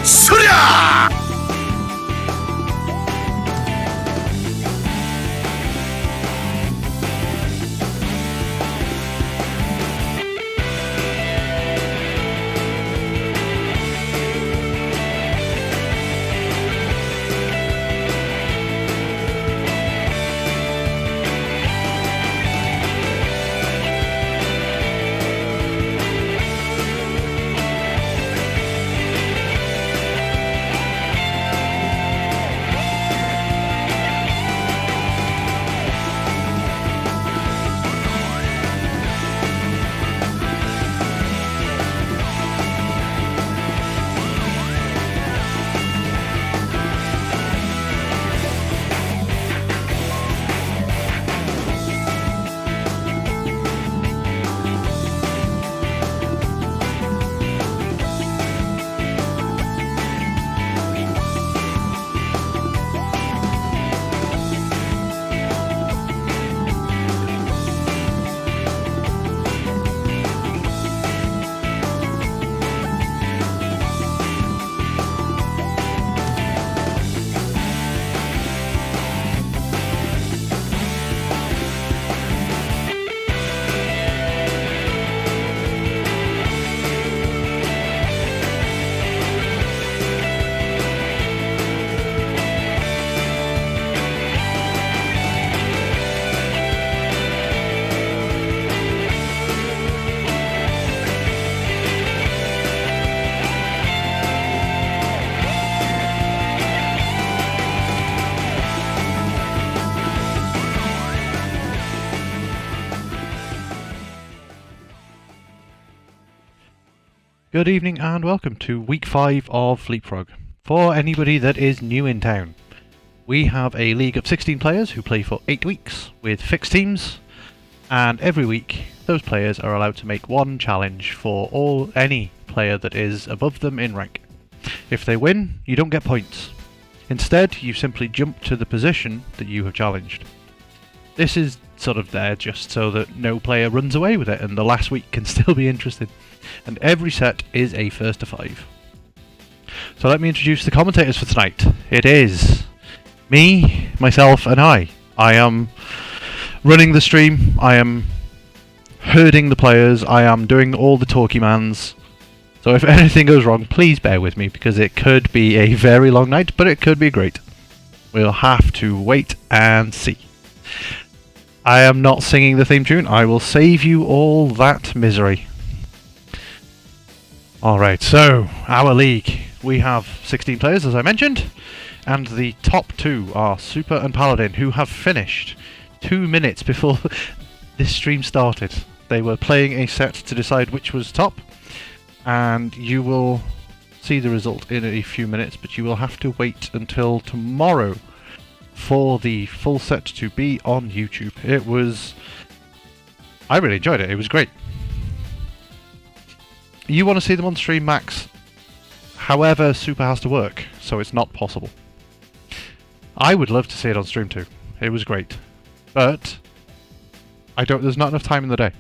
そりゃあGood evening and welcome to week 5 of Leapfrog. For anybody that is new in town, we have a league of 16 players who play for 8 weeks with fixed teams, and every week those players are allowed to make one challenge for any player that is above them in rank. If they win, you don't get points. Instead, you simply jump to the position that you have challenged. This is sort of there just so that no player runs away with it and the last week can still be interesting. And every set is a first to 5. So let me introduce the commentators for tonight. It is me, myself and I. I am running the stream, I am herding the players, I am doing all the talky mans. So if anything goes wrong, please bear with me because it could be a very long night, but it could be great. We'll have to wait and see. I am not singing the theme tune, I will save you all that misery. Alright, so our league. We have 16 players as I mentioned, and the top 2 are Super and Paladin, who have finished 2 minutes before this stream started. They were playing a set to decide which was top, and you will see the result in a few minutes, but you will have to wait until tomorrow for the full set to be on YouTube. I really enjoyed it, it was great. You want to see them on stream, Max? However, Super has to work, so it's not possible. I would love to see it on stream too. It was great. But there's not enough time in the day.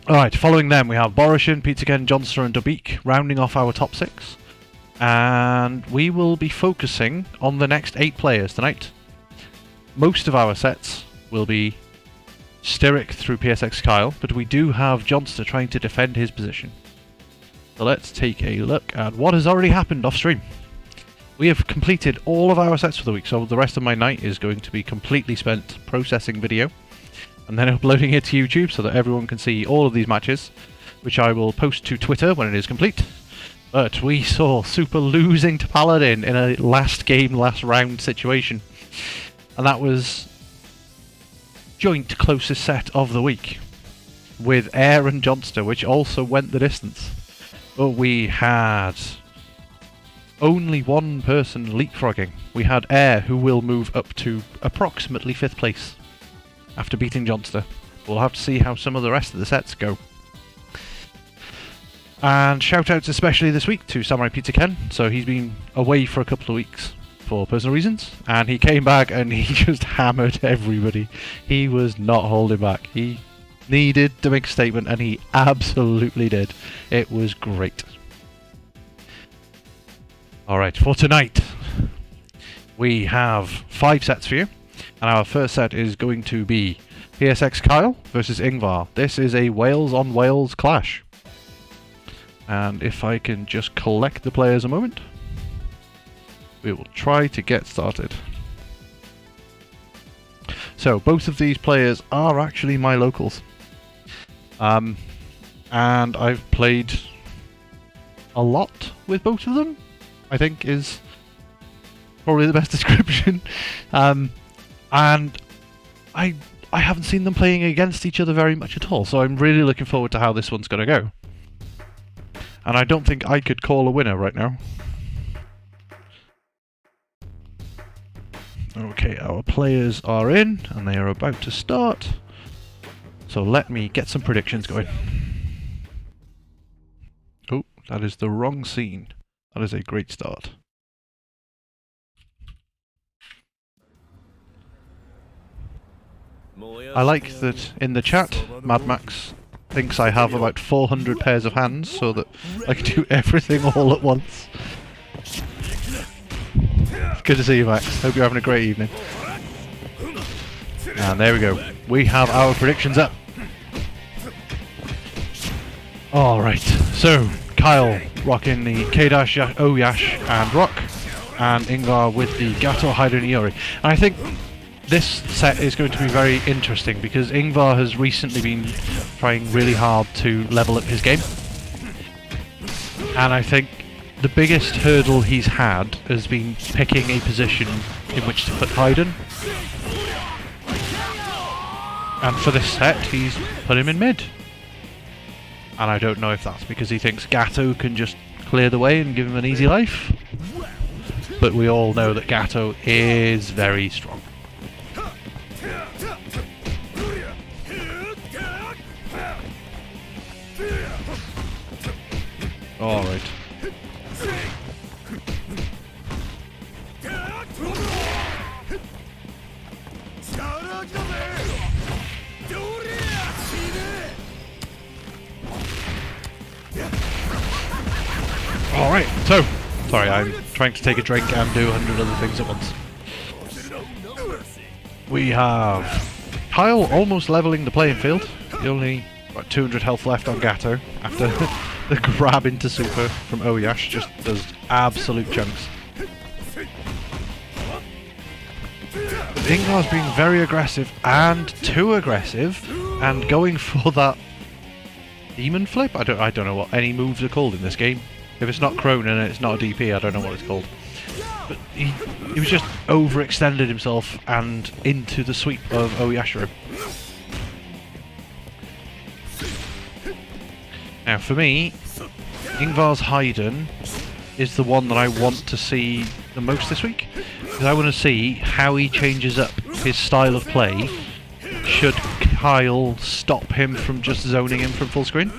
Alright, following them we have Borishin, PSXKyle, Jonster and Dubik rounding off our top 6. And we will be focusing on the next 8 players tonight. Most of our sets will be StiRik through PSXKyle, but we do have Jonster trying to defend his position. So let's take a look at what has already happened off stream. We have completed all of our sets for the week, so the rest of my night is going to be completely spent processing video and then uploading it to YouTube so that everyone can see all of these matches, which I will post to Twitter when it is complete. But we saw Super losing to Paladin in a last game, last round situation. And that was joint closest set of the week, with Air and Jonster, which also went the distance. But we had only one person leapfrogging. We had Air, who will move up to approximately 5th place after beating Jonster. We'll have to see how some of the rest of the sets go. And shoutouts especially this week to Samurai PSXKyle. So he's been away for a couple of weeks for personal reasons, and he came back and he just hammered everybody. He was not holding back. He needed to make a statement and he absolutely did. It was great. Alright, for tonight, we have 5 sets for you, and our first set is going to be PSXKyle versus Ingvarr. This is a Wales on Wales clash. And if I can just collect the players a moment, we will try to get started. So, both of these players are actually my locals. And I've played a lot with both of them, I think is probably the best description. And I haven't seen them playing against each other very much at all, so I'm really looking forward to how this one's going to go. And I don't think I could call a winner right now. Okay, our players are in, and they are about to start. So let me get some predictions going. Oh, that is the wrong scene. That is a great start. I like that in the chat, Mad Max thinks I have about 400 pairs of hands, so that I can do everything all at once. Good to see you, Max. Hope you're having a great evening. And there we go. We have our predictions up. Alright, so Kyle rocking the K-Dash, O-Yash and Rock, and Ingvarr with the Gato, Hydra and Iori. And I think this set is going to be very interesting because Ingvarr has recently been trying really hard to level up his game. And I think the biggest hurdle he's had has been picking a position in which to put Haydn. And for this set, he's put him in mid. And I don't know if that's because he thinks Gato can just clear the way and give him an easy life. But we all know that Gato is very strong. Alright. Alright, so, sorry, I'm trying to take a drink and do 100 other things at once. We have Kyle almost levelling the playing field. He only got 200 health left on Gato after the grab into super from O-Yash just does absolute chunks. But Ingvar's being very aggressive and too aggressive and going for that demon flip. I don't know what any moves are called in this game. If it's not Cronin and it's not a DP, I don't know what it's called. But he was just overextended himself and into the sweep of O-Yashiro. Now for me, Ingvar's Haydn is the one that I want to see the most this week. Because I want to see how he changes up his style of play should Kyle stop him from just zoning him from full screen.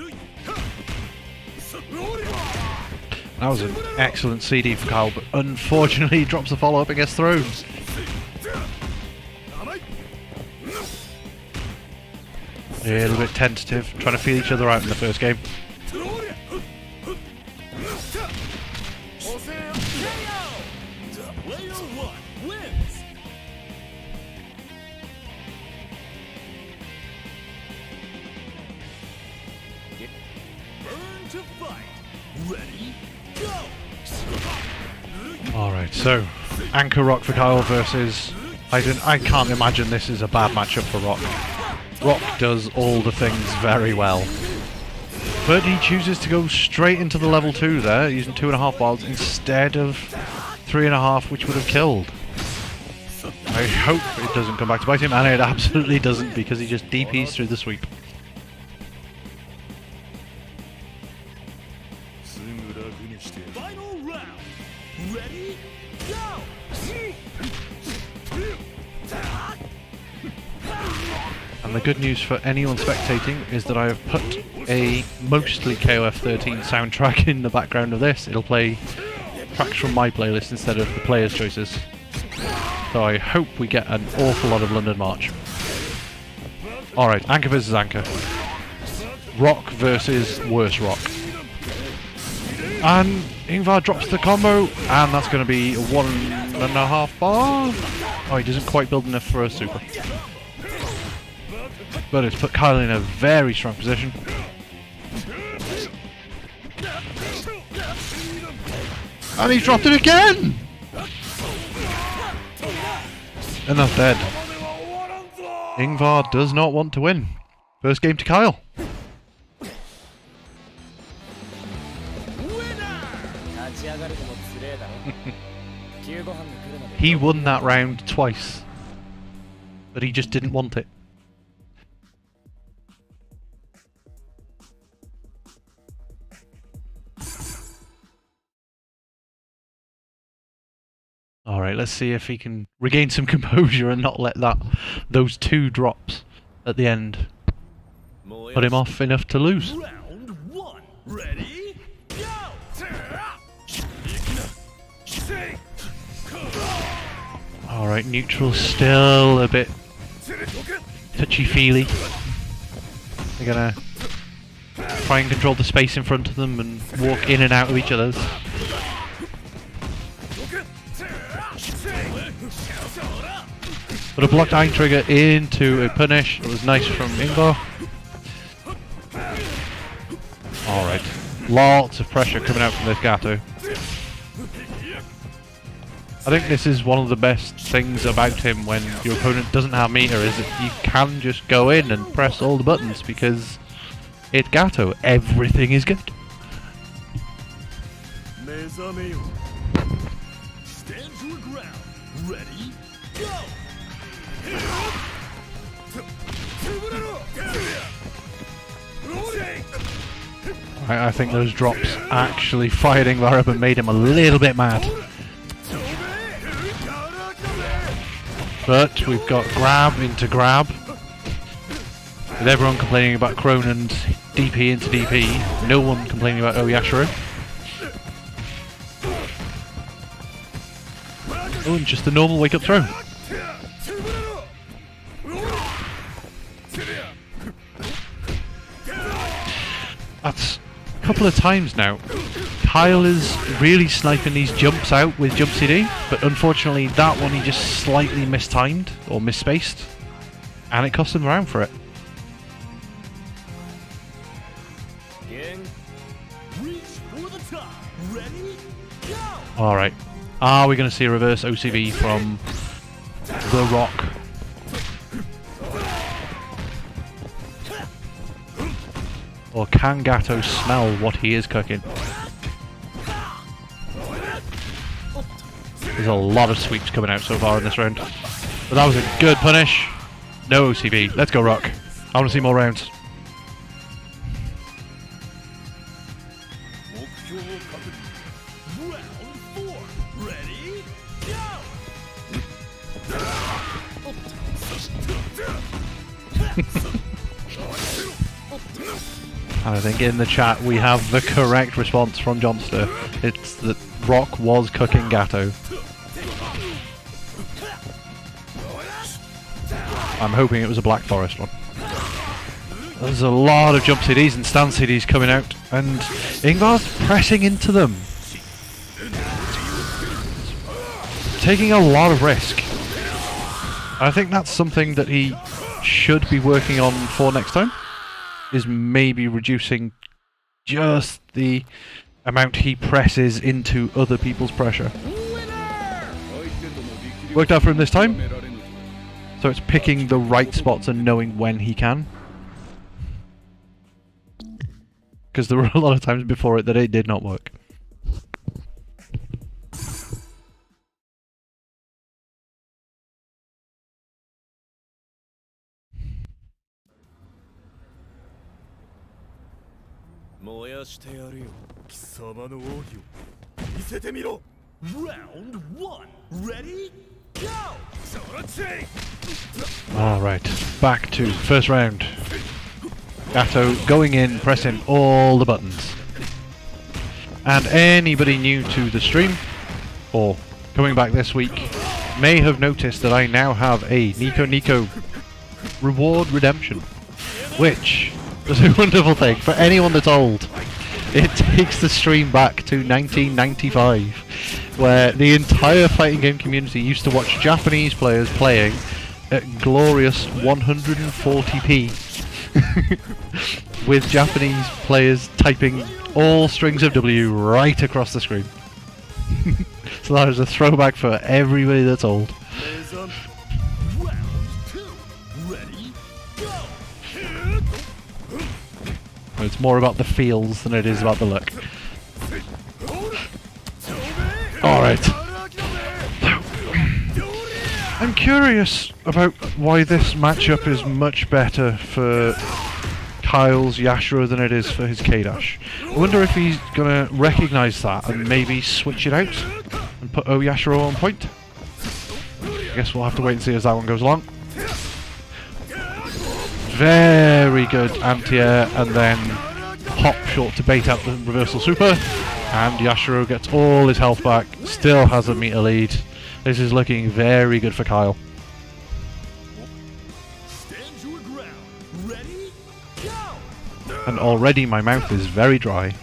That was an excellent CD for Kyle, but unfortunately he drops the follow-up and gets thrown. A little bit tentative, trying to feel each other out in the first game. Alright, so Anchor Rock for Kyle versus I can't imagine this is a bad matchup for Rock. Rock does all the things very well. But he chooses to go straight into the level 2 there, using 2.5 wilds instead of 3.5, which would have killed. I hope it doesn't come back to bite him, and it absolutely doesn't because he just DPs through the sweep. Final round. Ready? Go! And the good news for anyone spectating is that I have put a mostly KOF 13 soundtrack in the background of this. It'll play tracks from my playlist instead of the players' choices. So I hope we get an awful lot of London March. Alright, Anchor versus Anchor. Rock versus worse Rock. And Ingvarr drops the combo, and that's going to be 1.5 bar. Oh, he doesn't quite build enough for a super. But it's put Kyle in a very strong position. And he's dropped it again! And that's dead. Ingvarr does not want to win. First game to Kyle. He won that round twice, but he just didn't want it. Alright, let's see if he can regain some composure and not let those 2 drops at the end put him off enough to lose. Round 1. Ready? Go! Alright, neutral still a bit touchy-feely. They're gonna try and control the space in front of them and walk in and out of each other's. But a blocked Iron Trigger into a punish. It was nice from Ingvarr. Alright. Lots of pressure coming out from this Gato. I think this is one of the best things about him when your opponent doesn't have meter, is that you can just go in and press all the buttons because it's Gato. Everything is good. Stand your ground. Ready? Go! I think those drops actually fired Ingvarr up and made him a little bit mad. But we've got grab into grab. With everyone complaining about Cronen's DP into DP, no one complaining about Oyashiro. Oh, and just the normal wake up throw. That's a couple of times now. Kyle is really sniping these jumps out with jump CD, but unfortunately that one he just slightly mistimed or misspaced, and it cost him the round for it. Alright, are we going to see a reverse OCV from The Rock? Or can Gato smell what he is cooking? There's a lot of sweeps coming out so far in this round. But that was a good punish. No OCV. Let's go Rock. I want to see more rounds. I think in the chat we have the correct response from Jonster. It's that Rock was cooking Gato. I'm hoping it was a Black Forest one. There's a lot of jump CDs and stand CDs coming out, and Ingvar's pressing into them. Taking a lot of risk. I think that's something that he should be working on for next time, is maybe reducing just the amount he presses into other people's pressure. Worked out for him this time, so it's picking the right spots and knowing when he can. Because there were a lot of times before it that it did not work. Round 1. Ready? Go! Alright, back to first round. Gato going in, pressing all the buttons. And anybody new to the stream, or coming back this week, may have noticed that I now have a Nico reward redemption, which is a wonderful thing for anyone that's old. It takes the stream back to 1995, where the entire fighting game community used to watch Japanese players playing at glorious 140p, with Japanese players typing all strings of W right across the screen. So that is a throwback for everybody that's old. Round 2. Ready, go! It's more about the feels than it is about the look. Alright. I'm curious about why this matchup is much better for Kyle's Yashiro than it is for his K-Dash. I wonder if he's gonna recognise that and maybe switch it out and put O Yashiro on point. I guess we'll have to wait and see as that one goes along. Very good anti-air, and then hop short to bait out the reversal super, and Yashiro gets all his health back, still has a meter lead. This is looking very good for Kyle. Stand your ground. Ready, go! And already my mouth is very dry.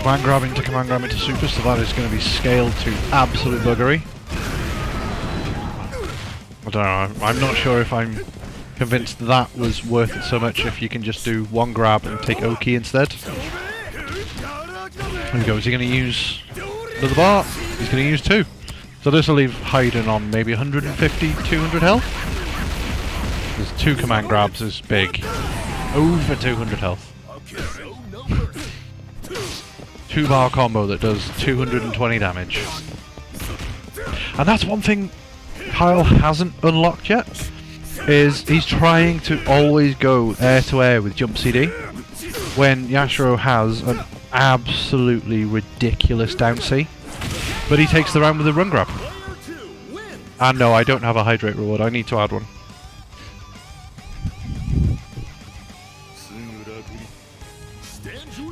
Command grab into super, so that is going to be scaled to absolute buggery. I don't know, I'm not sure if I'm convinced that was worth it so much if you can just do one grab and take Oki instead. There we go, is he going to use another bar? He's going to use 2. So this will leave Hayden on maybe 150, 200 health. There's 2 command grabs is big. Over 200 health. 2-bar combo that does 220 damage. And that's one thing Kyle hasn't unlocked yet, is he's trying to always go air to air with jump CD when Yashiro has an absolutely ridiculous down C, but he takes the round with a run grab. And no, I don't have a hydrate reward, I need to add one.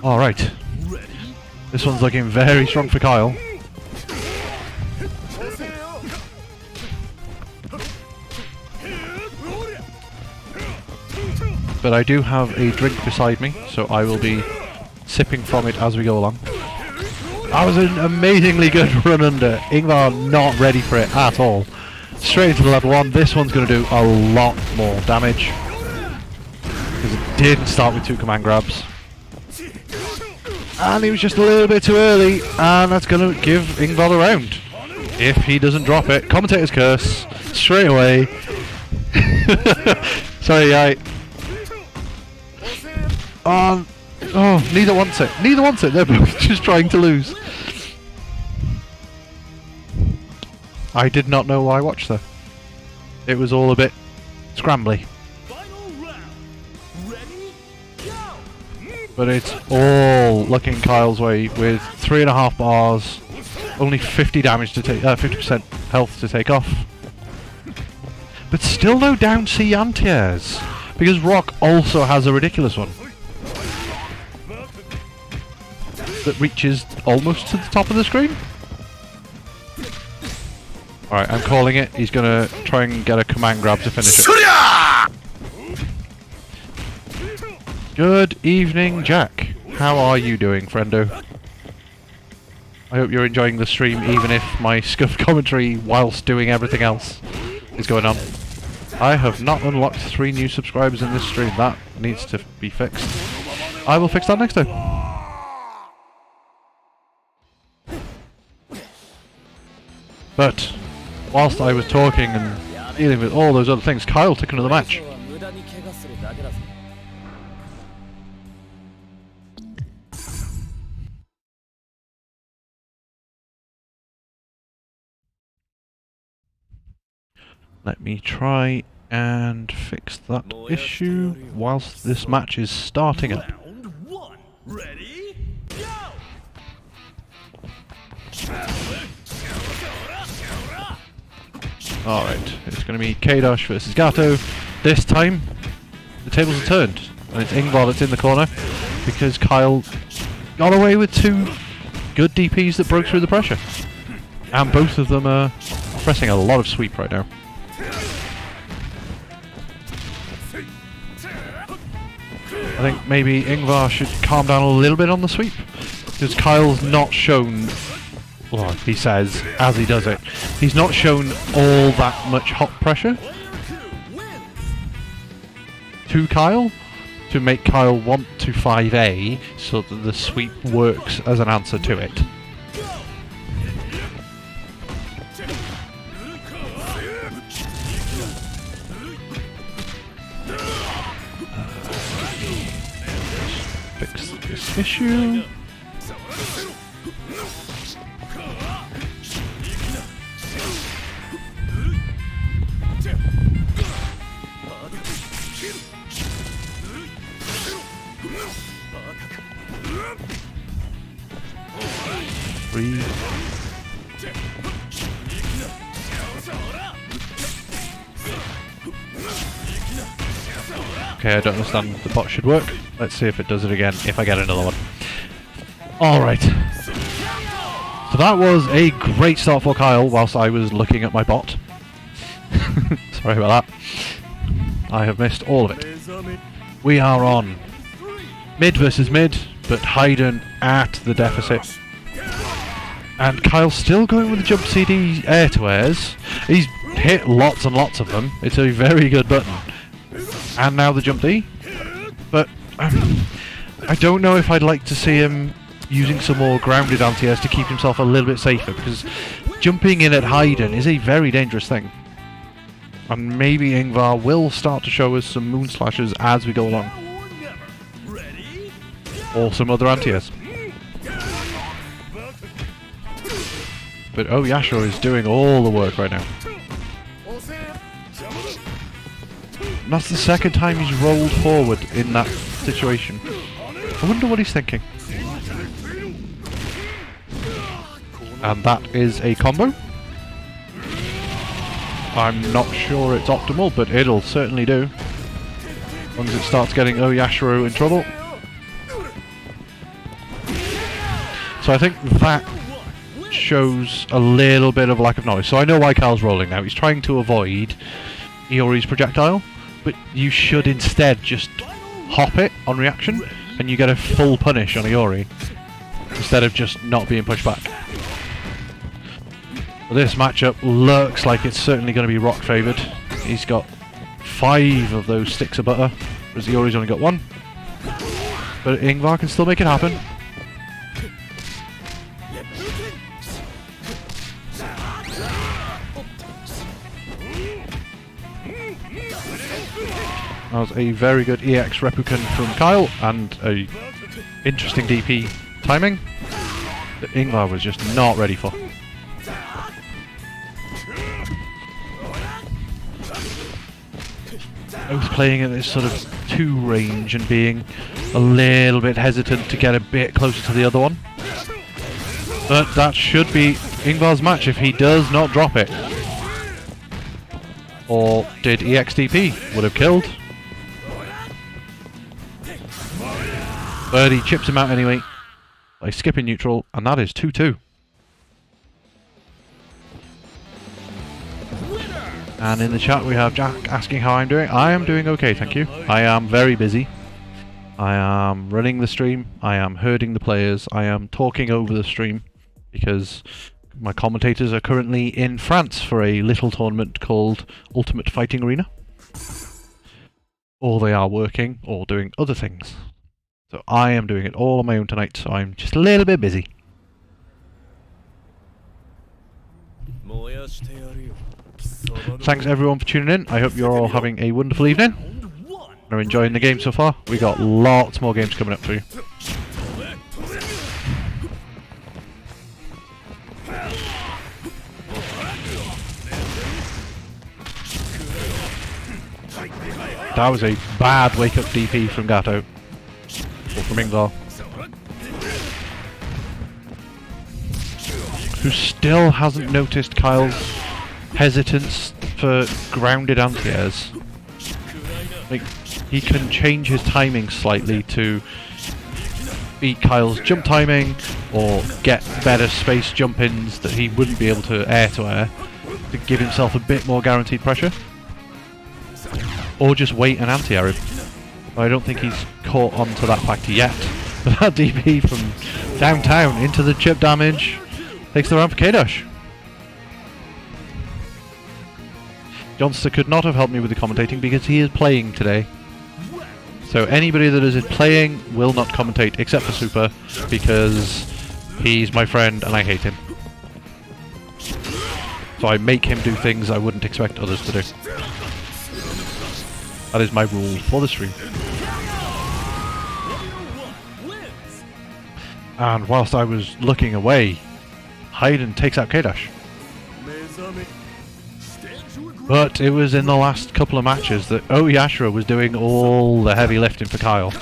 Alright. This one's looking very strong for Kyle. But I do have a drink beside me, so I will be sipping from it as we go along. That was an amazingly good run under. Ingvarr not ready for it at all. Straight into the level 1. This one's going to do a lot more damage, because it didn't start with 2 command grabs. And he was just a little bit too early, and that's going to give Ingvarr the round. If he doesn't drop it. Commentator's curse. Straight away. Sorry, oh, neither wants it. Neither wants it. They're both just trying to lose. I did not know why I watched though. It was all a bit scrambly. But it's all looking Kyle's way with 3.5 bars, only 50 damage to take, 50% health to take off. But still no down C anti-airs, because Rock also has a ridiculous one that reaches almost to the top of the screen. Alright, I'm calling it. He's gonna try and get a command grab to finish it. Good evening, Jack. How are you doing, friendo? I hope you're enjoying the stream, even if my scuff commentary whilst doing everything else is going on. I have not unlocked 3 new subscribers in this stream. That needs to be fixed. I will fix that next time. But whilst I was talking and dealing with all those other things, Kyle took another match. Let me try and fix that issue whilst this match is starting up. Round 1. Ready, go! Alright, it's going to be K-Dash versus Gato. This time, the tables are turned, and it's Ingvarr that's in the corner, because Kyle got away with 2 good DPs that broke through the pressure. And both of them are pressing a lot of sweep right now. I think maybe Ingvarr should calm down a little bit on the sweep, because Kyle's not shown, well, he says as he does it, he's not shown all that much hot pressure to Kyle to make Kyle want to 5A so that the sweep works as an answer to it. Fix this issue. Three. Okay, I don't understand the bot should work. Let's see if it does it again, if I get another one. Alright. So that was a great start for Kyle whilst I was looking at my bot. Sorry about that. I have missed all of it. We are on mid versus mid, but Hayden at the deficit. And Kyle's still going with the jump CD air to airs. He's hit lots and lots of them. It's a very good button. And now the jump D. But I don't know if I'd like to see him using some more grounded anti-airs to keep himself a little bit safer, because jumping in at Hayden is a very dangerous thing. And maybe Ingvarr will start to show us some moon slashes as we go along. Or some other anti-airs. But oh, Yashiro is doing all the work right now. And that's the second time he's rolled forward in that situation. I wonder what he's thinking. And that is a combo. I'm not sure it's optimal, but it'll certainly do. As long as it starts getting Oh Yashiro in trouble. So I think that shows a little bit of lack of knowledge. So I know why Kyle's rolling now. He's trying to avoid Iori's projectile, but you should instead just hop it on reaction and you get a full punish on Iori instead of just not being pushed back. But this matchup looks like it's certainly going to be Rock favoured. He's got 5 of those sticks of butter, whereas Iori's only got 1. But Ingvarr can still make it happen. That was a very good EX Replicant from Kyle, and a interesting DP timing that Ingvarr was just not ready for. Both playing at this sort of 2 range and being a little bit hesitant to get a bit closer to the other one. But that should be Ingvar's match if he does not drop it. Or did EXDP would have killed. But he chips him out anyway by skipping neutral, and that is 2-2. And in the chat we have Jack asking how I'm doing. I am doing okay, thank you. I am very busy. I am running the stream, I am herding the players, I am talking over the stream, because my commentators are currently in France for a little tournament called Ultimate Fighting Arena. Or they are working, or doing other things. So I am doing it all on my own tonight, so I'm just a little bit busy. Thanks everyone for tuning in. I hope you're all having a wonderful evening. Are enjoying the game so far. We got lots more games coming up for you. That was a bad wake-up DP from Gato. Or from Ingvarr. Who still hasn't noticed Kyle's hesitance for grounded anti-airs. Like, he can change his timing slightly to beat Kyle's jump timing, or get better space jump-ins that he wouldn't be able to air, to give himself a bit more guaranteed pressure. Or just wait and anti-air him. I don't think he's caught on to that factor yet. But that DP from downtown into the chip damage takes the round for K-Dash. Jonster could not have helped me with the commentating because he is playing today. So anybody that is playing will not commentate except for Super because he's my friend and I hate him. So I make him do things I wouldn't expect others to do. That is my rule for the stream. And whilst I was looking away, Hayden takes out K-Dash. But it was in the last couple of matches that Oyashiro was doing all the heavy lifting for Kyle.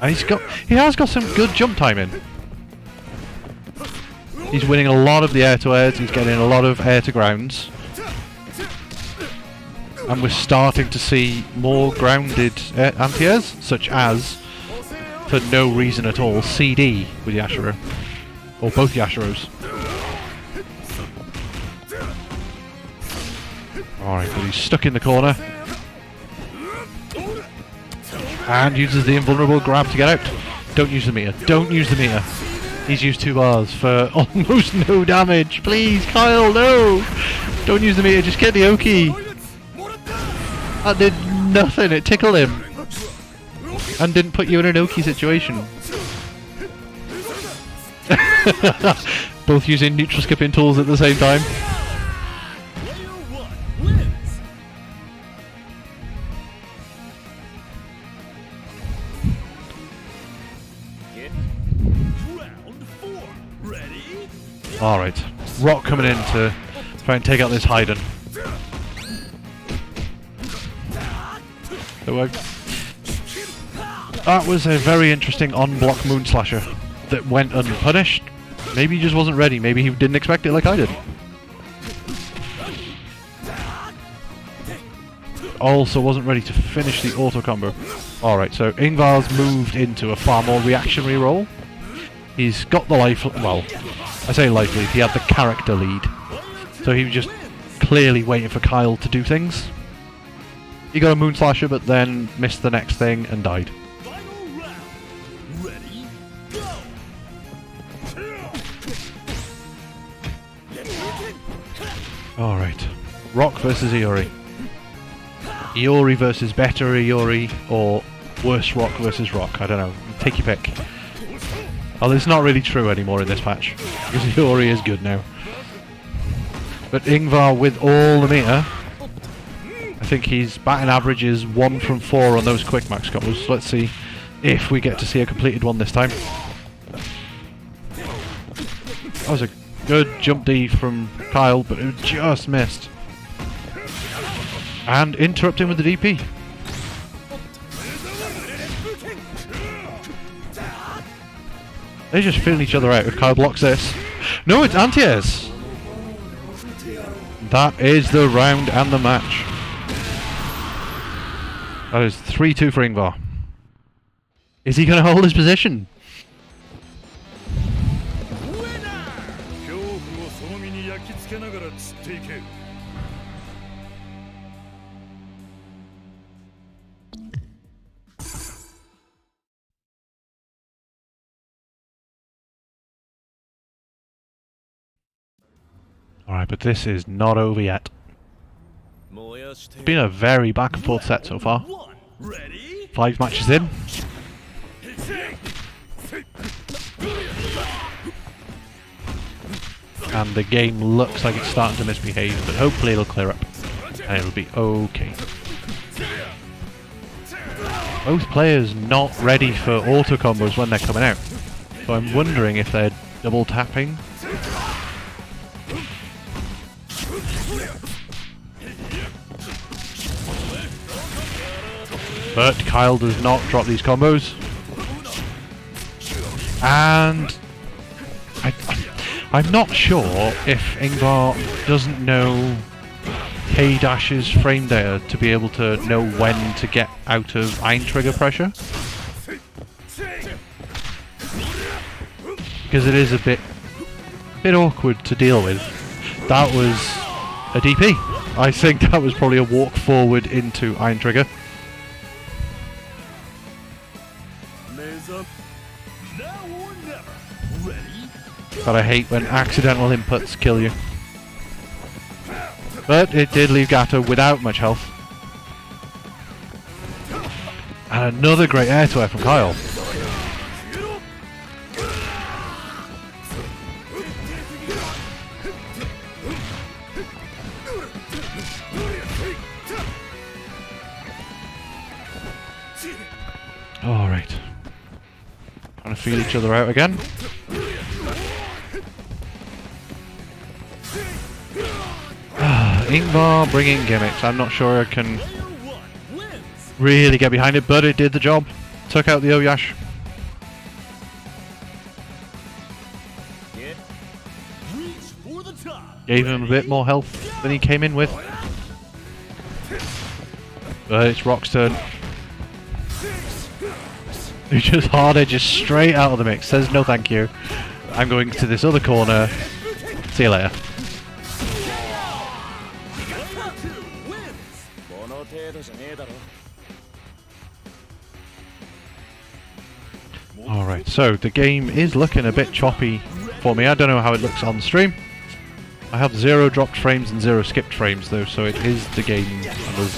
And he has got some good jump timing. He's winning a lot of the air-to-airs, he's getting a lot of air-to-grounds. And we're starting to see more grounded anti-airs, such as, for no reason at all, CD with Yashiro. Or both Yashiros. Alright, but he's stuck in the corner. And uses the invulnerable grab to get out. Don't use the meter. Don't use the meter. He's used 2 bars for almost no damage. Please, Kyle, no! Don't use the meter, just get the Oki. That did nothing, it tickled him. And didn't put you in an Oki situation. Both using neutral skipping tools at the same time. Alright, Rock coming in to try and take out this Hayden. That was a very interesting on-block Moon Slasher that went unpunished. Maybe he just wasn't ready, maybe he didn't expect it like I did. Also wasn't ready to finish the auto combo. Alright, so Ingvar's moved into a far more reactionary role. He's got the life, well, I say life lead, he had the character lead. So he was just clearly waiting for Kyle to do things. He got a Moon Slasher but then missed the next thing and died. Alright, Rock versus Iori. Iori versus better Iori, or worse Rock versus Rock, I don't know, take your pick. Oh, it's not really true anymore in this patch, because Iori is good now. But Ingvarr with all the meter, I think his batting average is 1 from 4 on those quick max combos. Let's see if we get to see a completed one this time. That was a good jump D from Kyle, but it just missed. And interrupting with the DP. They just fill each other out if Kyle blocks this. No, it's anti-airs! That is the round and the match. That is 3-2 for Ingvarr. Is he going to hold his position? Alright, but this is not over yet. It's been a very back and forth set so far. 5 matches in. And the game looks like it's starting to misbehave, but hopefully it'll clear up. And it'll be okay. Both players not ready for auto combos when they're coming out. So I'm wondering if they're double tapping. But Kyle does not drop these combos. And I'm not sure if Ingvarr doesn't know K-Dash's frame data to be able to know when to get out of Ein trigger pressure. because it is a bit awkward to deal with. That was a DP. I think that was probably a walk forward into Iron Trigger. Now or never. Ready? But I hate when accidental inputs kill you. But it did leave Gato without much health. And another great air to air from Kyle. Alright. Trying to feel each other out again. Ingvarr bringing gimmicks. I'm not sure I can really get behind it, but it did the job. Took out the Oyash. Gave him a bit more health than he came in with. But it's Rock's turn. Who just hard edges straight out of the mix. Says no thank you. I'm going to this other corner. See you later. Alright, so the game is looking a bit choppy for me. I don't know how it looks on stream. I have 0 dropped frames and 0 skipped frames though, so it is the game and there's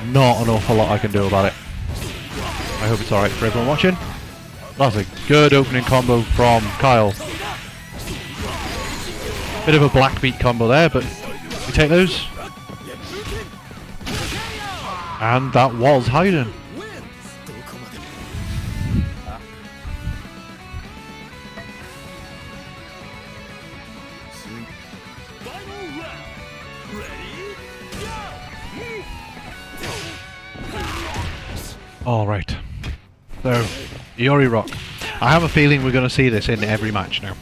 not an awful lot I can do about it. I hope it's alright for everyone watching. That's a good opening combo from Kyle. Bit of a black beat combo there, but we take those. And that was Hayden. Alright. So, Iori Rock. I have a feeling we're going to see this in every match now.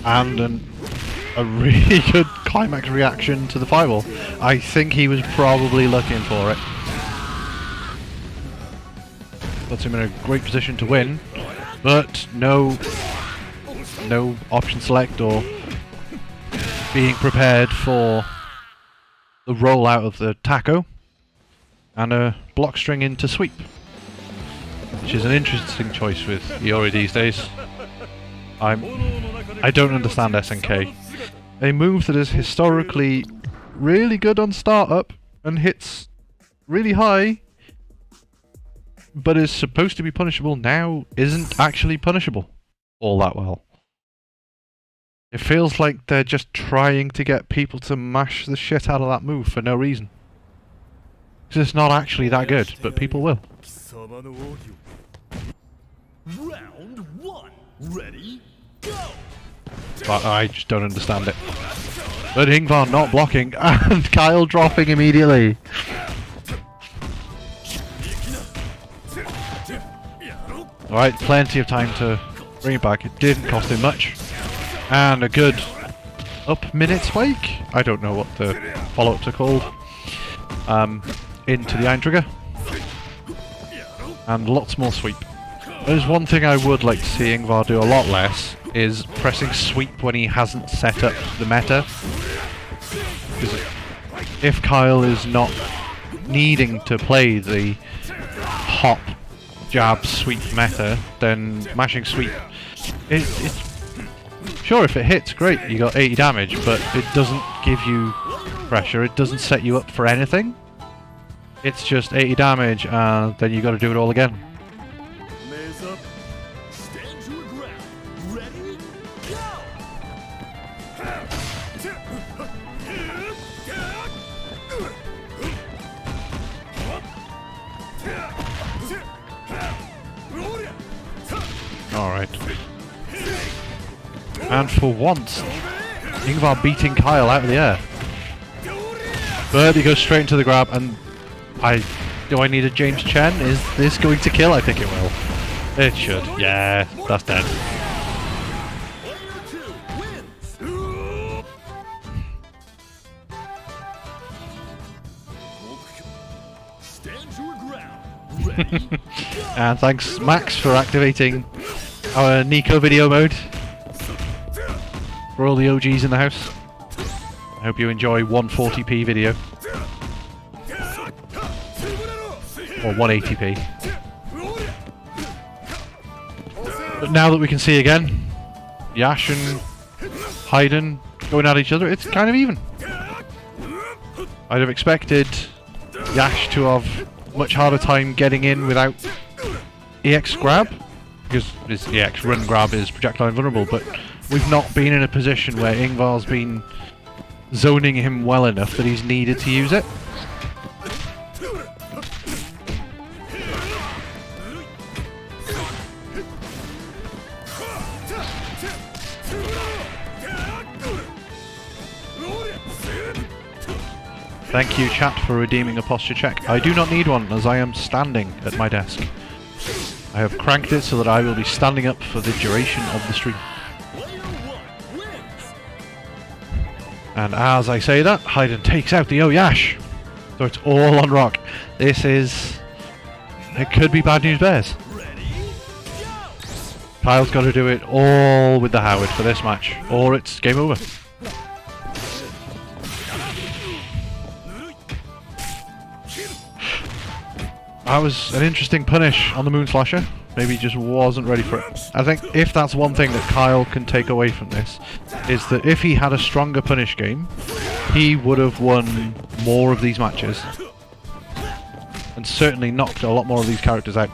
And a really good climax reaction to the fireball. I think he was probably looking for it. Puts him in a great position to win, but no option select or being prepared for the rollout of the taco and a block string into sweep, which is an interesting choice with Iori these days. I don't understand SNK. A move that is historically really good on startup and hits really high, but is supposed to be punishable now, isn't actually punishable all that well. It feels like they're just trying to get people to mash the shit out of that move for no reason. Because it's not actually that good, but people will. Round 1. Ready? Go! But I just don't understand it. But Ingvarr not blocking and Kyle dropping immediately. Alright, plenty of time to bring it back. It didn't cost him much. And a good up minute spike. I don't know what the follow-ups are called. Into the Iron Trigger. And lots more sweep. There's one thing I would like to see Ingvarr do a lot less, is pressing sweep when he hasn't set up the meta. Because if Kyle is not needing to play the hop, jab, sweep meta, then mashing sweep, it's sure, if it hits, great, you got 80 damage, but it doesn't give you pressure, it doesn't set you up for anything. It's just 80 damage, and then you got to do it all again. Stand your ground. Ready? Go! Alright. And for once, Ingvarr beating Kyle out of the air. But he goes straight into the grab, and do I need a James Chen? Is this going to kill? I think it will. It should. Yeah, that's dead. And thanks Max for activating our Nico video mode. For all the OGs in the house. I hope you enjoy 140p video. Or 180p. But now that we can see again, Yash and Haydn going at each other, it's kind of even. I'd have expected Yash to have much harder time getting in without EX grab, because his EX run grab is projectile invulnerable, but we've not been in a position where Ingvar's been zoning him well enough that he's needed to use it. Thank you, chat, for redeeming a posture check. I do not need one, as I am standing at my desk. I have cranked it so that I will be standing up for the duration of the stream. And as I say that, Haydn takes out the Yash. So it's all on Rock. This is... it could be bad news bears. Kyle's got to do it all with the Howard for this match, or it's game over. That was an interesting punish on the Moon Slasher. Maybe he just wasn't ready for it. I think if that's one thing that Kyle can take away from this, is that if he had a stronger punish game, he would have won more of these matches. And certainly knocked a lot more of these characters out.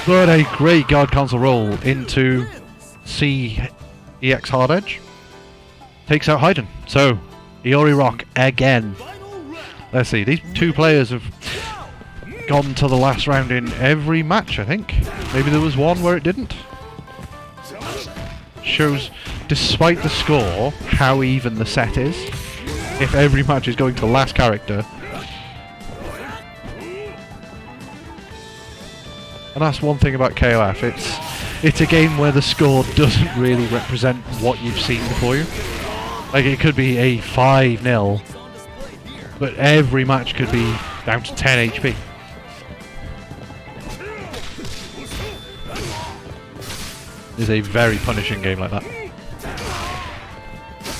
But a great guard console roll into C EX hard edge. Takes out Haydn. So, Iori Rock again. Let's see, these two players have gone to the last round in every match, I think. Maybe there was one where it didn't. Shows, despite the score, how even the set is. If every match is going to last character. And that's one thing about KOF, it's a game where the score doesn't really represent what you've seen before you. Like, it could be a 5-0, but every match could be down to 10 HP. It's a very punishing game like that.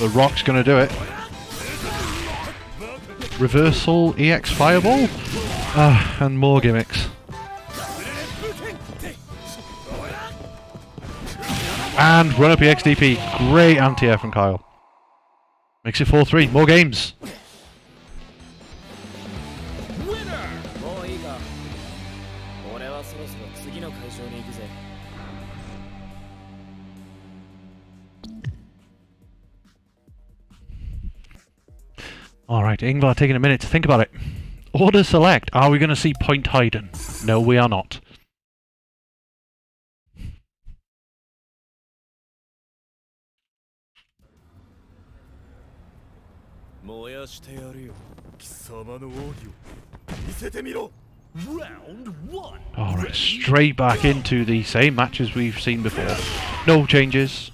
The Rock's gonna do it. Reversal EX Fireball? And more gimmicks. And run up EXDP. Great anti-air from Kyle. Makes it 4-3. More games. Alright, Ingvarr taking a minute to think about it. Order select. Are we going to see point Haydn? No, we are not. Round one. Alright, straight back into the same matches we've seen before. No changes.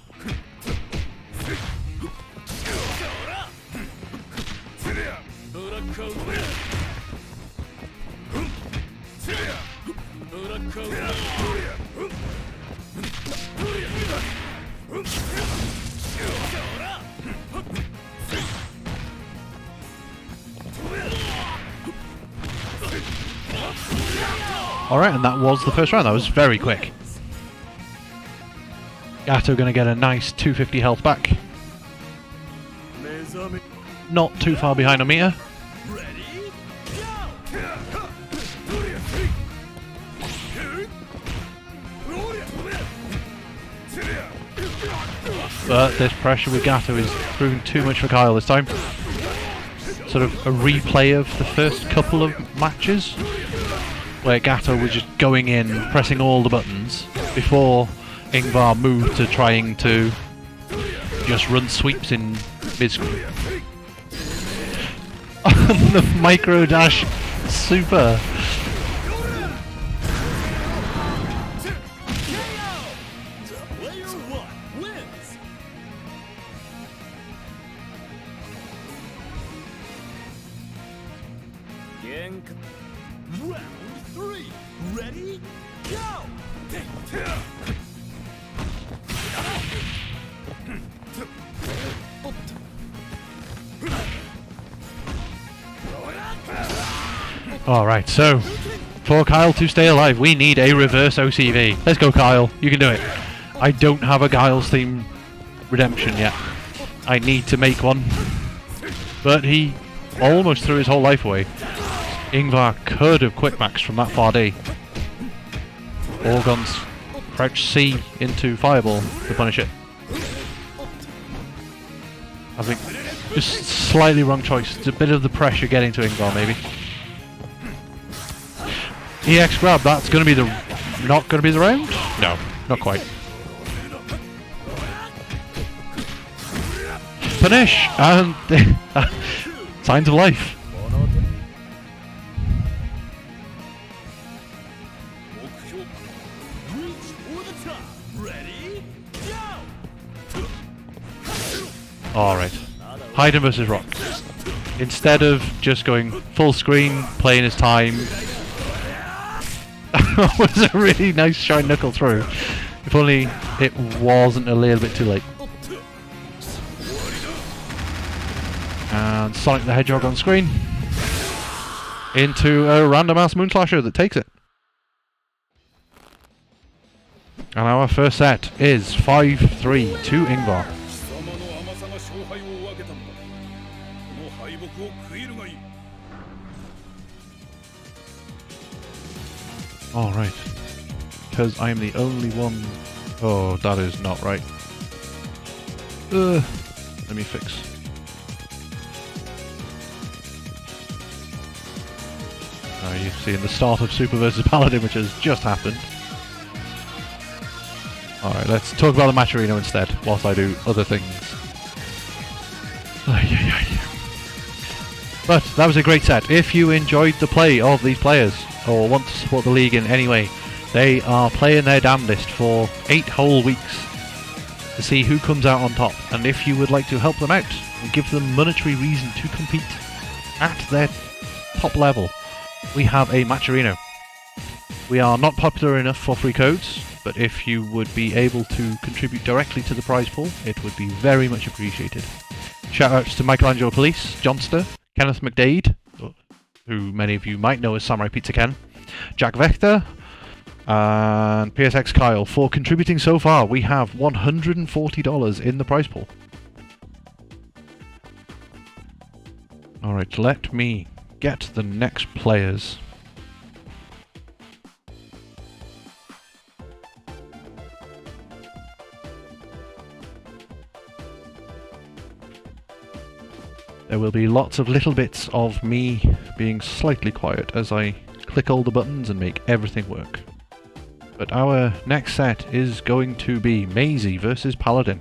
Alright, and that was the first round. That was very quick. Gato going to get a nice 250 health back. Not too far behind Amita. But this pressure with Gato is proving too much for Kyle this time. Sort of a replay of the first couple of matches, where Gato was just going in, pressing all the buttons, before Ingvarr moved to trying to just run sweeps in mid-screen. The micro dash, super. Round 3. Ready? Go! Alright, so for Kyle to stay alive, we need a reverse OCV. Let's go, Kyle. You can do it. I don't have a Giles theme redemption yet. I need to make one. But he almost threw his whole life away. Ingvarr could have quick maxed from that far D. Orgon's crouch C into Fireball to punish it. I think just slightly wrong choice. It's a bit of the pressure getting to Ingvarr maybe. EX grab, that's gonna be the not gonna be the round? No, not quite. Punish and signs of life. Alright. Hayden versus Rock. Instead of just going full screen, playing his time. That was a really nice shine knuckle through. If only it wasn't a little bit too late. And Sonic the Hedgehog on screen. Into a random ass Moonslasher that takes it. And our first set is 5-3 to Ingvarr. Alright. Because I am the only one... Oh, that is not right. Let me fix. Now you've seen the start of Super vs Paladin, which has just happened. Alright, let's talk about the match arena instead, whilst I do other things. But that was a great set. If you enjoyed the play of these players, or want to support the league in any way, they are playing their damnedest for 8 whole weeks to see who comes out on top. And if you would like to help them out and give them monetary reason to compete at their top level, we have a match arena. We are not popular enough for free codes, but if you would be able to contribute directly to the prize pool, it would be very much appreciated. Shout outs to Michelangelo Police, Jonster, Kenneth McDade, who many of you might know as Samurai Pizza Ken, Jack Vector, and PSXKyle for contributing so far. We have $140 in the prize pool. Alright, let me get the next players. There will be lots of little bits of me being slightly quiet as I click all the buttons and make everything work. But our next set is going to be Maysey versus Paladin.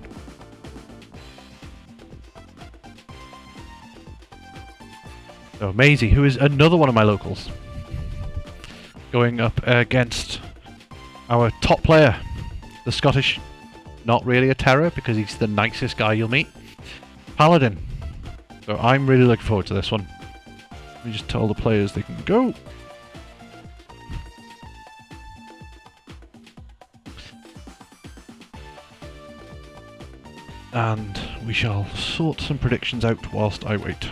So Maysey, who is another one of my locals, going up against our top player, the Scottish, not really a terror because he's the nicest guy you'll meet, Paladin. So I'm really looking forward to this one. Let me just tell the players they can go. And we shall sort some predictions out whilst I wait.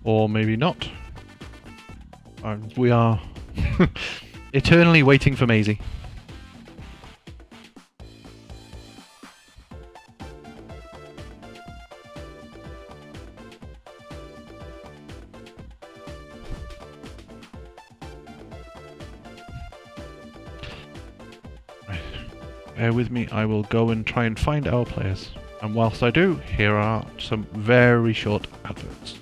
Or maybe not. We are eternally waiting for Maysey. Bear with me, I will go and try and find our players. And whilst I do, here are some very short adverts.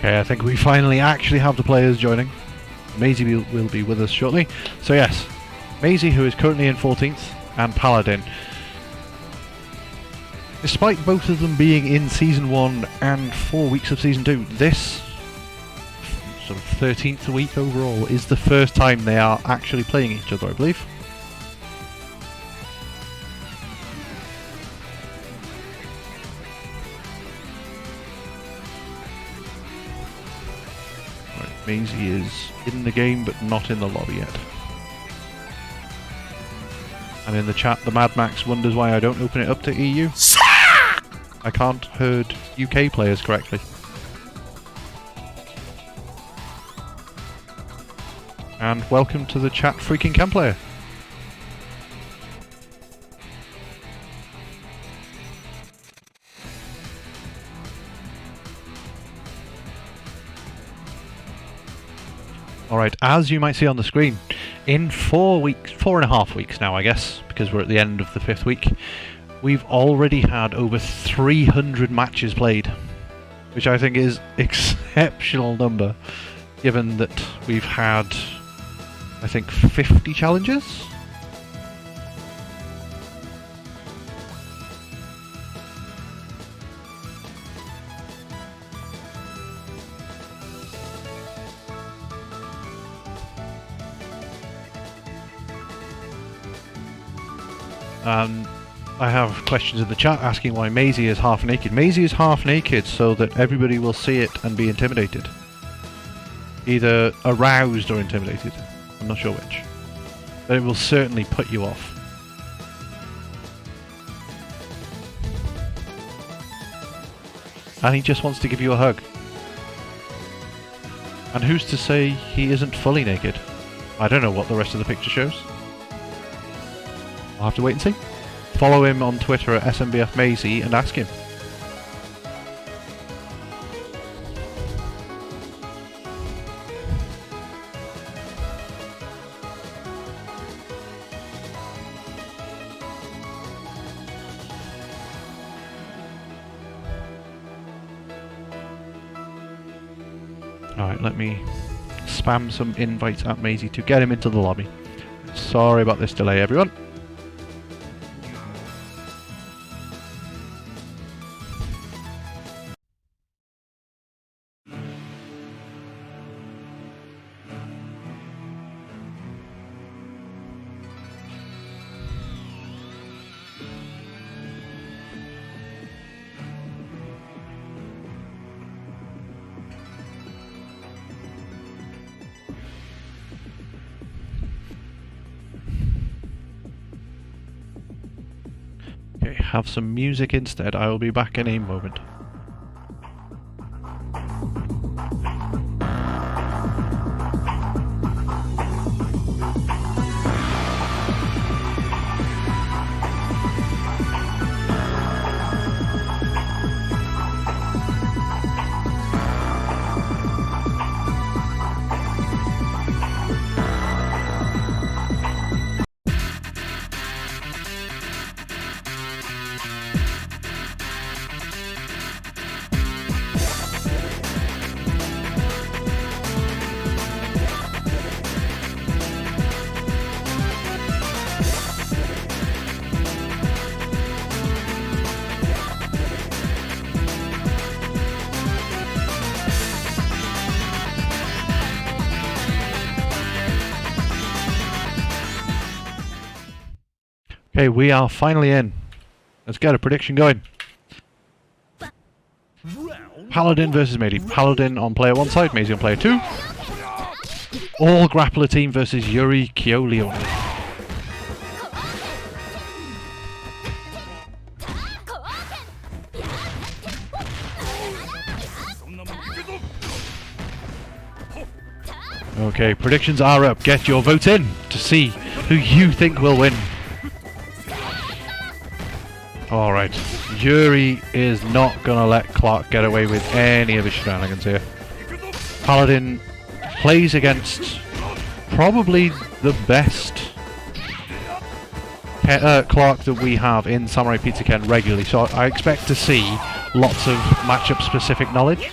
Okay, I think we finally actually have the players joining. Maysey will be with us shortly. So yes, Maysey, who is currently in 14th, and Paladin. Despite both of them being in Season 1 and 4 weeks of Season 2, this sort of 13th week overall is the first time they are actually playing each other, I believe. Right, Maysey is in the game but not in the lobby yet. And in the chat, the Mad Max wonders why I don't open it up to EU. I can't herd UK players correctly. And welcome to the chat, Freaking Cam Player. Alright, as you might see on the screen, in 4.5 weeks now I guess, because we're at the end of the 5th week, we've already had over 300 matches played, which I think is exceptional number, given that we've had, I think, 50 challenges? I have questions in the chat asking why Maysey is half naked. Maysey is half naked so that everybody will see it and be intimidated. Either aroused or intimidated. I'm not sure which. But it will certainly put you off. And he just wants to give you a hug. And who's to say he isn't fully naked? I don't know what the rest of the picture shows. I'll have to wait and see. Follow him on Twitter at SMBFMaysey and ask him. Alright, let me spam some invites at Maysey to get him into the lobby. Sorry about this delay, everyone. Have some music instead. I will be back in a moment. Okay, we are finally in. Let's get a prediction going. Paladin versus Maysey. Paladin on player 1 side, Maysey on player 2. All grappler team versus Yuri Kyoleone. Okay, predictions are up. Get your votes in to see who you think will win. Alright, Yuri is not going to let Clark get away with any of his shenanigans here. Paladin plays against probably the best Clark that we have in Samurai Pizza Ken regularly, so I expect to see lots of matchup specific knowledge.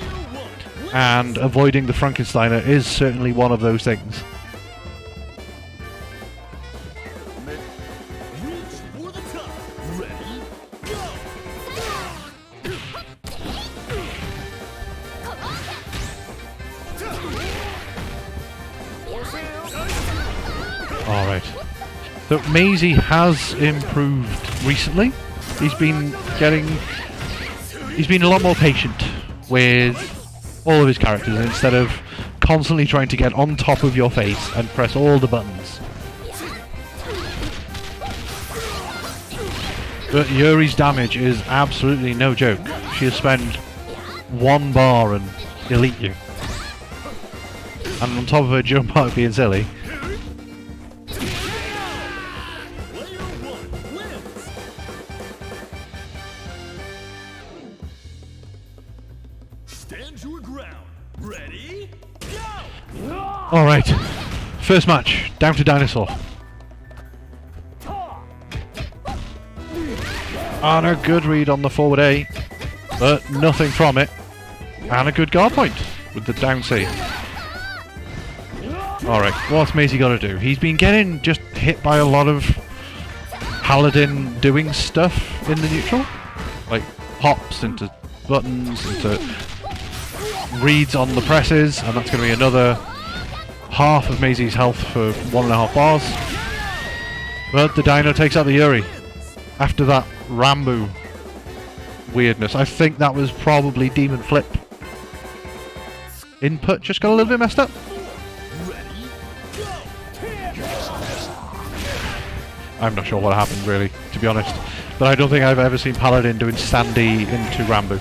and avoiding the Frankensteiner is certainly one of those things. Reach for the top. Ready, go! Alright. So Maysey has improved recently. He's been a lot more patient with all of his characters instead of constantly trying to get on top of your face and press all the buttons. But Yuri's damage is absolutely no joke. She'll spend 1 bar and delete you. And on top of her jump out being silly. Stand your ground. Ready, go! Alright, first match, down to Dinosaur. And a good read on the forward A, but nothing from it. And a good guard point with the down C. Alright, what's Maysey got to do? He's been getting just hit by a lot of Paladin doing stuff in the neutral. Like hops into buttons, into reads on the presses, and that's going to be another half of Maysey's health for 1.5 bars. But the Dino takes out the Yuri. After that Rambo weirdness, I think that was probably Demon Flip. Input just got a little bit messed up. I'm not sure what happened really, to be honest. But I don't think I've ever seen Paladin doing Sandy into Rambo.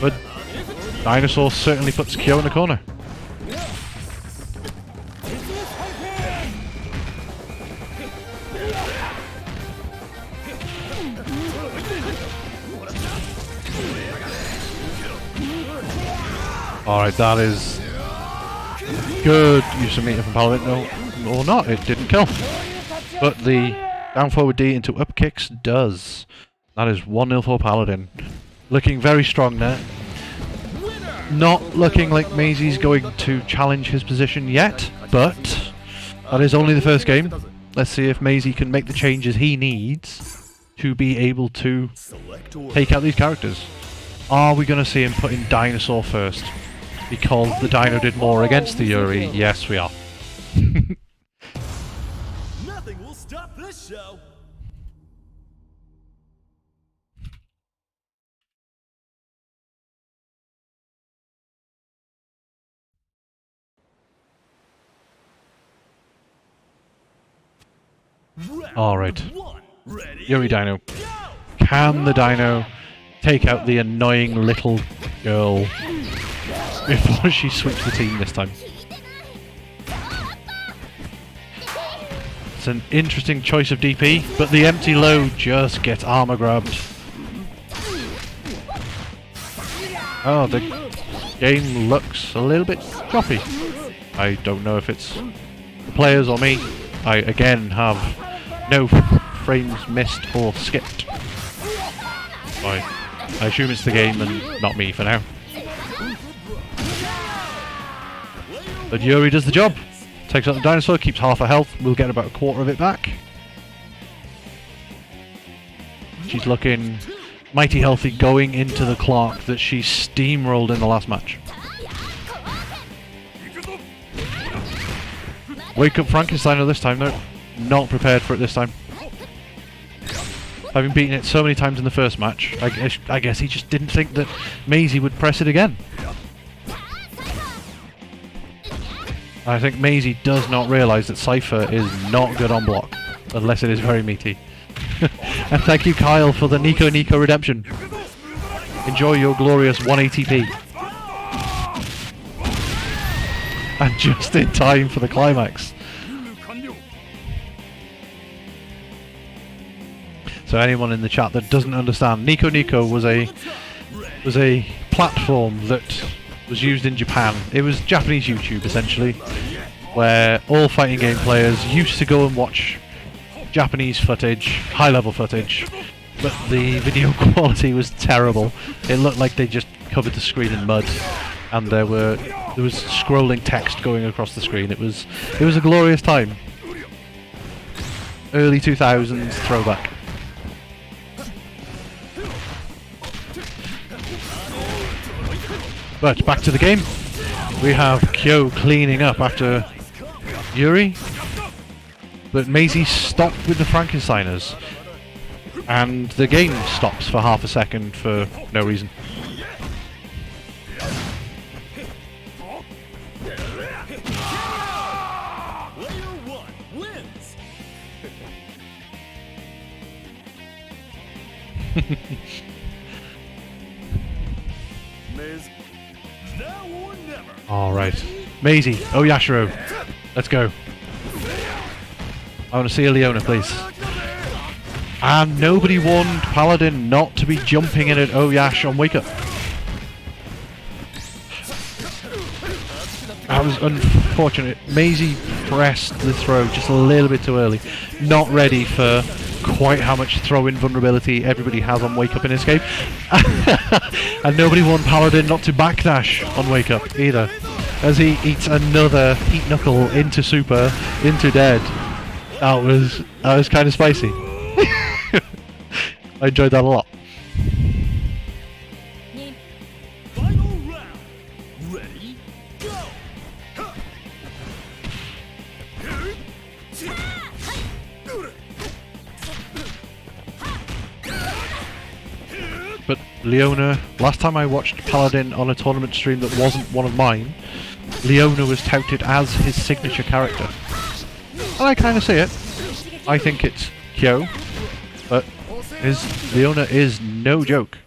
But Dinosaur certainly puts Kyo in the corner. Alright, that is good use of meter from Paladin. No, or not, it didn't kill. But the down forward D into up kicks does. That is 1-0 for Paladin. Looking very strong there. Not looking like Maysey's going to challenge his position yet, but that is only the first game. Let's see if Maysey can make the changes he needs to be able to take out these characters. Are we going to see him put in Dinosaur first? Because the Dino did more against the Yuri. Yes, we are. Nothing will stop this show. Alright. Yuri Dino. Can the Dino take out the annoying little girl before she sweeps the team this time? It's an interesting choice of DP, but the empty low just gets armor grabbed. Oh, the game looks a little bit choppy. I don't know if it's the players or me. I again have no frames missed or skipped. I assume it's the game and not me for now. But Yuri does the job. Takes out the Dinosaur, keeps half her health. We'll get about 1/4 of it back. She's looking mighty healthy going into the clock that she steamrolled in the last match. Wake up Frankensteiner this time though. Not prepared for it this time. Having beaten it so many times in the first match, I guess he just didn't think that Maysey would press it again. I think Maysey does not realise that Cypher is not good on block, unless it is very meaty. And thank you Kyle for the Nico redemption. Enjoy your glorious 1 ATP. And just in time for the climax. So anyone in the chat that doesn't understand, Nico was a platform that was used in Japan. It was Japanese YouTube essentially, where all fighting game players used to go and watch Japanese footage, high level footage, but the video quality was terrible. It looked like they just covered the screen in mud, and there was scrolling text going across the screen. It was a glorious time. Early 2000s throwback. But back to the game. We have Kyo cleaning up after Yuri, but Maysey stopped with the Frankensteiners, and the game stops for half a second for no reason. Alright. Maysey, oh Yashiro. Let's go. I want to see a Leona, please. And nobody warned Paladin not to be jumping in at Oyash on Wake Up. That was unfortunate. Maysey pressed the throw just a little bit too early. Not ready for quite how much throw-in vulnerability everybody has on Wake Up in this game. And nobody warned Paladin not to backdash on Wake Up either, as he eats another heat knuckle into super, into dead. That was kind of spicy. I enjoyed that a lot. Final round. Ready, go. But Leona, last time I watched Paladin on a tournament stream that wasn't one of mine, Leona was touted as his signature character. And I kind of see it. I think it's Kyo, but Leona is no joke,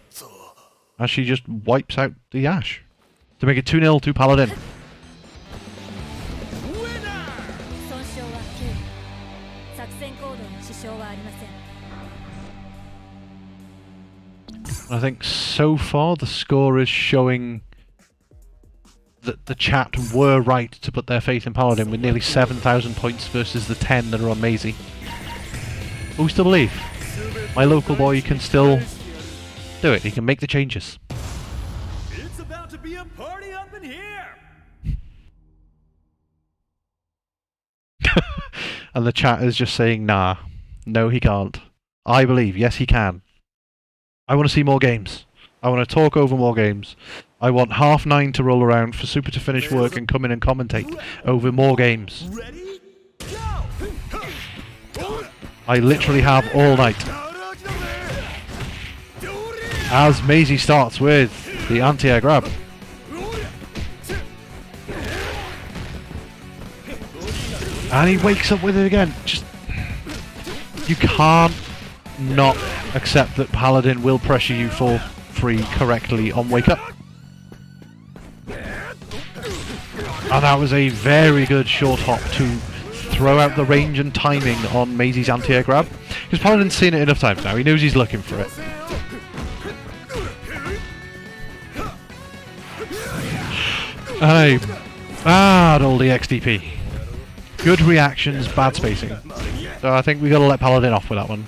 as she just wipes out the Ash to make it 2-0 to Paladin. I think so far the score is showing that the chat were right to put their faith in Paladin, with nearly 7,000 points versus the 10 that are on Maysey. But we still believe. My local boy can still do it. He can make the changes. It's about to be a party up in here. And the chat is just saying, nah, no he can't. I believe, yes he can. I want to see more games. I want to talk over more games. I want 9:30 to roll around for Super to finish work and come in and commentate over more games. Ready, go. I literally have all night. As Maysey starts with the anti-air grab. And he wakes up with it again. Just, you can't not accept that Paladin will pressure you for free correctly on Wake Up. And that was a very good short hop to throw out the range and timing on Maysey's anti-air grab. Because Paladin's seen it enough times now, he knows he's looking for it. And a bad old XDP. Good reactions, bad spacing. So I think we got to let Paladin off with that one.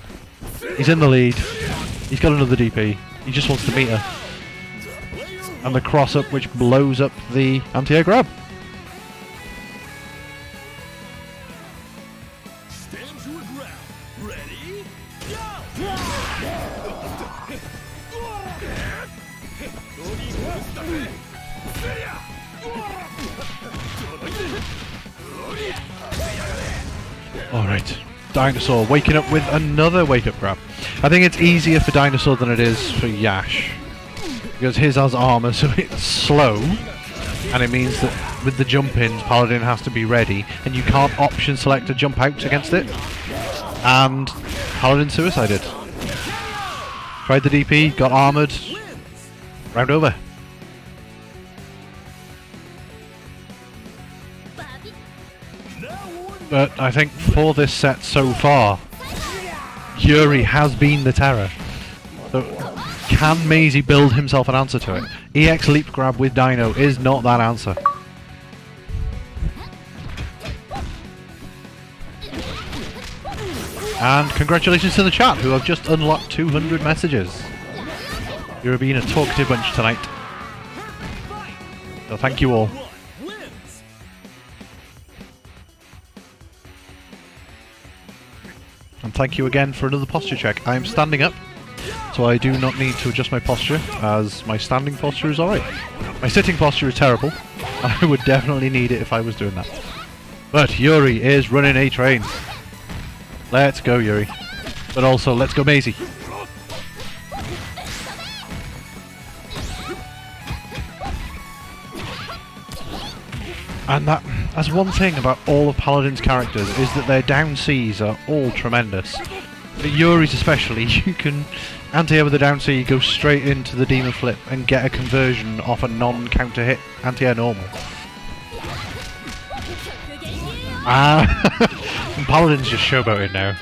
He's in the lead. He's got another DP. He just wants to meet her. And the cross up which blows up the anti-air grab. Stand your ground. Ready, Alright. Dinosaur waking up with another wake up grab. I think it's easier for Dinosaur than it is for Yash, because his has armor, so it's slow, and it means that with the jump ins Paladin has to be ready, and you can't option select a jump out against it. And Paladin suicided. Tried the DP, got armored, round over. But I think for this set so far, Yuri has been the terror. So can Maysey build himself an answer to it? EX leap grab with Dino is not that answer. And congratulations to the chat who have just unlocked 200 messages. You're being a talkative bunch tonight. So thank you all. Wins. And thank you again for another posture check. I am standing up, so I do not need to adjust my posture, as my standing posture is alright. My sitting posture is terrible. I would definitely need it if I was doing that. But Yuri is running a train. Let's go, Yuri. But also, let's go, Maysey. And that's one thing about all of Paladin's characters, is that their down Cs are all tremendous. But Yuri's especially, you can anti-air with the down C, go straight into the demon flip and get a conversion off a non-counter hit anti-air normal. And Paladin's just showboating now.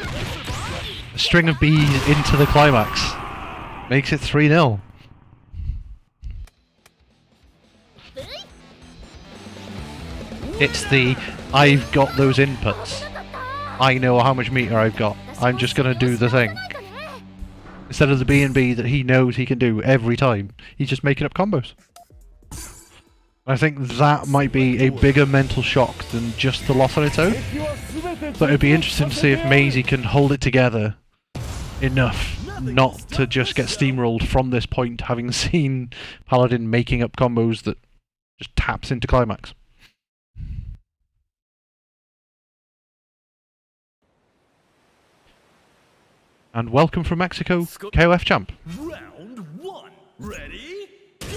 A string of Bs into the climax makes it 3-0. It's the, I've got those inputs. I know how much meter I've got. I'm just going to do the thing. Instead of the B&B that he knows he can do every time, he's just making up combos. I think that might be a bigger mental shock than just the loss on its own. But it'd be interesting to see if Maysey can hold it together enough not to just get steamrolled from this point, having seen Paladin making up combos that just taps into climax. And welcome from Mexico, KOF champ. Round 1. Ready? Go!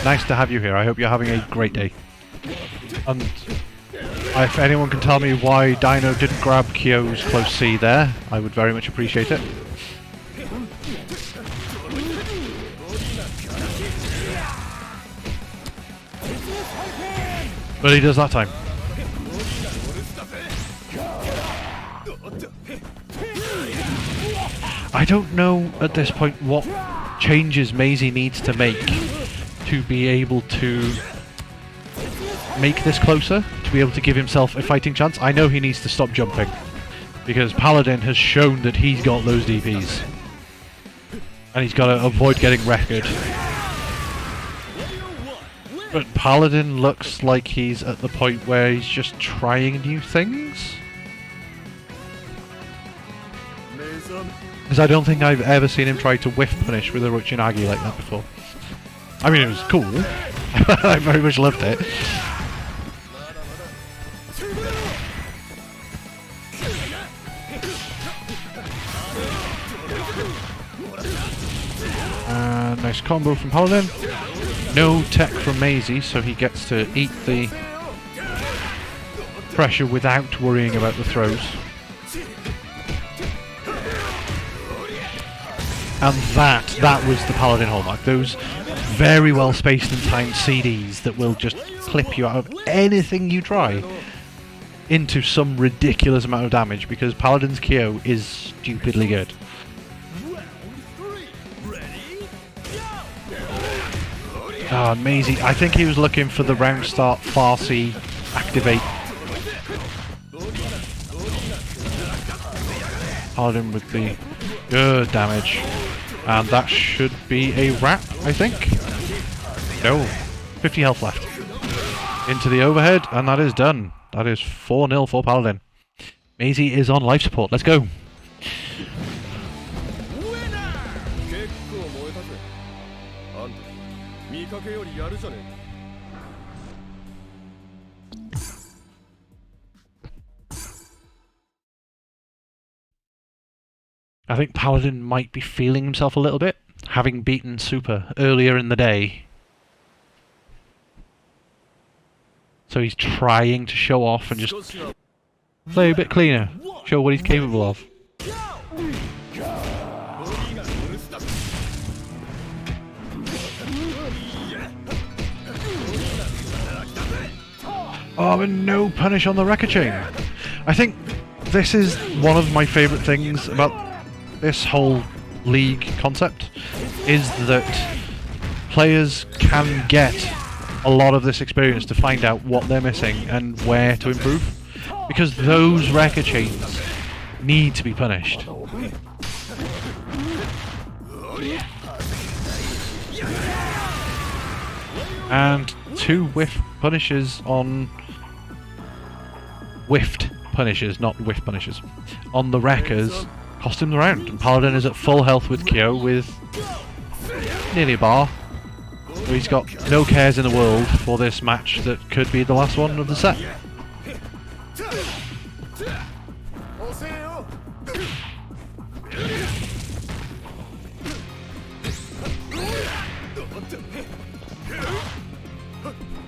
Nice to have you here. I hope you're having a great day. And if anyone can tell me why Dino didn't grab Kyo's close C there, I would very much appreciate it. But he does that time. I don't know at this point what changes Maysey needs to make to be able to make this closer, to be able to give himself a fighting chance. I know he needs to stop jumping, because Paladin has shown that he's got those DPs. And he's got to avoid getting wrecked. But Paladin looks like he's at the point where he's just trying new things. Because I don't think I've ever seen him try to whiff punish with a Rochinagi like that before. I mean, it was cool. I very much loved it. Nice combo from Paladin. No tech from Maysey, so he gets to eat the pressure without worrying about the throws. And that was the Paladin hallmark. Those very well spaced and timed CDs that will just clip you out of anything you try into some ridiculous amount of damage, because Paladin's Kyo is stupidly good. Ah, Maysey, I think he was looking for the round start Farsi activate. Paladin with the good damage. And that should be a wrap, I think. No, 50 health left. Into the overhead, and that is done. That is 4-0 for Paladin. Maysey is on life support. Let's go. I think Paladin might be feeling himself a little bit, having beaten Super earlier in the day. So he's trying to show off and just play a bit cleaner, show what he's capable of. Oh, and no punish on the Wrecker Chain. I think this is one of my favourite things about this whole league concept, is that players can get a lot of this experience to find out what they're missing and where to improve, because those Wrecker Chains need to be punished. And 2 whiff punishes on... Whiffed punishes, not whiff punishes. On the wreckers, cost him the round. And Paladin is at full health with Kyo with nearly a bar. So he's got no cares in the world for this match that could be the last one of the set.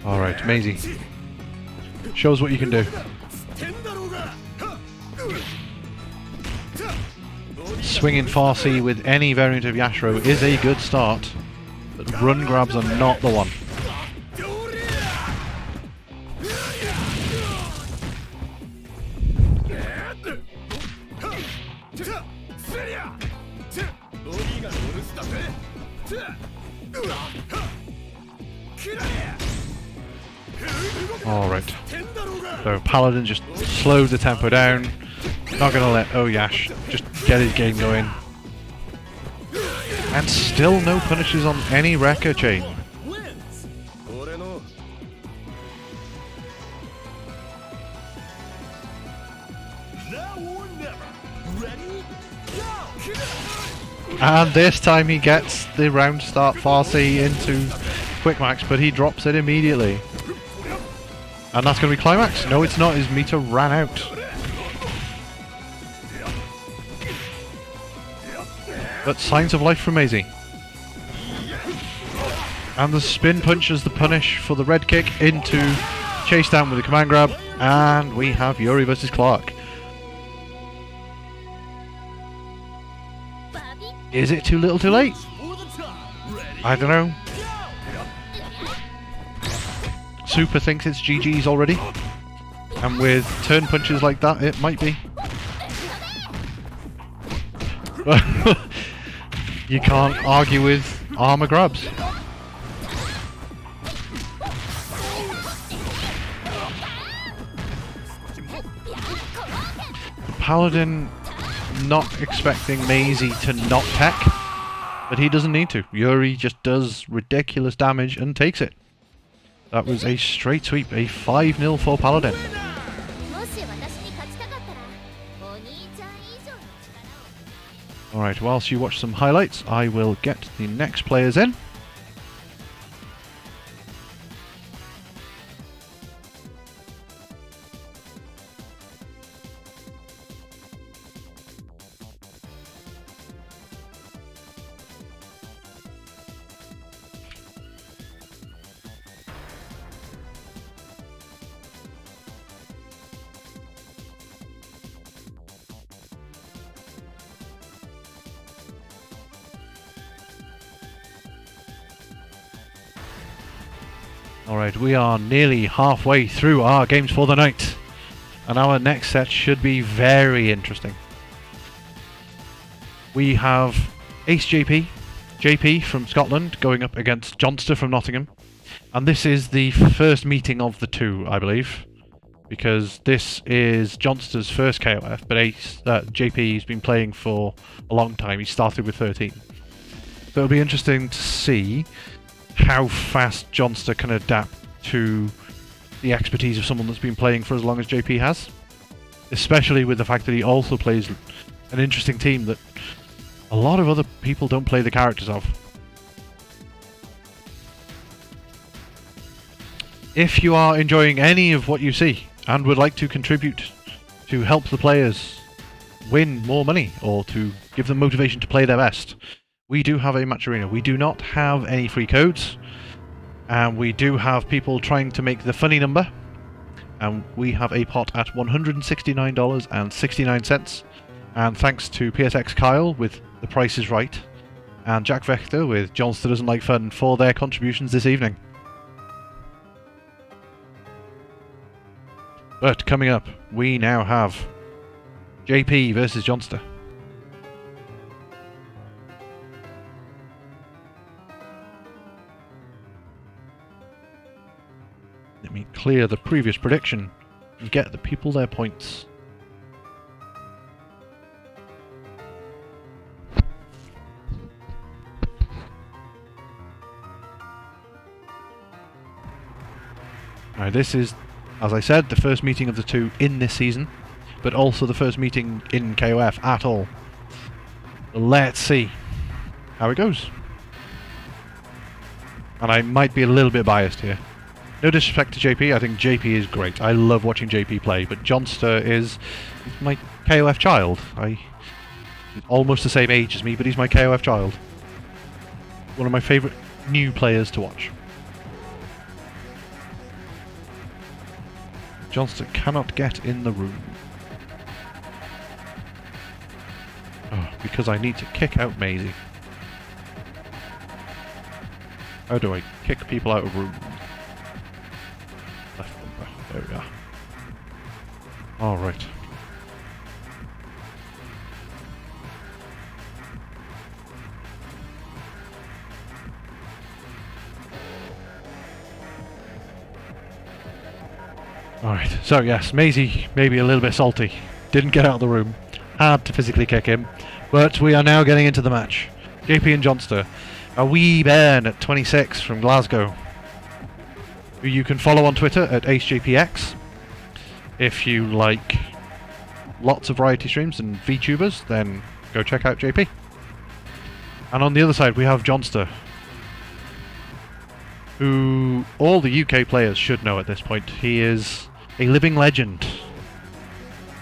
Alright, Maysey. Show us what you can do. Swinging Farsi with any variant of Yashiro is a good start, but run grabs are not the one. Alright. So Paladin just slows the tempo down. Not gonna let Yash just get his game going. And still no punishes on any wrecker chain. And this time he gets the round start Farsi into Quick Max, but he drops it immediately. And that's going to be climax. No, it's not. His meter ran out. But signs of life from Maysey. And the spin punch as the punish for the red kick into chase down with a command grab. And we have Yuri versus Clark. Is it too little too late? I don't know. Super thinks it's GG's already. And with turn punches like that, it might be. You can't argue with armor grabs. Paladin not expecting Maysey to not tech, but he doesn't need to. Yuri just does ridiculous damage and takes it. That was a straight sweep, a 5-0 for Paladin. Alright, whilst you watch some highlights, I will get the next players in. Alright, we are nearly halfway through our games for the night, and our next set should be very interesting. We have AceJP, JP from Scotland, going up against Jonster from Nottingham, and this is the first meeting of the two, I believe, because this is Jonster's first KOF, but JP's been playing for a long time. He started with 13. So it'll be interesting to see how fast Jonster can adapt to the expertise of someone that's been playing for as long as JP has. Especially with the fact that he also plays an interesting team that a lot of other people don't play the characters of. If you are enjoying any of what you see and would like to contribute to help the players win more money or to give them motivation to play their best, we do have a match arena. We do not have any free codes, and we do have people trying to make the funny number, and we have a pot at $169.69, and thanks to PSXKyle with The Price is Right, and Jack Vector with Jonster Doesn't Like Fun for their contributions this evening. But coming up, we now have JP versus Jonster. Let me clear the previous prediction and get the people their points. Alright, this is, as I said, the first meeting of the two in this season, but also the first meeting in KOF at all. Let's see how it goes. And I might be a little bit biased here. No disrespect to JP, I think JP is great. I love watching JP play, but Jonster is my KOF child. He's almost the same age as me, but he's my KOF child. One of my favourite new players to watch. Jonster cannot get in the room. Oh, because I need to kick out Maysey. How do I kick people out of rooms? Left one, left. There we are. Alright. Alright, so yes, Maysey maybe a little bit salty. Didn't get out of the room. Had to physically kick him. But we are now getting into the match. JP and Jonster. A wee bairn at 26 from Glasgow, who you can follow on Twitter at AceJPX. If you like lots of variety streams and VTubers, then go check out JP. And on the other side we have Jonster, who all the UK players should know at this point. He is a living legend.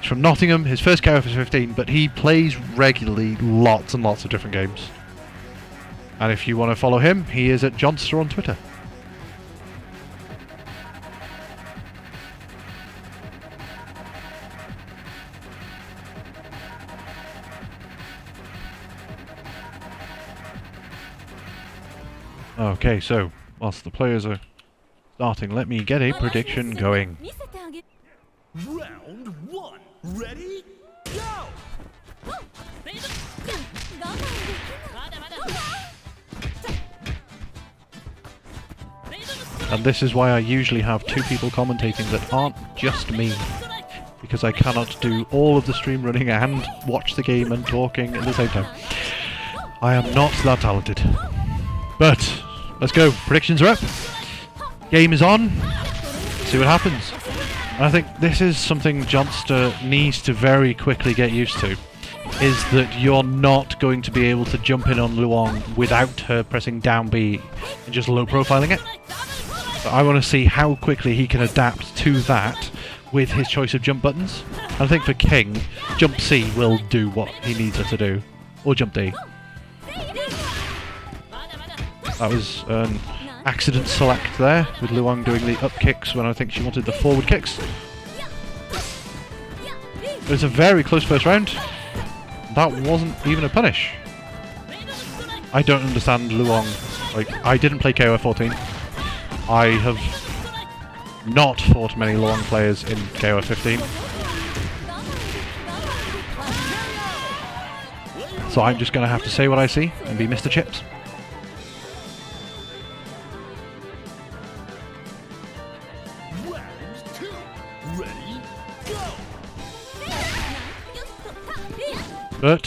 He's from Nottingham, his first KOF is 15, but he plays regularly lots and lots of different games. And if you want to follow him, he is at Jonster on Twitter. Okay, so whilst the players are starting, let me get a prediction going. Round 1. Ready? Go! And this is why I usually have two people commentating that aren't just me, because I cannot do all of the stream running and watch the game and talking at the same time. I am not that talented. But let's go. Predictions are up. Game is on. See what happens. And I think this is something Jonster needs to very quickly get used to, is that you're not going to be able to jump in on Luong without her pressing down B and just low profiling it. So I want to see how quickly he can adapt to that with his choice of jump buttons. And I think for King, jump C will do what he needs her to do. Or jump D. That was an accident select there, with Luong doing the up kicks when I think she wanted the forward kicks. It was a very close first round. That wasn't even a punish. I don't understand Luong. Like, I didn't play KOF 14. I have not fought many Luong players in KOF 15. So I'm just going to have to say what I see and be Mr. Chips. But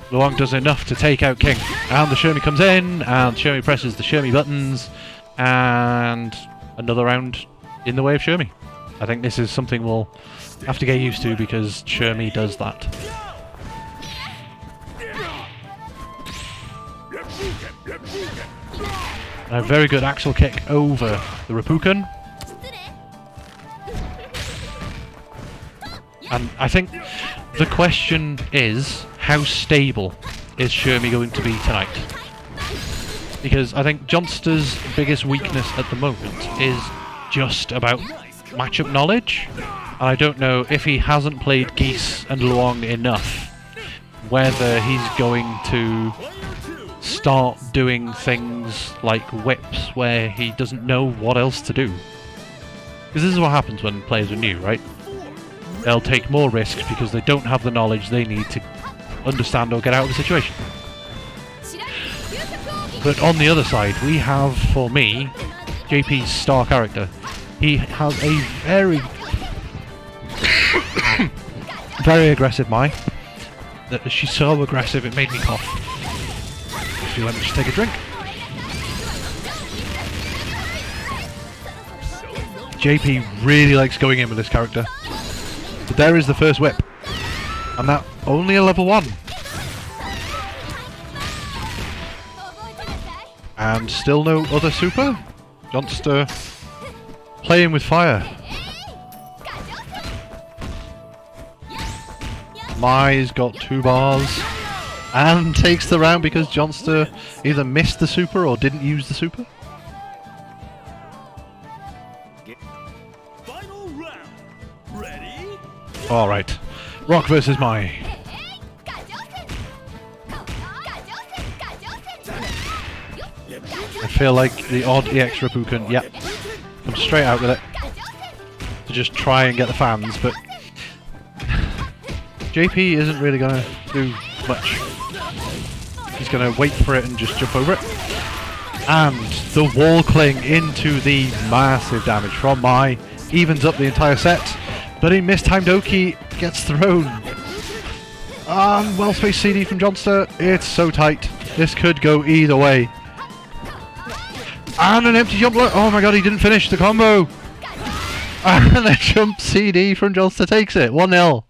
Luong does enough to take out King. And the Shermie comes in, and Shermie presses the Shermie buttons, and another round in the way of Shermie. I think this is something we'll have to get used to, because Shermie does that. A very good axle kick over the Reppuken. And I think the question is, how stable is Shermie going to be tonight? Because I think Jonster's biggest weakness at the moment is just about matchup knowledge. And I don't know, if he hasn't played Geese and Luong enough, whether he's going to start doing things like whips where he doesn't know what else to do. Because this is what happens when players are new, right? They'll take more risks because they don't have the knowledge they need to understand or get out of the situation. But on the other side, we have, for me, JP's star character. He has a very, very aggressive Mai. She's so aggressive it made me cough. If you let me just take a drink. JP really likes going in with this character. But there is the first whip. And that only a level 1. And still no other super. Jonster playing with fire. Mai's got 2 bars. And takes the round because Jonster either missed the super or didn't use the super. Final round. Ready? Alright. Rock versus Mai. I feel like the odd EX Ripu can, yep, come straight out with it to just try and get the fans, but JP isn't really going to do much. He's going to wait for it and just jump over it. And the wall cling into the massive damage from Mai. Evens up the entire set, but a mistimed Oki gets thrown. And well-spaced CD from Jonster. It's so tight. This could go either way. And an empty jump. Oh my god, he didn't finish the combo. And a jump CD from Jonster takes it. 1-0.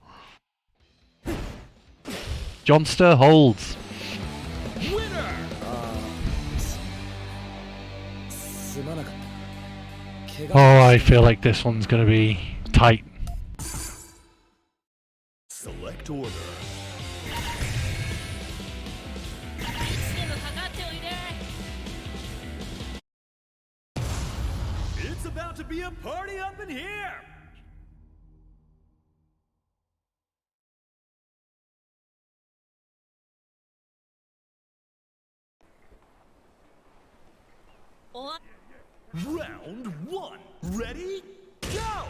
Jonster holds. Oh, I feel like this one's going to be tight. Select order. It's about to be a party up in here. Round 1. Ready? Go!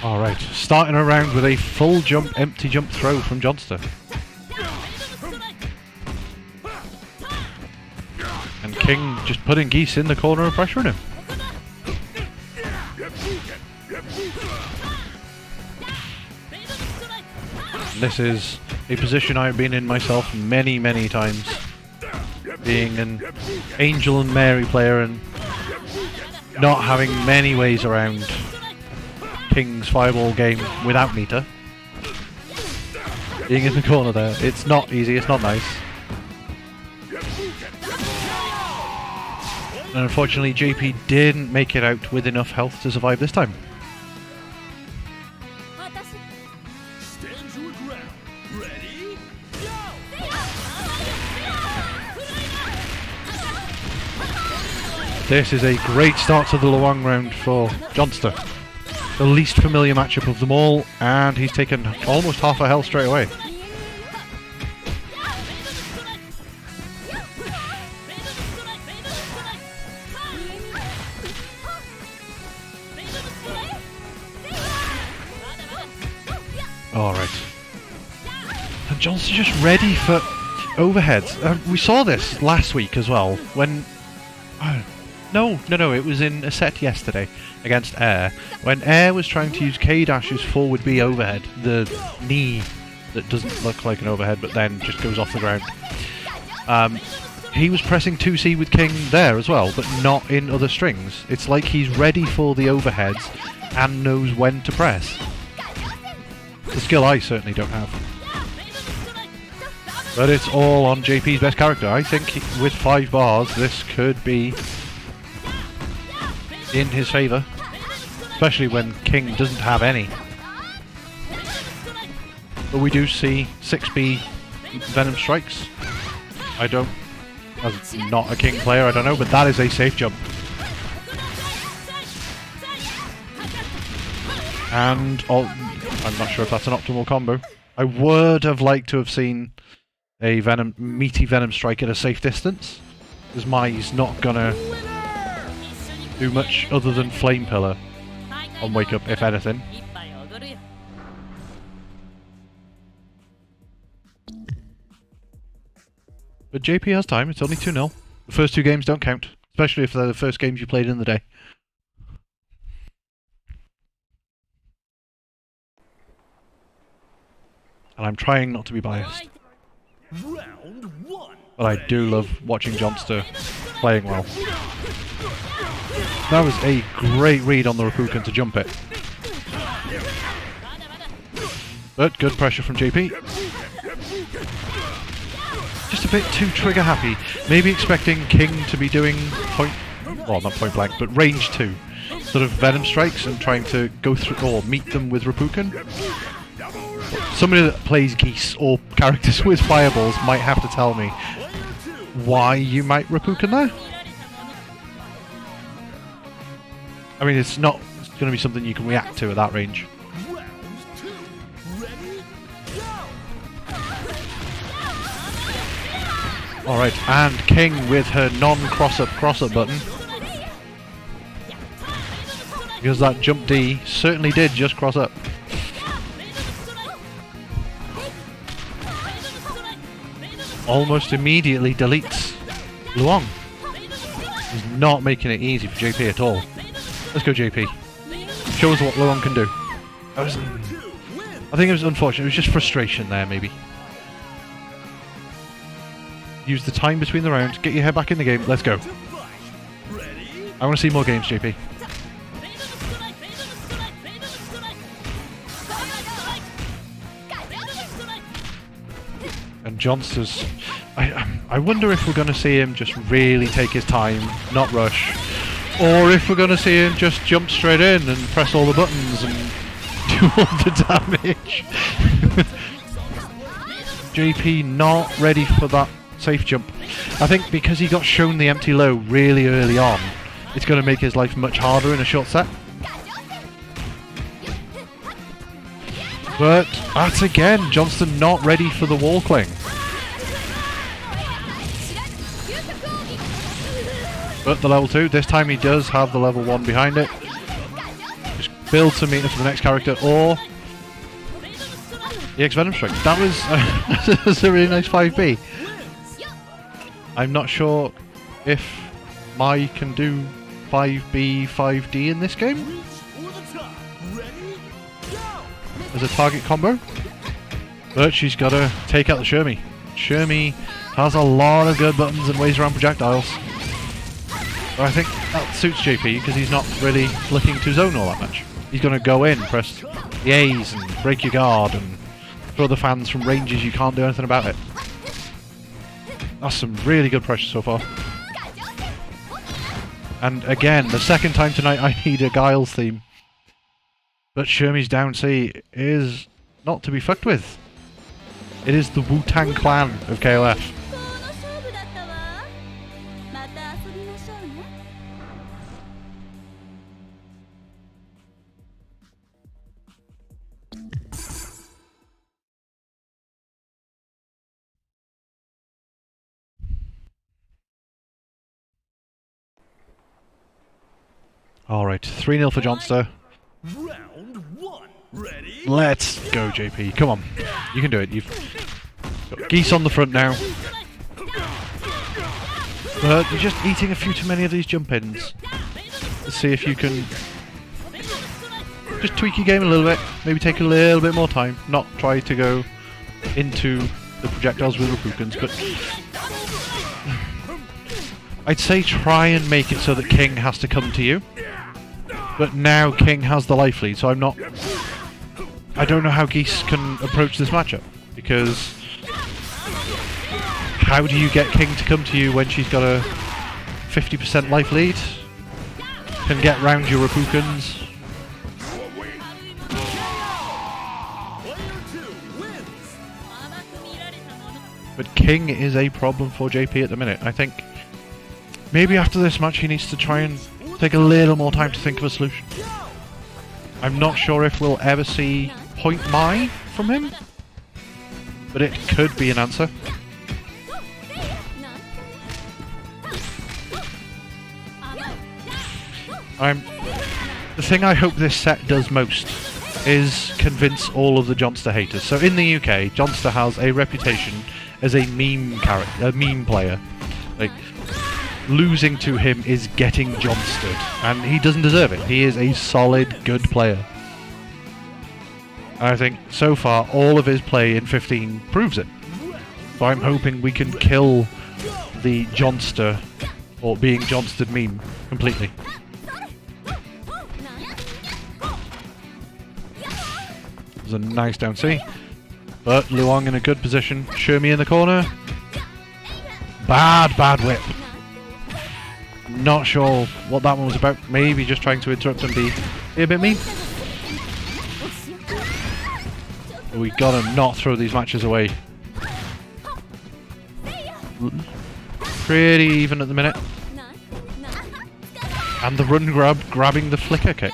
Alright, starting around with a full jump, empty jump throw from Jonster. And King just putting Geese in the corner and pressuring him. This is a position I've been in myself many, many times. Being an Angel and Mary player and not having many ways around King's fireball game without meter. Being in the corner there, it's not easy, it's not nice. And unfortunately JP didn't make it out with enough health to survive this time. Stand your ground. Ready? This is a great start to the Luang round for Jonster. The least familiar matchup of them all, and he's taken almost half a health straight away. Alright. And Jonster just ready for overheads. We saw this last week as well, when... No, it was in a set yesterday against Air, when Air was trying to use K-Dash's forward B overhead, the knee that doesn't look like an overhead but then just goes off the ground. He was pressing 2C with King there as well, but not in other strings. It's like he's ready for the overheads and knows when to press. The skill I certainly don't have. But it's all on JP's best character. I think with 5 bars this could be in his favour, especially when King doesn't have any. But we do see 6B Venom Strikes. I don't, as not a King player, I don't know, but that is a safe jump. And I'm not sure if that's an optimal combo. I would have liked to have seen a meaty Venom Strike at a safe distance, because Mai's not gonna do much other than Flame Pillar on Wake Up, if anything. But JP has time, it's only 2-0. The first 2 games don't count, especially if they're the first games you played in the day. And I'm trying not to be biased. Round 1. But I do love watching Jonster playing well. That was a great read on the Rapuken to jump it. But good pressure from JP. Just a bit too trigger happy. Maybe expecting King to be doing well, not point blank, but range 2. Sort of Venom Strikes and trying to go through or meet them with Rapuken. Somebody that plays Geese or characters with fireballs might have to tell me why you might Rapuken there. I mean, it's not going to be something you can react to at that range. Alright, and King with her non-cross-up button. Because that jump D certainly did just cross up. Almost immediately deletes Luong. He's not making it easy for JP at all. Let's go JP. Show us what Luong can do. I think it was unfortunate, it was just frustration there maybe. Use the time between the rounds, get your head back in the game, let's go. I want to see more games, JP. And Jonster's... I wonder if we're going to see him just really take his time, not rush. Or if we're going to see him just jump straight in and press all the buttons and do all the damage. JP not ready for that safe jump. I think because he got shown the empty low really early on, it's going to make his life much harder in a short set. But, that's again, Jonster not ready for the wall cling. But the level 2, this time he does have the level 1 behind it. Just build some meter for the next character, or... EX Venom Strike. That was a really nice 5B. I'm not sure if Mai can do 5B, 5D in this game. As a target combo. But she's got to take out the Shermie. Shermie has a lot of good buttons and ways around projectiles. But I think that suits JP because he's not really looking to zone all that much. He's going to go in, press the A's and break your guard and throw the fans from ranges you can't do anything about it. That's some really good pressure so far. And again, the second time tonight I need a Guiles theme. But Shermie's down C is not to be fucked with. It is the Wu-Tang Clan of KOF. Alright, 3-0 for Jonster. Round 1. Ready? Let's go, JP. Come on. You can do it. You've got Geese on the front now. But you're just eating a few too many of these jump-ins. Let's see if you can just tweak your game a little bit. Maybe take a little bit more time. Not try to go into the projectiles with Rapukens, but I'd say try and make it so that King has to come to you. But now King has the life lead, so I don't know how Geese can approach this matchup, because how do you get King to come to you when she's got a 50% life lead? Can get round your Rapukens. But King is a problem for JP at the minute. I think maybe after this match he needs to try and take a little more time to think of a solution. I'm not sure if we'll ever see Point Mai from him, but it could be an answer. The thing I hope this set does most is convince all of the Jonster haters. So in the UK, Jonster has a reputation as a meme character, a meme player. Like, losing to him is getting Jonstered, and he doesn't deserve it. He is a solid, good player. And I think, so far, all of his play in 15 proves it. So I'm hoping we can kill the Jonster, or being Jonstered meme, completely. There's a nice down C. But Luong in a good position. Shermie in the corner. Bad whip. Not sure what that one was about. Maybe just trying to interrupt and be a bit mean. But we gotta not throw these matches away. Pretty even at the minute. And the run grab, grabbing the flicker kick.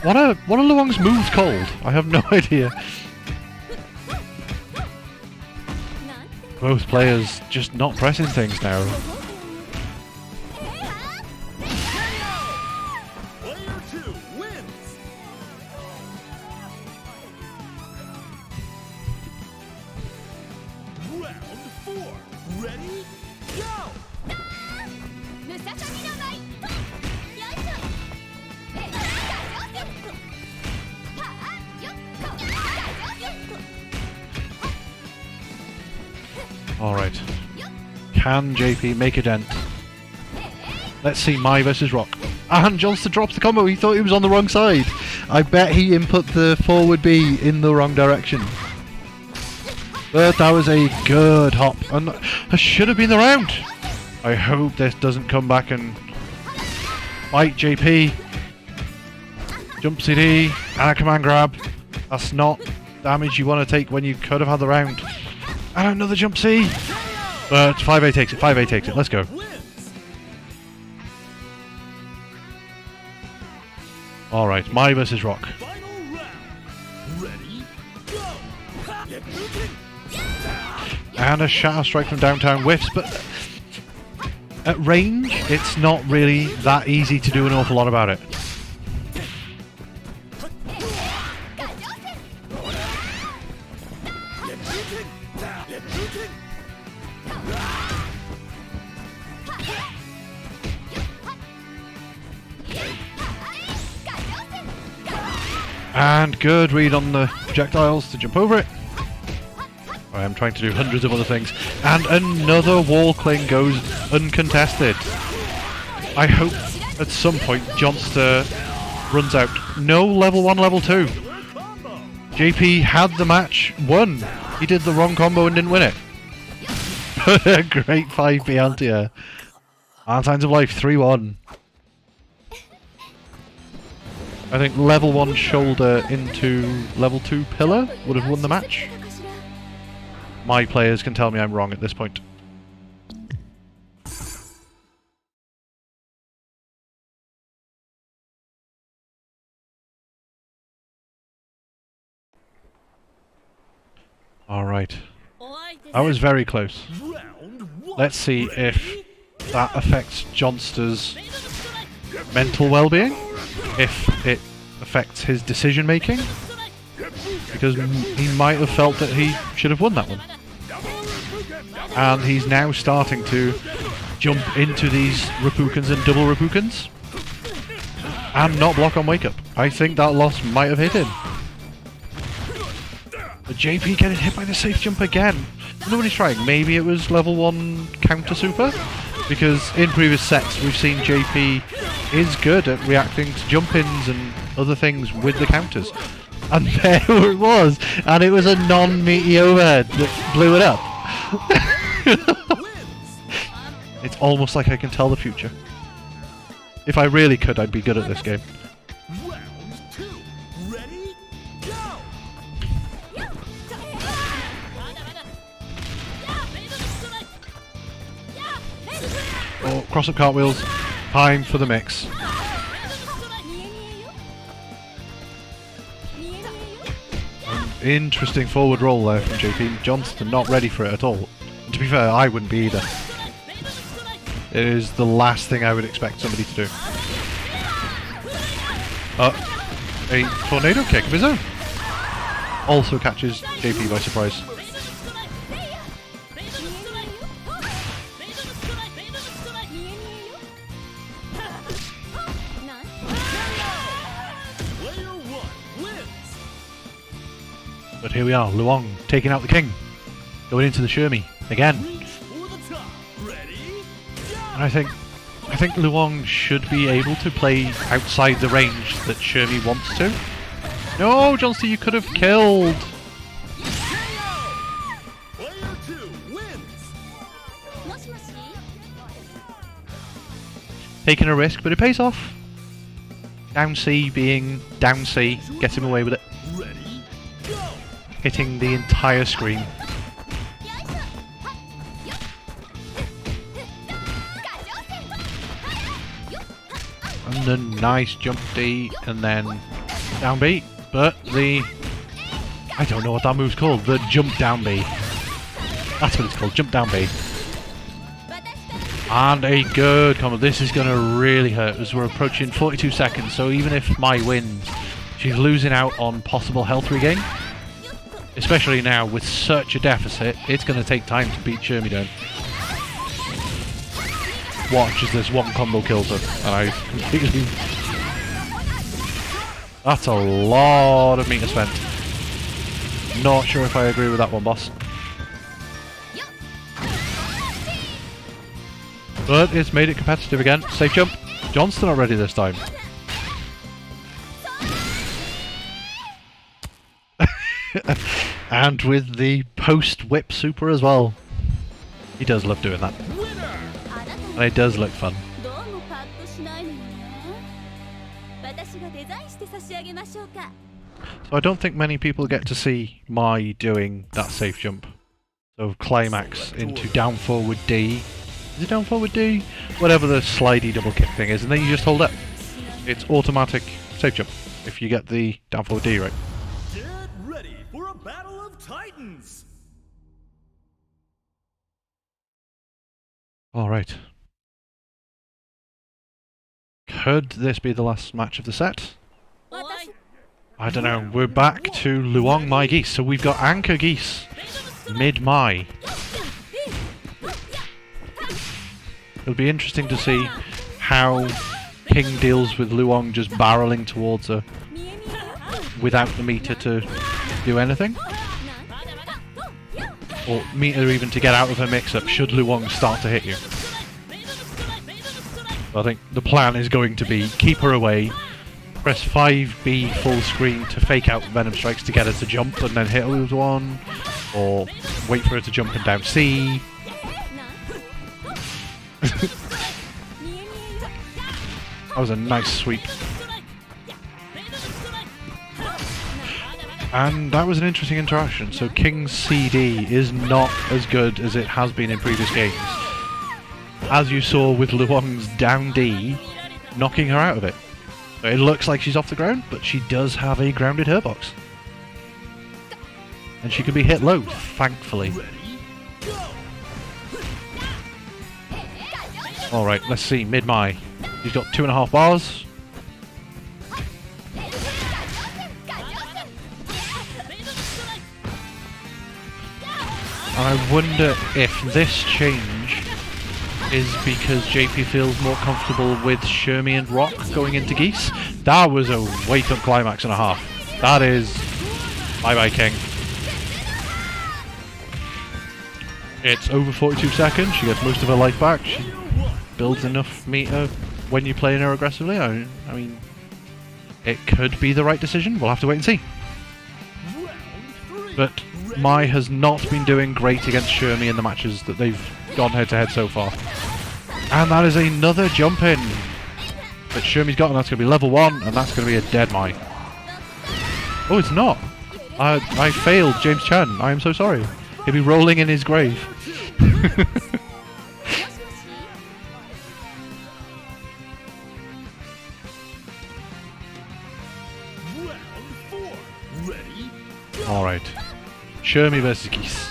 What are Luong's moves called? I have no idea. Both players just not pressing things now. Player 2 wins. Round 4. Ready? Go! Alright. Can JP make a dent? Let's see Mai versus Rock. And Jonster drops the combo. He thought he was on the wrong side. I bet he input the forward B in the wrong direction. But that was a good hop. And that should have been the round. I hope this doesn't come back and bite JP. Jump CD and a command grab. That's not damage you want to take when you could have had the round. And another jump C. But 5A takes it. 5A takes it. Let's go. Alright, Mai versus Rock. Final round. Ready? Go! And a shatter strike from downtown whiffs, but at range, it's not really that easy to do an awful lot about it. And good read on the projectiles to jump over it. I am trying to do hundreds of other things. And another wall cling goes uncontested. I hope at some point Jonster runs out. No level 1, level 2. JP had the match, won. He did the wrong combo and didn't win it. A great 5B anti-air. And Signs of Life 3-1. I think level 1 shoulder into level 2 pillar would have won the match. My players can tell me I'm wrong at this point. Alright. That was very close. Let's see if that affects Jonster's mental well-being. If it affects his decision making, because he might have felt that he should have won that one, and he's now starting to jump into these Repukens and double Repukens and not block on wake up. I think that loss might have hit him. But JP getting hit by the safe jump again. Nobody's trying. Maybe it was level 1 counter super, because in previous sets we've seen JP is good at reacting to jump-ins and other things with the counters. And there it was, and it was a non-meaty overhead that blew it up. It's almost like I can tell the future. If I really could, I'd be good at this game. Round 2. Ready? Go! Oh, cross-up cartwheels. Time for the mix. Interesting forward roll there from JP. Jonster not ready for it at all. And to be fair, I wouldn't be either. It is the last thing I would expect somebody to do. A tornado kick of his own. Also catches JP by surprise. But here we are, Luong taking out the king, going into the Shermie again. And I think Luong should be able to play outside the range that Shermie wants to. No, Jonster, you could have killed. Player 2 wins. Taking a risk, but it pays off. Down C being down C, gets him away with it. Ready, go. Hitting the entire screen. And a nice jump D, and then down B. But the... I don't know what that move's called. The jump down B. That's what it's called, jump down B. And a good combo. This is going to really hurt as we're approaching 42 seconds. So even if Mai wins, she's losing out on possible health regain. Especially now with such a deficit, it's going to take time to beat Shermie down. Watch as this one combo kills her. And I've completely... That's a lot of meter spent. Not sure if I agree with that one, boss. But it's made it competitive again. Safe jump. Jonster not ready this time. And with the post-whip super as well. He does love doing that. And it does look fun. So I don't think many people get to see Mai doing that safe jump. So climax into down forward D. Is it down forward D? Whatever the slidey double kick thing is, and then you just hold it. It's automatic safe jump if you get the down forward D right. Get ready for a battle of titans. Alright. Could this be the last match of the set? I don't know. We're back to Luong Mai Geese. So we've got Anchor Geese mid-Mai. It'll be interesting to see how King deals with Luong just barreling towards her without the meter to do anything. Or meter even to get out of her mix-up should Luong start to hit you. I think the plan is going to be keep her away, press 5B full screen to fake out Venom Strikes to get her to jump and then hit her with one, or wait for her to jump and down C. That was a nice sweep. And that was an interesting interaction. So King's CD is not as good as it has been in previous games. As you saw with Luong's down D, knocking her out of it. It looks like she's off the ground, but she does have a grounded hurtbox. And she can be hit low, thankfully. Alright, let's see, mid-Mai. He's got 2.5 bars. And I wonder if this change is because JP feels more comfortable with Shermie and Rock going into Geese. That was a weight-up climax and a half. That is... Bye-bye, King. It's over 42 seconds. She gets most of her life back. She builds enough meter when you're playing her aggressively. I mean, it could be the right decision. We'll have to wait and see. But Mai has not been doing great against Shermie in the matches that they've gone head-to-head so far. And that is another jump in that Shermie's got, and that's going to be level 1, and that's going to be a dead Mai. Oh, it's not. I failed James Chan. I am so sorry. He'll be rolling in his grave. Alright. Shermie versus Geese.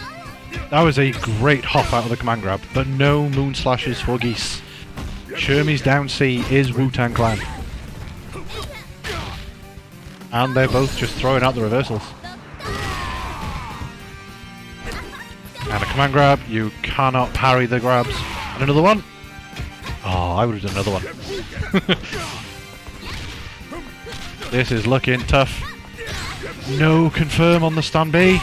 That was a great hop out of the command grab, but no moon slashes for Geese. Shermie's down C is Wu-Tang Clan. And they're both just throwing out the reversals. And a command grab, you cannot parry the grabs. And another one. Oh, I would have done another one. This is looking tough. No confirm on the stand B.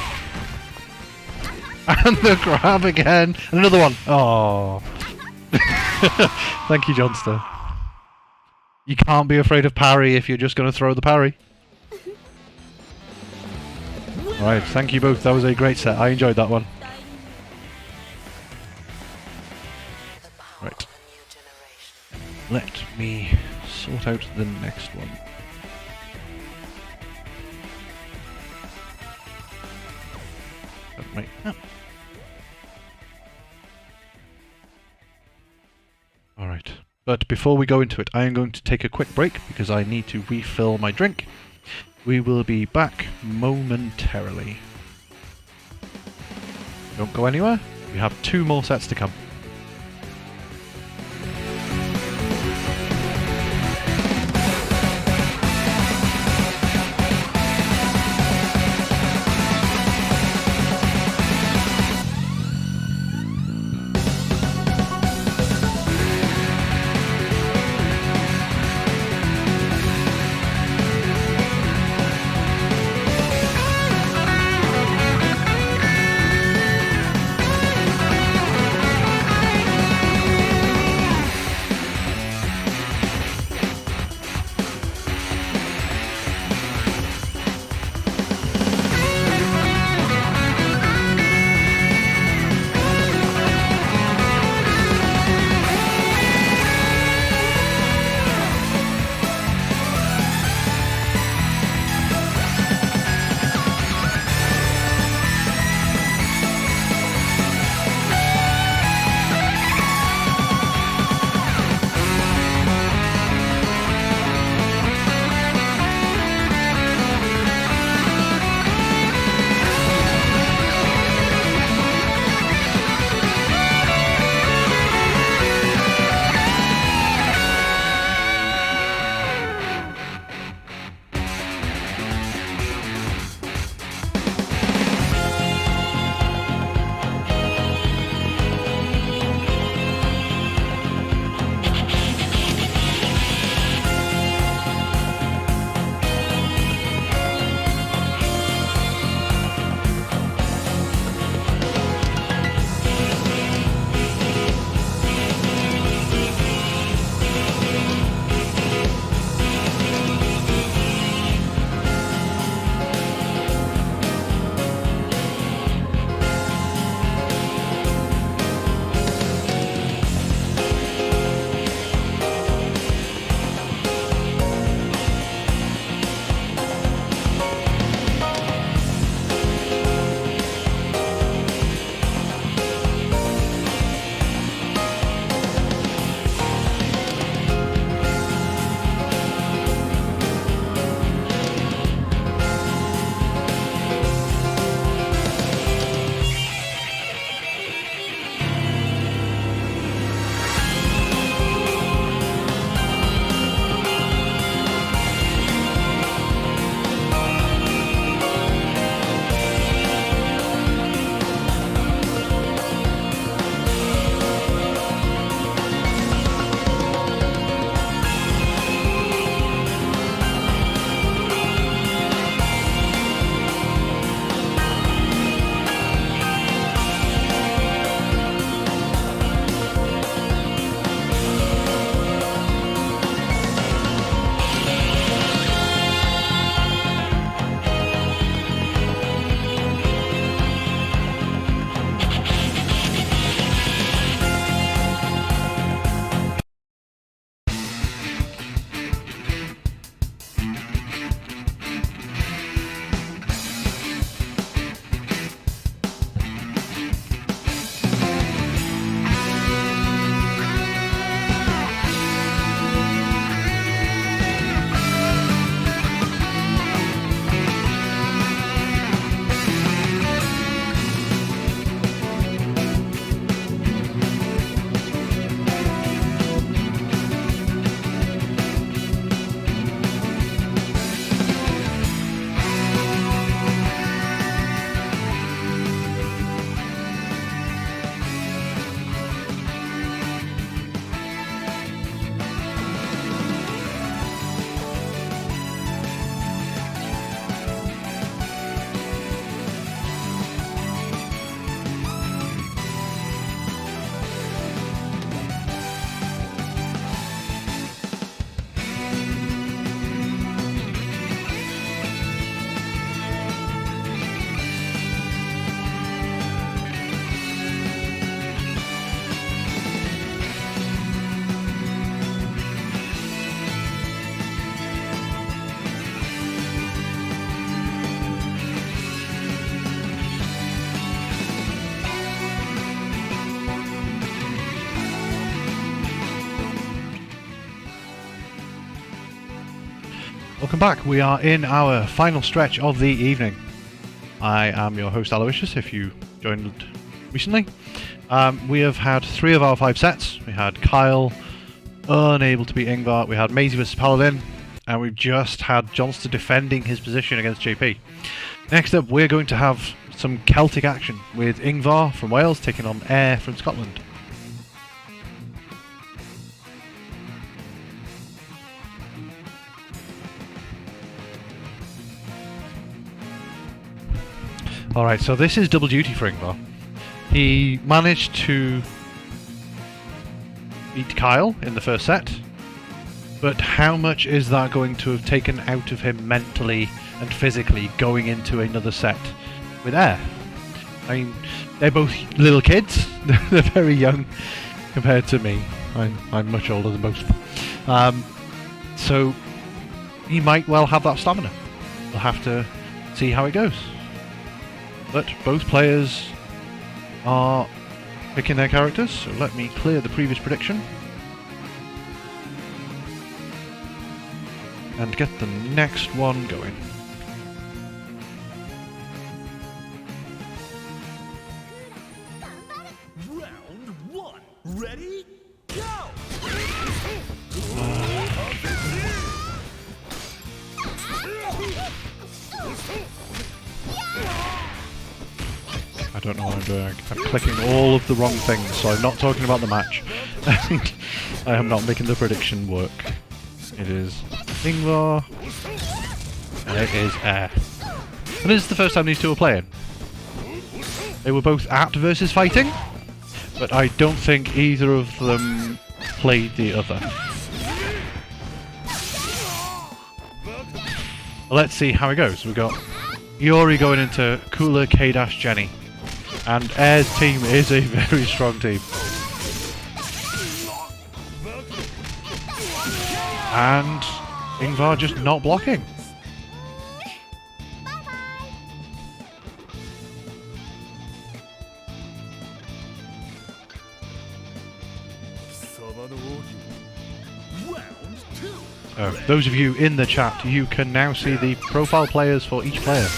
And the grab again. And another one. Oh. Thank you, Jonster. You can't be afraid of parry if you're just going to throw the parry. Alright, thank you both. That was a great set. I enjoyed that one. Right. Let me sort out the next one. Wait. Oh. Alright. But before we go into it, I am going to take a quick break because I need to refill my drink. We will be back momentarily. Don't go anywhere. We have 2 more sets to come. Welcome back. We are in our final stretch of the evening. I am your host Aloysius, if you joined recently. We have had 3 of our 5 sets. We had Kyle unable to beat Ingvarr, we had Maysey vs Paladin, and we've just had Jonster defending his position against JP. Next up, we're going to have some Celtic action with Ingvarr from Wales taking on Air from Scotland. Alright, so this is double duty for Ingvarr. He managed to beat Kyle in the first set, but how much is that going to have taken out of him mentally and physically going into another set with Air? I mean, they're both little kids, they're very young compared to me. I'm much older than both of them. So he might well have that stamina. We'll have to see how it goes. But both players are picking their characters, so let me clear the previous prediction and get the next one going. Round 1. Ready? Go! I don't know what I'm doing. I'm clicking all of the wrong things, so I'm not talking about the match. I am not making the prediction work. It is Ingvarr, and it is Air. And this is the first time these two are playing. They were both at versus fighting, but I don't think either of them played the other. Well, let's see how it goes. We've got Yori going into Cooler, K-Jenny. And Air's team is a very strong team. And Ingvarr just not blocking. Those of you in the chat, you can now see the profile players for each player.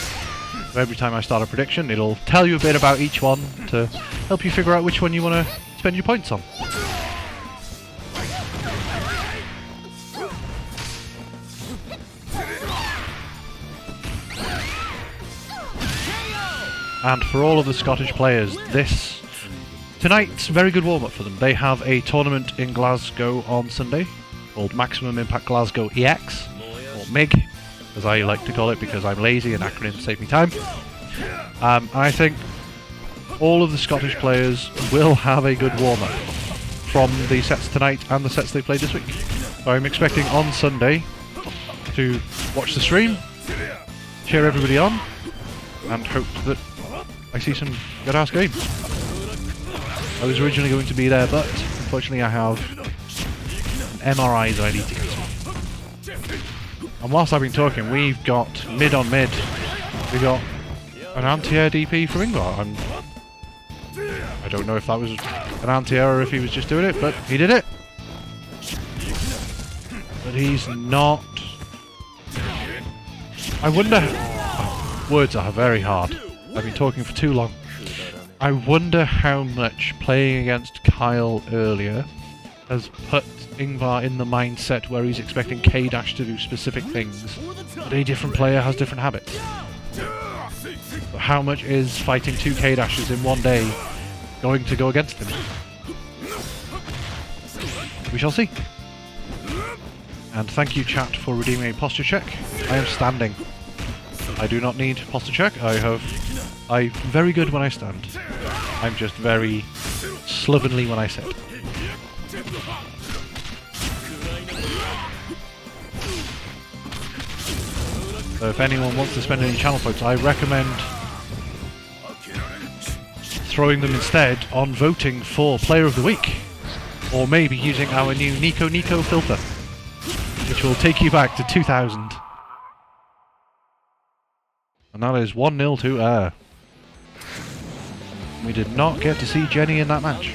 So every time I start a prediction, it'll tell you a bit about each one to help you figure out which one you want to spend your points on. And for all of the Scottish players, tonight's a very good warm-up for them. They have a tournament in Glasgow on Sunday called Maximum Impact Glasgow EX, or MIG, as I like to call it because I'm lazy and acronyms save me time. I think all of the Scottish players will have a good warm-up from the sets tonight and the sets they played this week. So I'm expecting on Sunday to watch the stream, cheer everybody on, and hope that I see some good-ass games. I was originally going to be there, but unfortunately I have MRIs that I need to get to. And whilst I've been talking, we've got mid on mid. We got an anti-air DP from Ingvarr. I don't know if that was an anti-air or if he was just doing it, but he did it. But he's not. I wonder. Words are very hard. I've been talking for too long. I wonder how much playing against Kyle earlier has put Ingvarr in the mindset where he's expecting K-Dash to do specific things, but a different player has different habits. But how much is fighting 2 K-Dashes in one day going to go against him? We shall see. And thank you chat for redeeming a posture check. I am standing. I do not need posture check. I'm very good when I stand. I'm just very slovenly when I sit. So if anyone wants to spend any channel points, I recommend throwing them instead on voting for Player of the Week. Or maybe using our new Nico filter, which will take you back to 2000. And that is 1-0 to Air. We did not get to see Jenny in that match.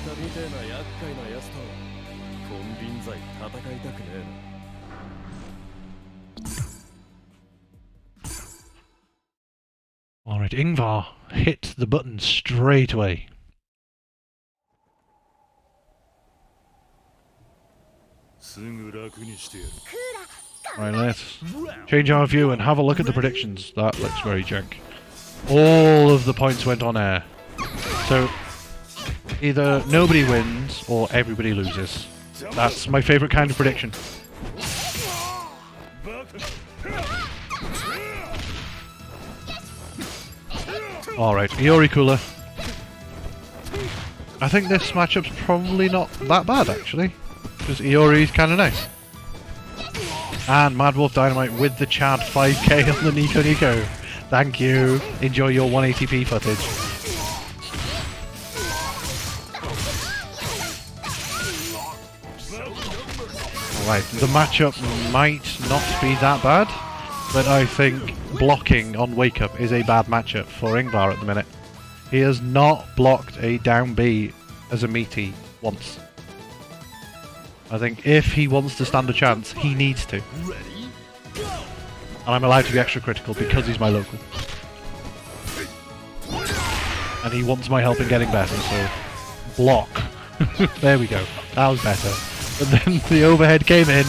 Alright, Ingvarr hit the button straight away. Right, let's change our view and have a look at the predictions. That looks very jank. All of the points went on air. So, either nobody wins or everybody loses. That's my favourite kind of prediction. Alright, Iori cooler. I think this matchup's probably not that bad, actually. Because Iori's kind of nice. And Mad Wolf Dynamite with the Chad 5k on the Nico. Thank you. Enjoy your 180p footage. Alright, the matchup might not be that bad, but I think blocking on Wake Up is a bad matchup for Ingvarr at the minute. He has not blocked a down B as a meaty once. I think if he wants to stand a chance, he needs to. And I'm allowed to be extra critical because he's my local. And he wants my help in getting better, so block. There we go. That was better. But then the overhead came in.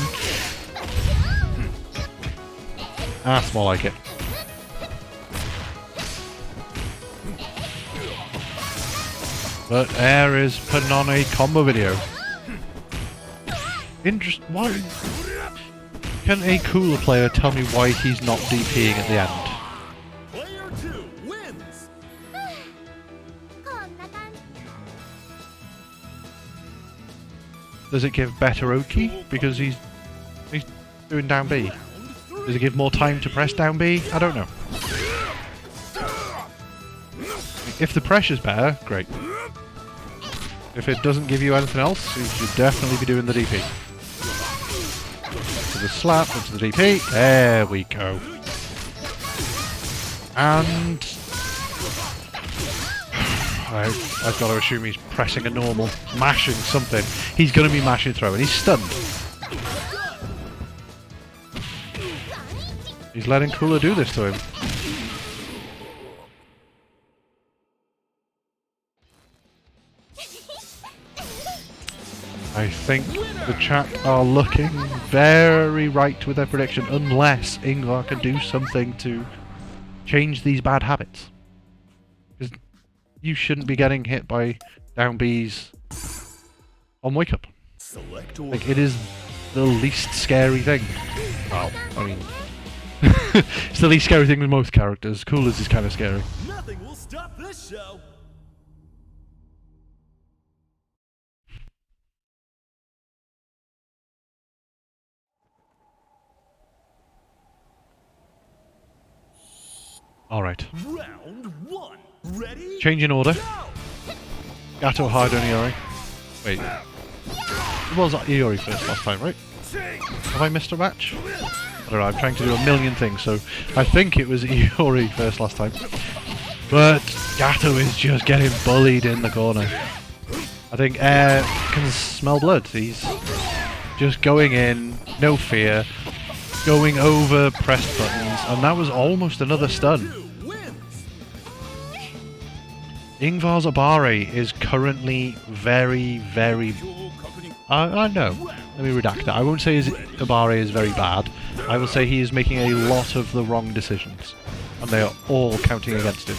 That's more like it. But Air is putting on a combo video. Why? Can a cooler player tell me why he's not DPing at the end? Player 2 wins. Does it give better Oki because he's doing down B? Does it give more time to press down B? I don't know. If the pressure's better, great. If it doesn't give you anything else, you should definitely be doing the DP. To the slap, into the DP. There we go. And I've got to assume he's pressing a normal, mashing something. He's going to be mashing throw, and he's stunned. He's letting Cooler do this to him. I think the chat are looking very right with their prediction, unless Ingvarr can do something to change these bad habits. Because you shouldn't be getting hit by down Bs on Wake Up. Like, it is the least scary thing. Well, I mean, it's the least scary thing with most characters. Coolers is kind of scary. Nothing will stop this show. Alright. Round 1. Ready? Change in order. Go! Gato hard on Iori. Wait. It was Iori first last time, right? Have I missed a match? I don't know, I'm trying to do a million things, so I think it was Iori first last time. But Gato is just getting bullied in the corner. I think Air can smell blood. He's just going in, no fear, going over pressed buttons, and that was almost another stun. Ingvar's Abare is currently very, very... I know. Let me redact that. I won't say his Abare is very bad. I will say he is making a lot of the wrong decisions. And they are all counting against him.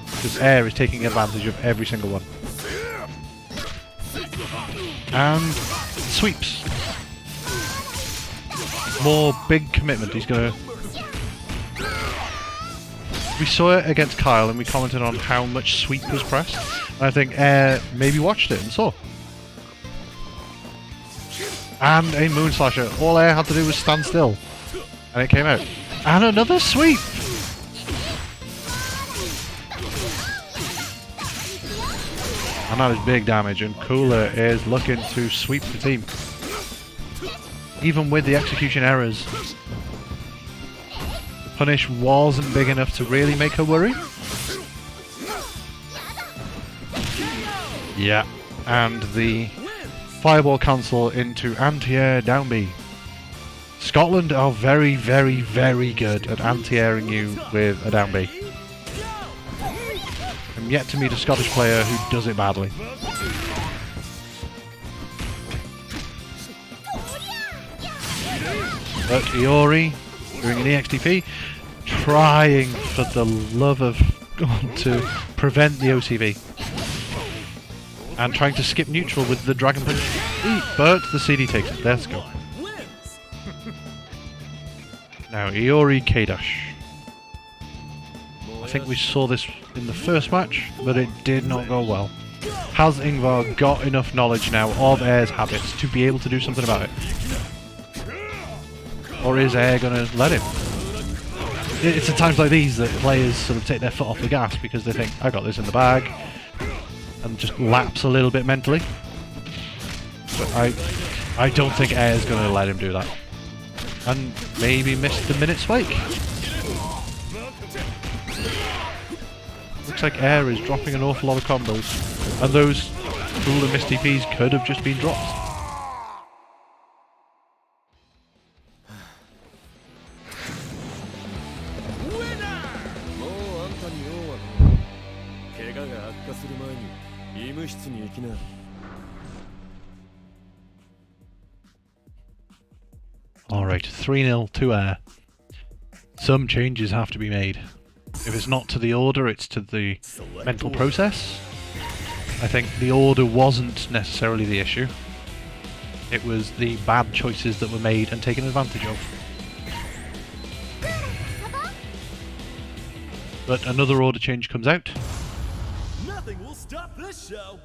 Because Air is taking advantage of every single one. And sweeps. More big commitment. He's going to... We saw it against Kyle and we commented on how much sweep was pressed. And I think Air maybe watched it and saw. And a Moon Slasher. All Air had to do was stand still. And it came out. And another sweep! And that is big damage, and Cooler is looking to sweep the team. Even with the execution errors. The punish wasn't big enough to really make her worry. Yeah, and the Fireball cancel into anti-air down B. Scotland are very, very, very good at anti-airing you with a down B. I'm yet to meet a Scottish player who does it badly. But Iori, doing an EXTP, trying for the love of God to prevent the OCV. And trying to skip neutral with the Dragon Punch. But the CD takes it. Let's go. Now, Iori K-Dash. I think we saw this in the first match, but it did not go well. Has Ingvarr got enough knowledge now of Air's habits to be able to do something about it? Or is Air going to let him? It's at times like these that players sort of take their foot off the gas because they think, I got this in the bag, and just lapse a little bit mentally. But I don't think Air's going to let him do that. And maybe miss the minute spike. Looks like Air is dropping an awful lot of combos, and those cool and missed TPs could have just been dropped. Alright, 3-0 to Air. Some changes have to be made. If it's not to the order, it's to the mental process. I think the order wasn't necessarily the issue. It was the bad choices that were made and taken advantage of. But another order change comes out. Nothing will stop this show.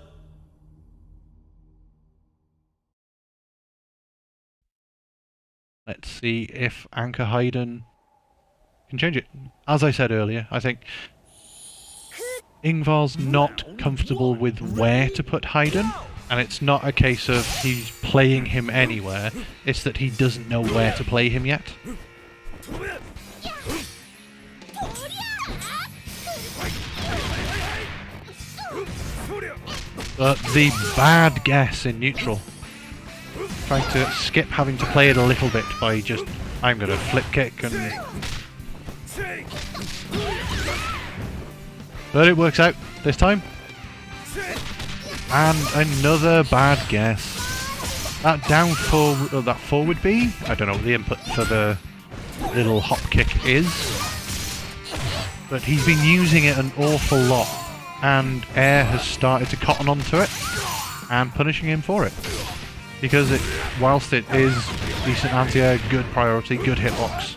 Let's see if Anchor Hayden can change it. As I said earlier, I think Ingvar's not comfortable with where to put Hayden, and it's not a case of he's playing him anywhere, it's that he doesn't know where to play him yet. But the bad guess in neutral. Trying to skip having to play it a little bit by just, I'm going to flip kick and... But it works out this time. And another bad guess. That down forward, that forward B, I don't know what the input for the little hop kick is. But he's been using it an awful lot. And Air has started to cotton onto it and punishing him for it. Because whilst it is decent anti-air, good priority, good hitbox,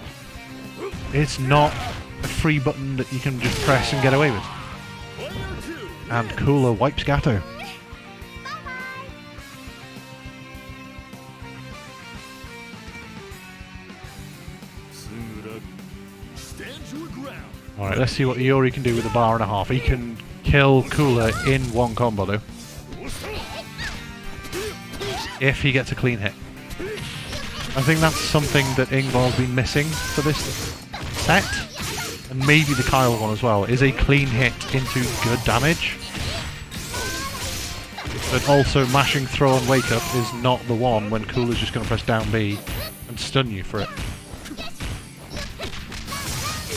it's not a free button that you can just press and get away with. And Cooler wipes Gato. Alright, let's see what Iori can do with a bar and a half. He can kill Cooler in one combo though. If he gets a clean hit. I think that's something that Ingvar's been missing for this set, and maybe the Kyle one as well, is a clean hit into good damage. But also mashing throw and wake up is not the one when Cooler's just going to press down B and stun you for it.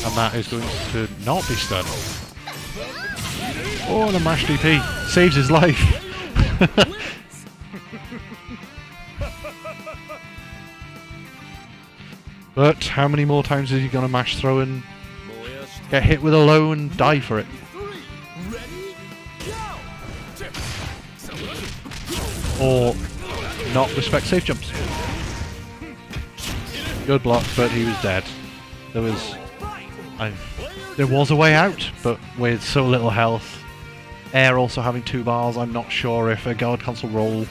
And that is going to not be stunned. Oh, the mash DP saves his life. But how many more times is he going to mash throw and get hit with a low and die for it? Or not respect safe jumps? Good block, but he was dead. There was a way out, but with so little health, Air also having 2 bars, I'm not sure if a guard console roll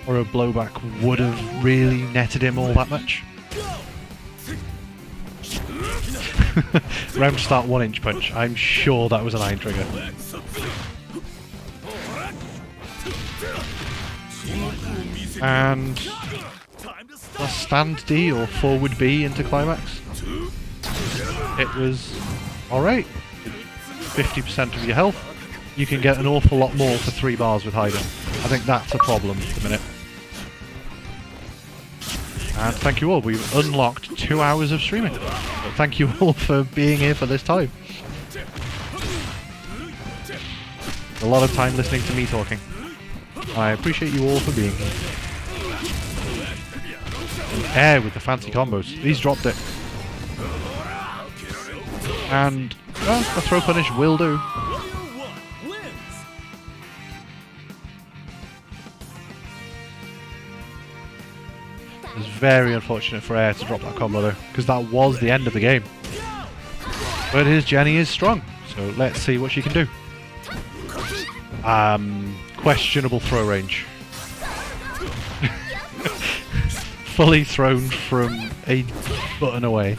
or a blowback would have really netted him all that much. Round start 1-inch punch. I'm sure that was an iron trigger. And a stand D or forward B into climax. It was alright. 50% of your health. You can get an awful lot more for 3 bars with Hayden. I think that's a problem at the minute. And thank you all, we've unlocked 2 hours of streaming. But thank you all for being here for this time. A lot of time listening to me talking. I appreciate you all for being here. Air with the fancy combos. He's dropped it. And well, a throw punish will do. It's very unfortunate for Air to drop that combo though, because that was the end of the game. But his Jenny is strong, so let's see what she can do. Questionable throw range. Fully thrown from a button away.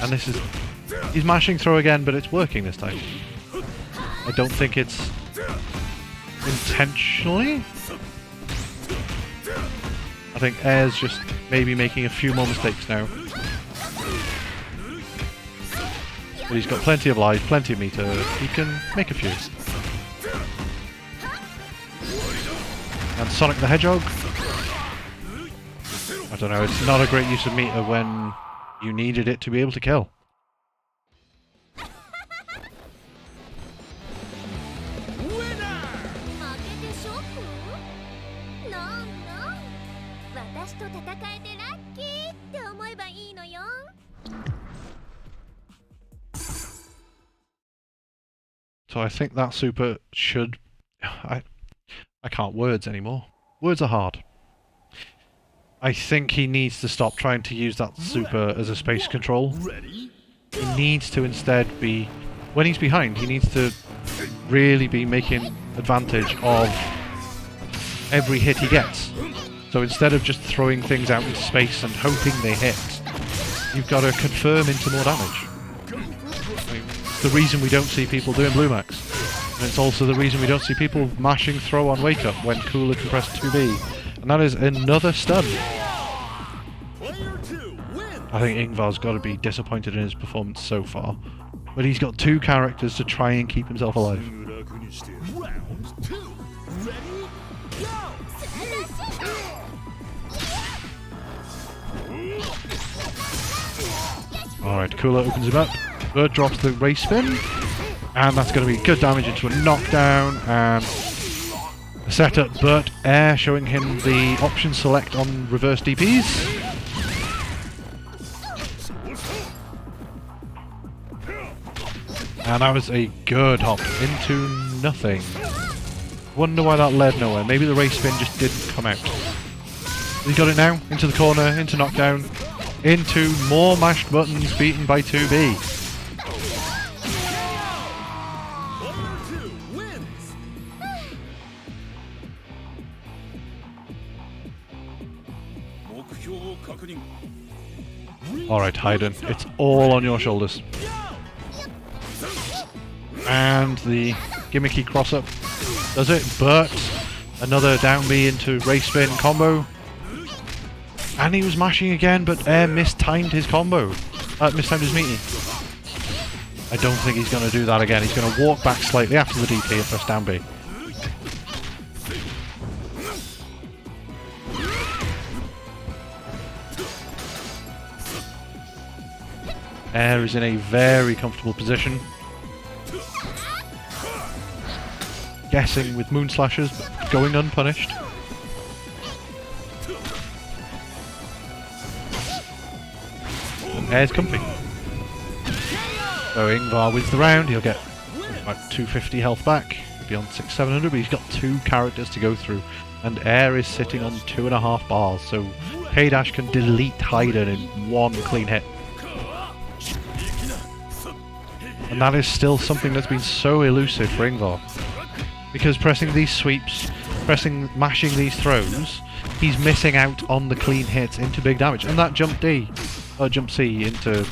And this is... He's mashing throw again, but it's working this time. I don't think it's intentionally. I think Air's just maybe making a few more mistakes now. But he's got plenty of life, plenty of meter. He can make a few. And Sonic the Hedgehog. I don't know, it's not a great use of meter when you needed it to be able to kill. So I think that super should... I can't words anymore. Words are hard. I think he needs to stop trying to use that super as a space control. He needs to instead be... When he's behind, he needs to really be making advantage of every hit he gets. So instead of just throwing things out into space and hoping they hit, you've got to confirm into more damage. I mean, it's the reason we don't see people doing blue max. And it's also the reason we don't see people mashing throw on wake up when Cooler can press 2B. And that is another stun. I think Ingvar's got to be disappointed in his performance so far. But he's got two characters to try and keep himself alive. Alright, Cooler opens him up. Bird drops the race spin. And that's going to be good damage into a knockdown. And a setup, but Air showing him the option select on reverse DPs. And that was a good hop into nothing. Wonder why that led nowhere. Maybe the race spin just didn't come out. He's got it now. Into the corner, into knockdown. Into more mashed buttons beaten by 2B. Alright, Hayden, it's all on your shoulders. And the gimmicky cross-up does it, but another down B into race spin combo. And he was mashing again, but Air mistimed his combo. Mistimed his meaty. I don't think he's going to do that again. He's going to walk back slightly after the DP and press down B. Air is in a very comfortable position. Guessing with moon slashes, but going unpunished. And Air's comfy. So Ingvarr wins the round, he'll get about 250 health back, he'll be on 600-700, but he's got two characters to go through. And Air is sitting on 2.5 bars, so K-Dash can delete Hayden in one clean hit. And that is still something that's been so elusive for Ingvarr. Because pressing these sweeps, mashing these throws, he's missing out on the clean hits into big damage. And that jump jump C into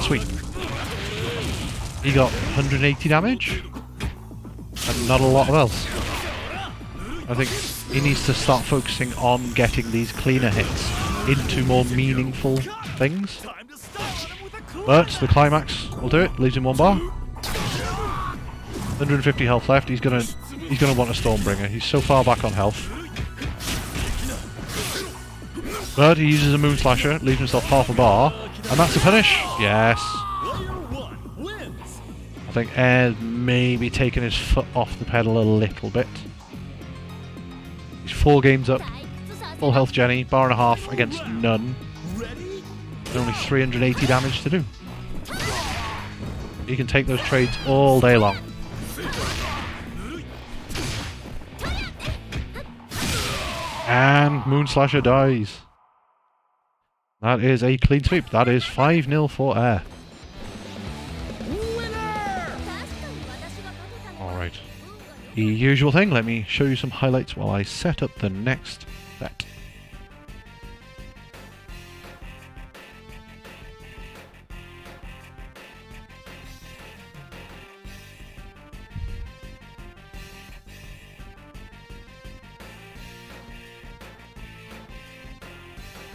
sweep. He got 180 damage, and not a lot of else. I think he needs to start focusing on getting these cleaner hits into more meaningful things. But the climax will do it, leaves him 1 bar. 150 health left, he's gonna want a Stormbringer. He's so far back on health. But he uses a Moon Slasher, leaves himself half a bar, and that's a finish. Yes. I think Air maybe taken his foot off the pedal a little bit. He's 4 games up. Full health Jenny, bar and a half against none. There's only 380 damage to do. He can take those trades all day long. And Moonslasher dies. That is a clean sweep. That is 5-0 for Air. Alright. The usual thing, let me show you some highlights while I set up the next set.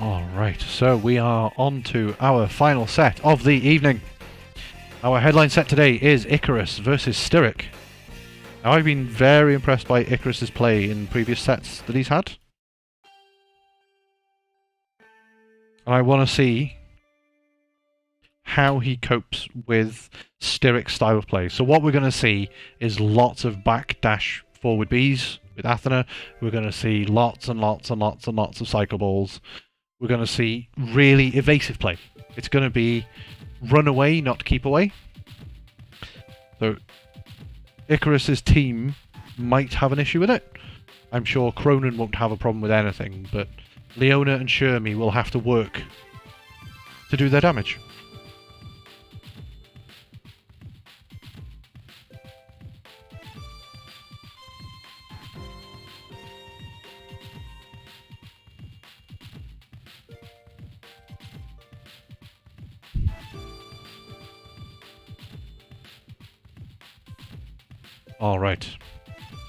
Alright, so we are on to our final set of the evening. Our headline set today is Icarus versus StiRik. Now, I've been very impressed by Icarus's play in previous sets that he's had. And I want to see how he copes with StiRik's style of play. So what we're going to see is lots of backdash forward Bs with Athena. We're going to see lots and lots and lots and lots of cycle balls. We're going to see really evasive play. It's going to be run away, not keep away. So Icarus's team might have an issue with it. I'm sure Cronin won't have a problem with anything, but Leona and Shermie will have to work to do their damage. Alright,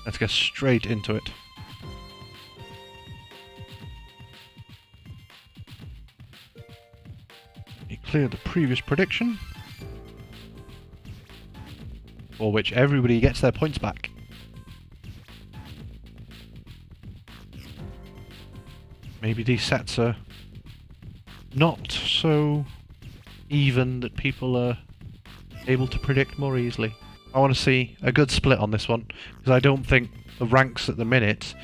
let's get straight into it. Let me clear the previous prediction, for which everybody gets their points back. Maybe these sets are not so even that people are able to predict more easily. I want to see a good split on this one, because I don't think the ranks at the minute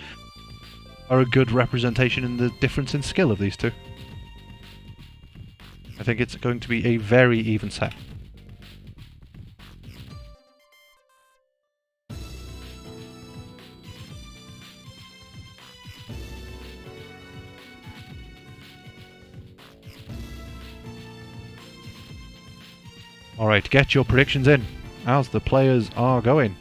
are a good representation in the difference in skill of these two. I think it's going to be a very even set. Alright, get your predictions in as the players are going.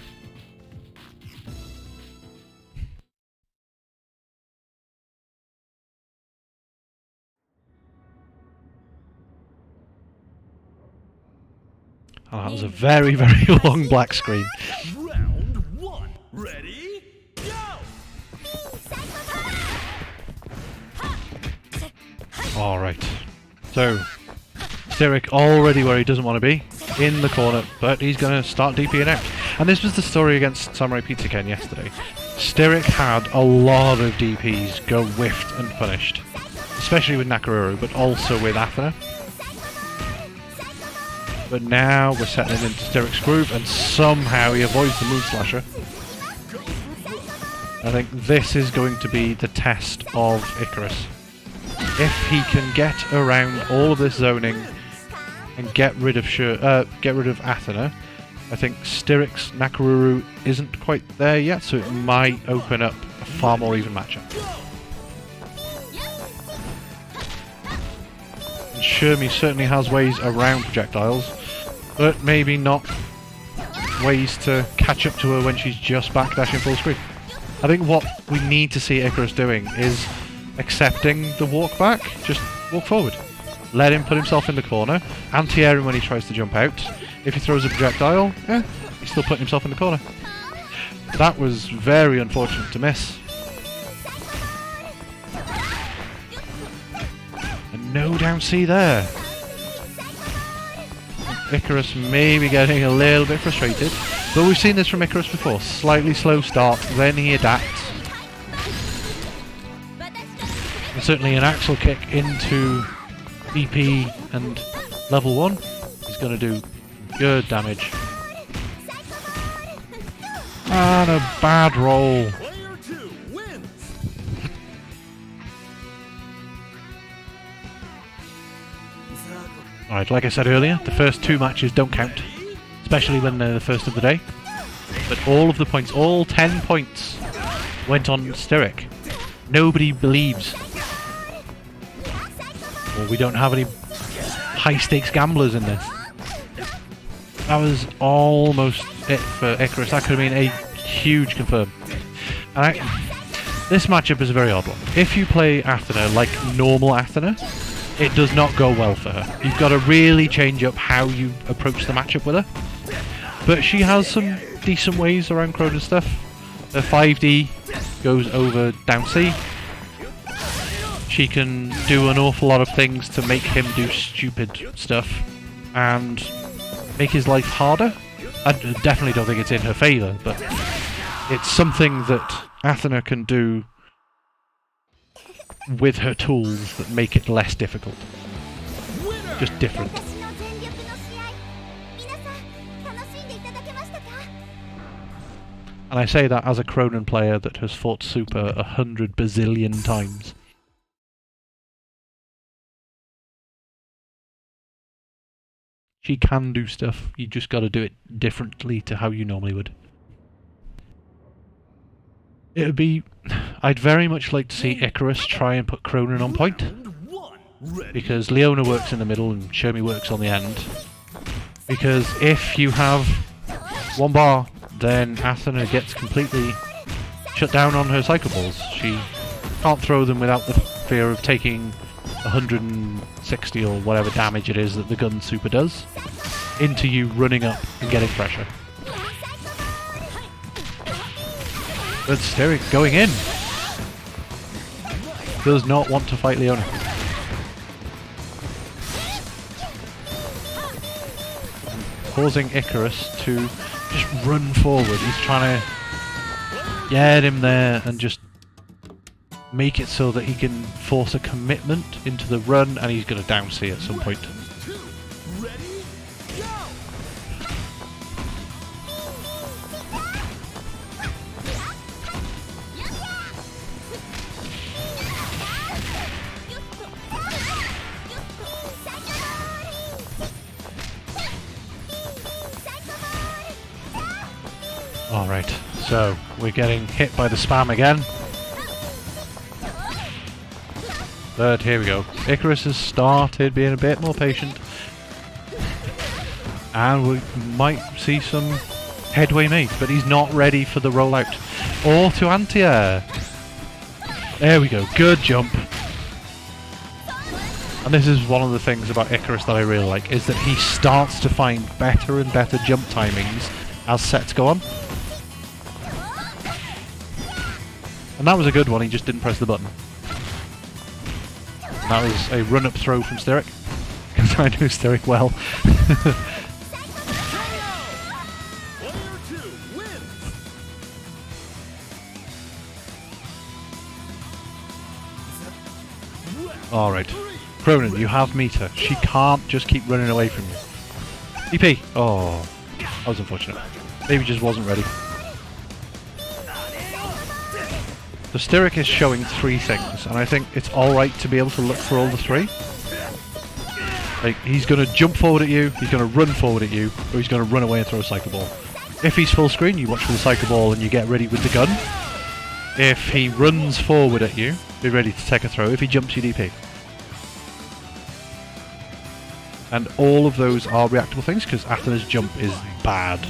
Oh, that was a very, very long black screen. Round 1. Ready? Go! Alright. So, StiRik already where he doesn't want to be, in the corner, but he's going to start DPing out. And this was the story against Samurai Pizza Ken yesterday. StiRik had a lot of DPs go whiffed and punished, especially with Nakaruru, but also with Athena. But now we're settling into StiRik's groove, and somehow he avoids the Moonslasher. I think this is going to be the test of Icarus. If he can get around all of this zoning and get rid of Athena, I think StiRik's Nakaruru isn't quite there yet, so it might open up a far more even matchup. And Shermie certainly has ways around projectiles, but maybe not ways to catch up to her when she's just backdashing full screen. I think what we need to see Icarus doing is accepting the walk back, just walk forward. Let him put himself in the corner, anti-air him when he tries to jump out. If he throws a projectile, he's still putting himself in the corner. That was very unfortunate to miss. And no down C there. Icarus may be getting a little bit frustrated, but we've seen this from Icarus before. Slightly slow start, then he adapts. And certainly an axle kick into DP and level 1 is going to do good damage. And a bad roll. Player 2 wins. Alright, like I said earlier, the first 2 matches don't count. Especially when they're the first of the day. But all of the points, all 10 points, went on StiRik. Nobody believes. Well, we don't have any high-stakes gamblers in this. That was almost it for Icarus. That could have been a huge confirm. And this matchup is a very odd one. If you play Athena like normal Athena, it does not go well for her. You've got to really change up how you approach the matchup with her. But she has some decent ways around Cronin stuff. Her 5D goes over down C. She can do an awful lot of things to make him do stupid stuff and make his life harder. I definitely don't think it's in her favour, but it's something that Athena can do with her tools that make it less difficult. Just different. And I say that as a Cronin player that has fought Super 100 bazillion times. She can do stuff, you just gotta do it differently to how you normally would. It would be... I'd very much like to see Icarus try and put Cronin on point. Because Leona works in the middle and Shermie works on the end. Because if you have one bar, then Athena gets completely shut down on her Psycho Balls. She can't throw them without the fear of taking 160 or whatever damage it is that the gun super does into you running up and getting pressure. But StiRik going in. Does not want to fight Leona. Causing Icarus to just run forward. He's trying to get him there and just make it so that he can force a commitment into the run, and he's going to down C at some point. Alright, so we're getting hit by the spam again. But here we go. Icarus has started being a bit more patient. And we might see some headway made, but he's not ready for the rollout. Or to anti-air. There we go, good jump. And this is one of the things about Icarus that I really like, is that he starts to find better and better jump timings as sets go on. And that was a good one, he just didn't press the button. And that was a run-up throw from StiRik. Because I know StiRik well. Alright. Cronin, you have meter. She can't just keep running away from you. EP! Oh, that was unfortunate. Maybe just wasn't ready. The StiRik is showing 3 things, and I think it's alright to be able to look for all the 3. Like, he's going to jump forward at you, he's going to run forward at you, or he's going to run away and throw a Psycho Ball. If he's full screen, you watch for the Psycho Ball and you get ready with the gun. If he runs forward at you, be ready to take a throw. If he jumps, you DP. And all of those are reactable things, because Athena's jump is bad.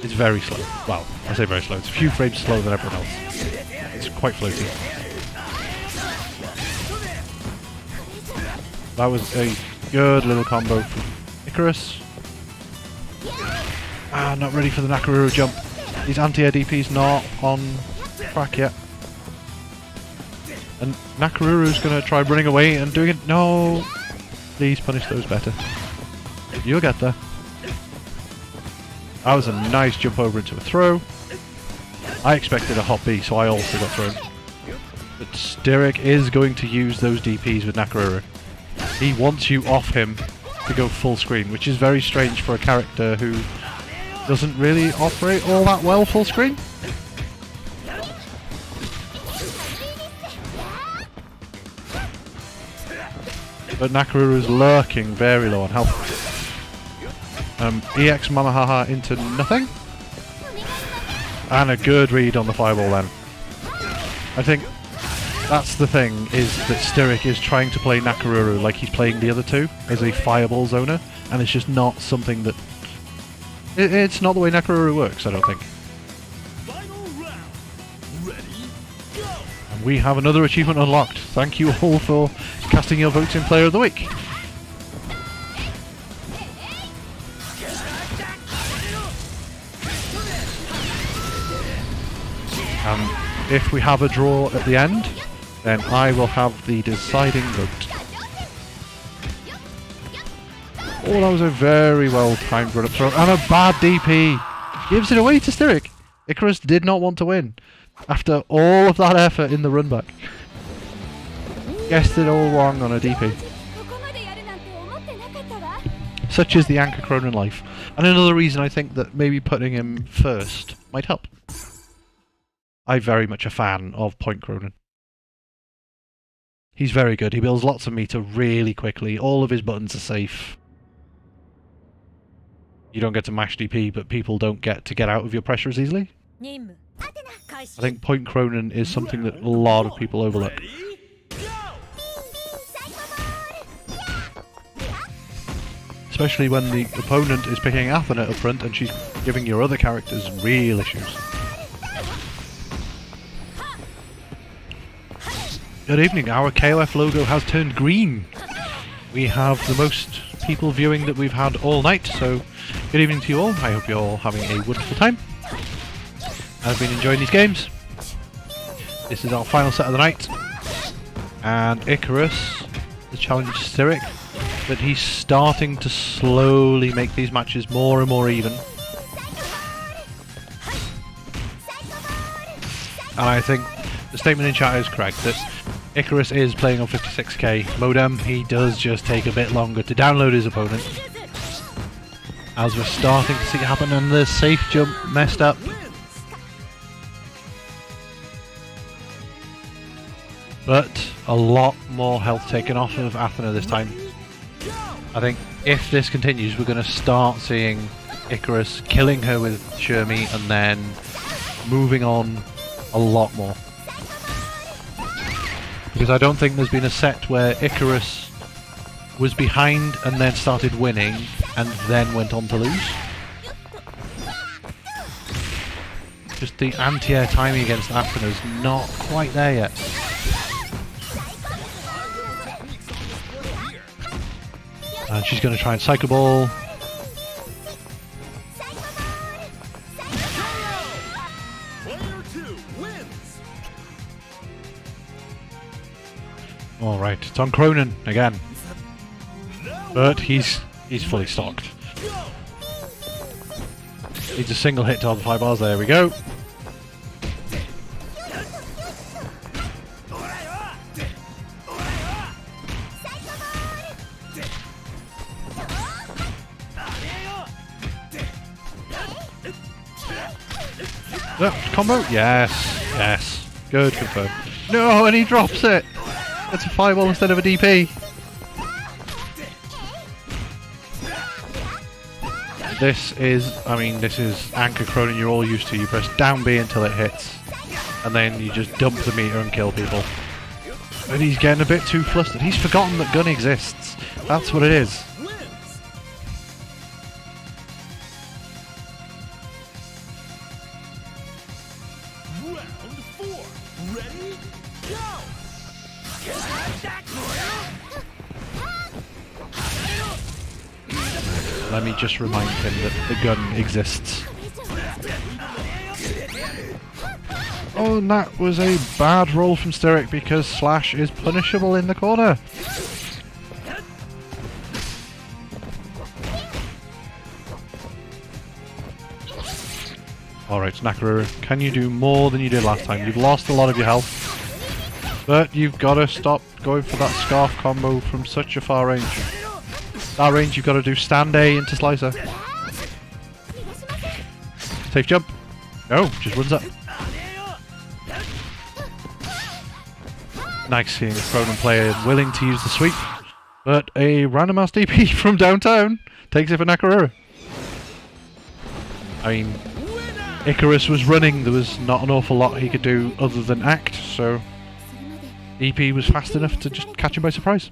It's very slow. Well, I say very slow. It's a few frames slower than everyone else. It's quite floaty. That was a good little combo from Icarus. Ah, not ready for the Nakaruru jump. His anti-air DP's not on track yet. And Nakaruru's going to try running away and doing it. No! Please punish those better. You'll get there. That was a nice jump over into a throw. I expected a hop B, so I also got thrown. But StiRik is going to use those DPs with Nakaruru. He wants you off him to go full screen, which is very strange for a character who doesn't really operate all that well full screen. But Nakaruru is lurking very low on health. EX Mamahaha into nothing. And a good read on the fireball then. I think that's the thing, is that StiRik is trying to play Nakaruru like he's playing the other two, as a fireball zoner, and it's just not something that... It's not the way Nakaruru works, I don't think. And we have another achievement unlocked. Thank you all for casting your votes in Player of the Week. If we have a draw at the end, then I will have the deciding vote. Oh, that was a very well timed run up throw, and a bad DP! Gives it away to StiRik! Icarus did not want to win, after all of that effort in the run back. Guessed it all wrong on a DP. Such is the Anchor Cronin life. And another reason I think that maybe putting him first might help. I'm very much a fan of Point Cronin. He's very good. He builds lots of meter really quickly. All of his buttons are safe. You don't get to mash DP, but people don't get to get out of your pressure as easily. I think Point Cronin is something that a lot of people overlook. Especially when the opponent is picking Athena up front and she's giving your other characters real issues. Good evening, our KOF logo has turned green. We have the most people viewing that we've had all night, so good evening to you all. I hope you're all having a wonderful time. I've been enjoying these games. This is our final set of the night. And Icarus, the challenge StiRik, but he's starting to slowly make these matches more and more even. And I think the statement in chat is correct, that Icarus is playing on 56k modem. He does just take a bit longer to download his opponent. As we're starting to see it happen, and the safe jump messed up. But a lot more health taken off of Athena this time. I think if this continues, we're going to start seeing Icarus killing her with Shermie and then moving on a lot more. Because I don't think there's been a set where Icarus was behind and then started winning and then went on to lose. Just the anti-air timing against Athena's not quite there yet. And she's going to try and Psycho Ball. Alright, it's on Cronin again. But he's fully stocked. Needs a single hit to all the 5 bars, there we go. Combo? Yes, yes. Good, confirmed. No, and he drops it! It's a fireball instead of a DP. This is Anchor Cronin you're all used to. You press down B until it hits, and then you just dump the meter and kill people. But he's getting a bit too flustered. He's forgotten that gun exists. That's what it is. Let me just remind him that the gun exists. Oh, and that was a bad roll from StiRik because Slash is punishable in the corner. Alright, Nakaruru, can you do more than you did last time? You've lost a lot of your health, but you've got to stop going for that Scarf combo from such a far range. That range you've got to do stand A into Slicer. Safe jump. No, just runs up. Nice seeing a Cronin player willing to use the sweep. But a random ass DP from downtown takes it for Nakarura. I mean, Icarus was running, there was not an awful lot he could do other than act, so DP was fast enough to just catch him by surprise.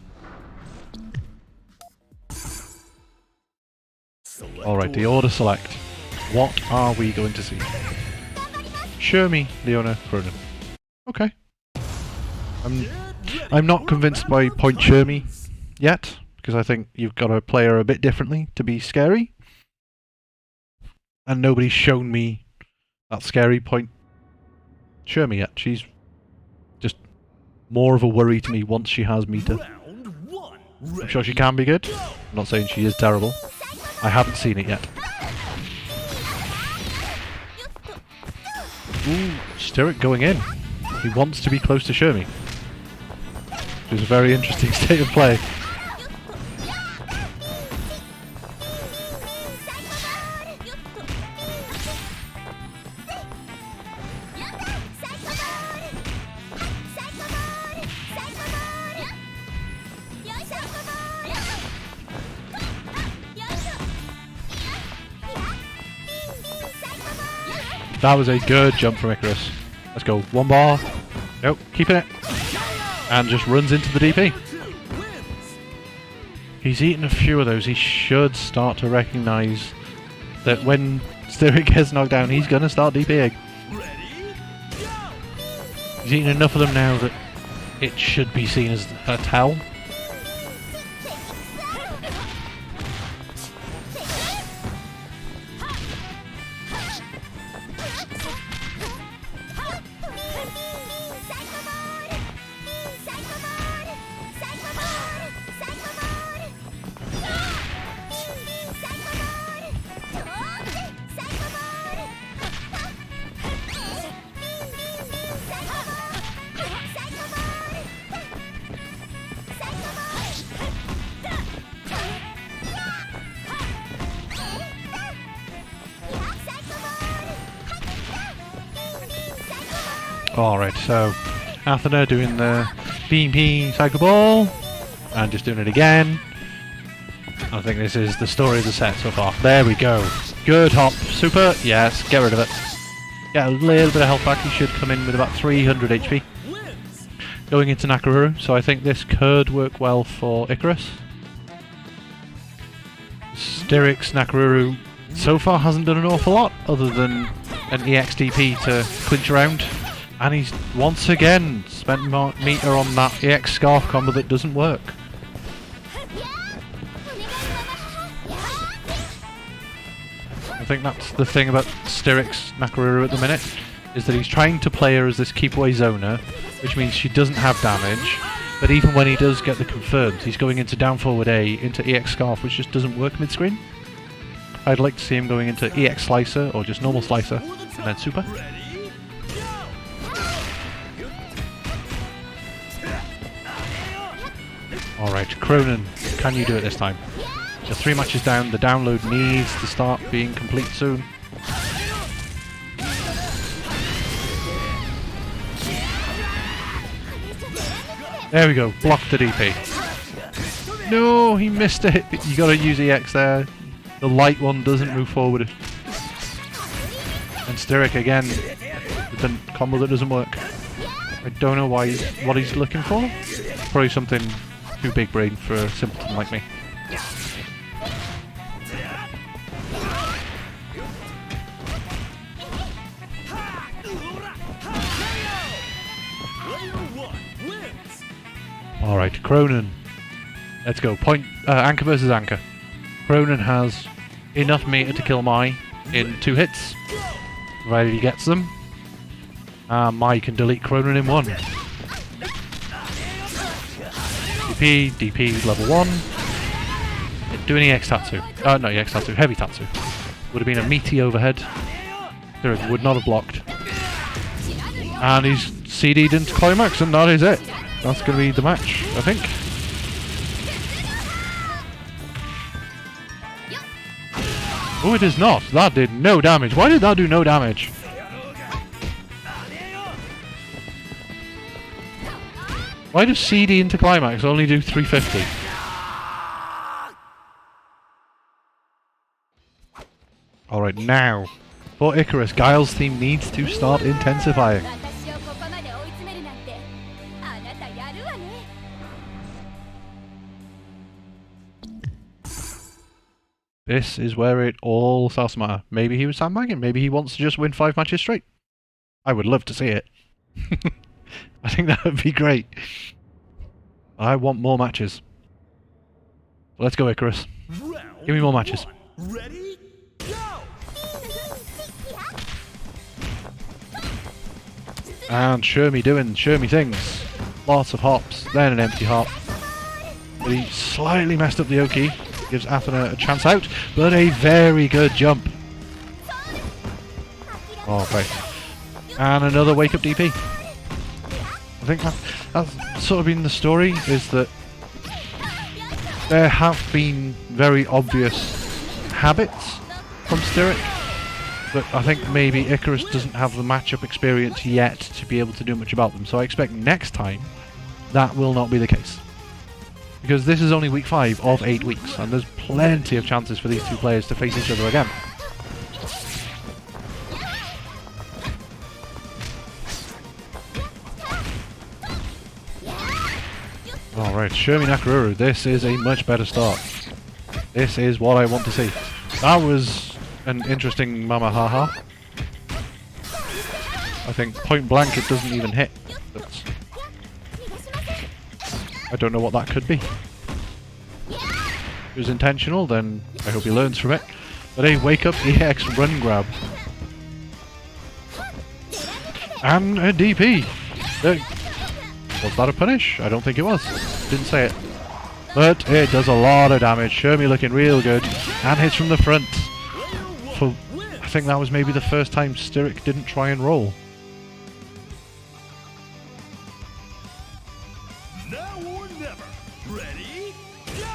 Alright, the order select. What are we going to see? Shermie, Leona, Cronin. Okay. I'm not convinced by Point Shermie yet, because I think you've got to play her a bit differently to be scary. And nobody's shown me that scary Point Shermie yet. She's just more of a worry to me once she has meter. I'm sure she can be good. I'm not saying she is terrible. I haven't seen it yet. Ooh, StiRik going in. He wants to be close to Shermie. Which is a very interesting state of play. That was a good jump from Icarus. Let's go. One bar. Nope, keeping it. And just runs into the DP. He's eaten a few of those. He should start to recognise that when StiRik gets knocked down, he's going to start DPing. He's eaten enough of them now that it should be seen as a tell. Alright, so Athena doing the BP Psycho Ball and just doing it again. I think this is the story of the set so far. There we go. Good hop. Super. Yes, get rid of it. Get a little bit of health back. He should come in with about 300 HP. Going into Nakaruru, so I think this could work well for Icarus. StiRik's Nakaruru so far hasn't done an awful lot other than an EXDP to clinch around. And he's once again spent meter on that EX Scarf combo that doesn't work. I think that's the thing about StiRik's Nakaruru at the minute, is that he's trying to play her as this keep away zoner, which means she doesn't have damage, but even when he does get the confirmed, he's going into down forward A, into EX Scarf, which just doesn't work mid-screen. I'd like to see him going into EX Slicer, or just normal Slicer, and then Super. Alright, Cronin, can you do it this time? You're 3 matches down, the download needs to start being complete soon. There we go, block the DP. No, he missed it. You gotta use EX there. The light one doesn't move forward. And StiRik again, with the combo that doesn't work. I don't know what he's looking for. Probably something too big brain for a simpleton like me. Alright, Cronin. Let's go. Point Anchor versus Anchor. Cronin has enough meter to kill Mai in 2 hits, provided he gets them. Mai can delete Cronin in 1. DP level 1. Do an EX Tatsu. No, EX Tatsu, heavy Tatsu. Would have been a meaty overhead. StiRik would not have blocked. And he's CD'd into Climax, and that is it. That's going to be the match, I think. Oh, it is not. That did no damage. Why did that do no damage? Why does CD into Climax only do 350? Alright, now, for Icarus, Guile's theme needs to start intensifying. This is where it all starts to matter. Maybe he was sandbagging, maybe he wants to just win 5 matches straight. I would love to see it. I think that would be great. I want more matches. Let's go, Icarus. Give me more matches. Ready? Go! And Shermie doing Shermie things. Lots of hops, then an empty hop. But he slightly messed up the Oki. Gives Athena a chance out, but a very good jump. Oh, great. And another wake up DP. I think that's sort of been the story, is that there have been very obvious habits from StiRik, but I think maybe Icarus doesn't have the matchup experience yet to be able to do much about them, so I expect next time that will not be the case. Because this is only week 5 of 8 weeks, and there's plenty of chances for these two players to face each other again. Alright, Shermie Nakaruru, this is a much better start. This is what I want to see. That was an interesting Mama Haha. I think point blank it doesn't even hit. I don't know what that could be. If it was intentional, then I hope he learns from it. But a wake up EX run grab. And a DP. Was that a punish? I don't think it was. Didn't say it. But it does a lot of damage. Shermie looking real good. And hits from the front. For, I think that was maybe the first time StiRik didn't try and roll. Now or never. Ready? Go!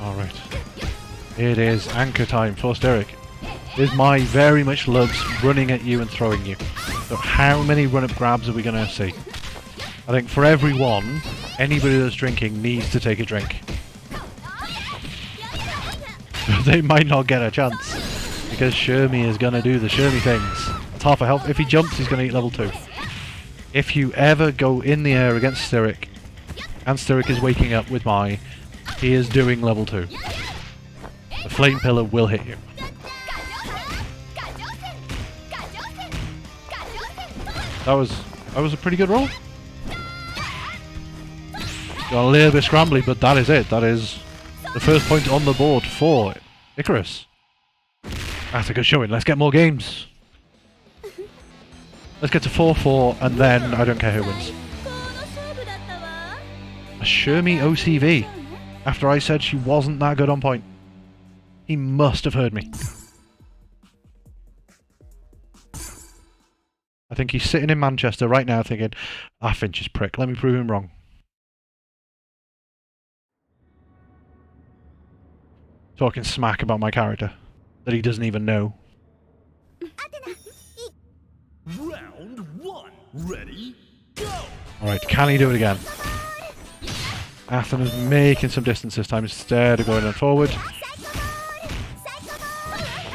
Alright. It is anchor time for StiRik. Is my very much loves running at you and throwing you. So how many run-up grabs are we going to see? I think for every one, anybody that's drinking needs to take a drink. They might not get a chance, because Shermie is going to do the Shermie things. It's half a health. If he jumps, he's going to eat level 2. If you ever go in the air against StiRik, and StiRik is waking up with Mai, he is doing level 2. The Flame Pillar will hit you. That was a pretty good roll. Got a little bit scrambly, but that is it. That is the first point on the board for Icarus. That's a good showing. Let's get more games. Let's get to 4-4, and then I don't care who wins. A Shermie OCV. After I said she wasn't that good on point. He must have heard me. I think he's sitting in Manchester right now thinking, ah, Finch's prick, let me prove him wrong. Talking smack about my character that he doesn't even know. Round 1. Ready? Go! Alright, can he do it again? Athena's making some distance this time instead of going on forward.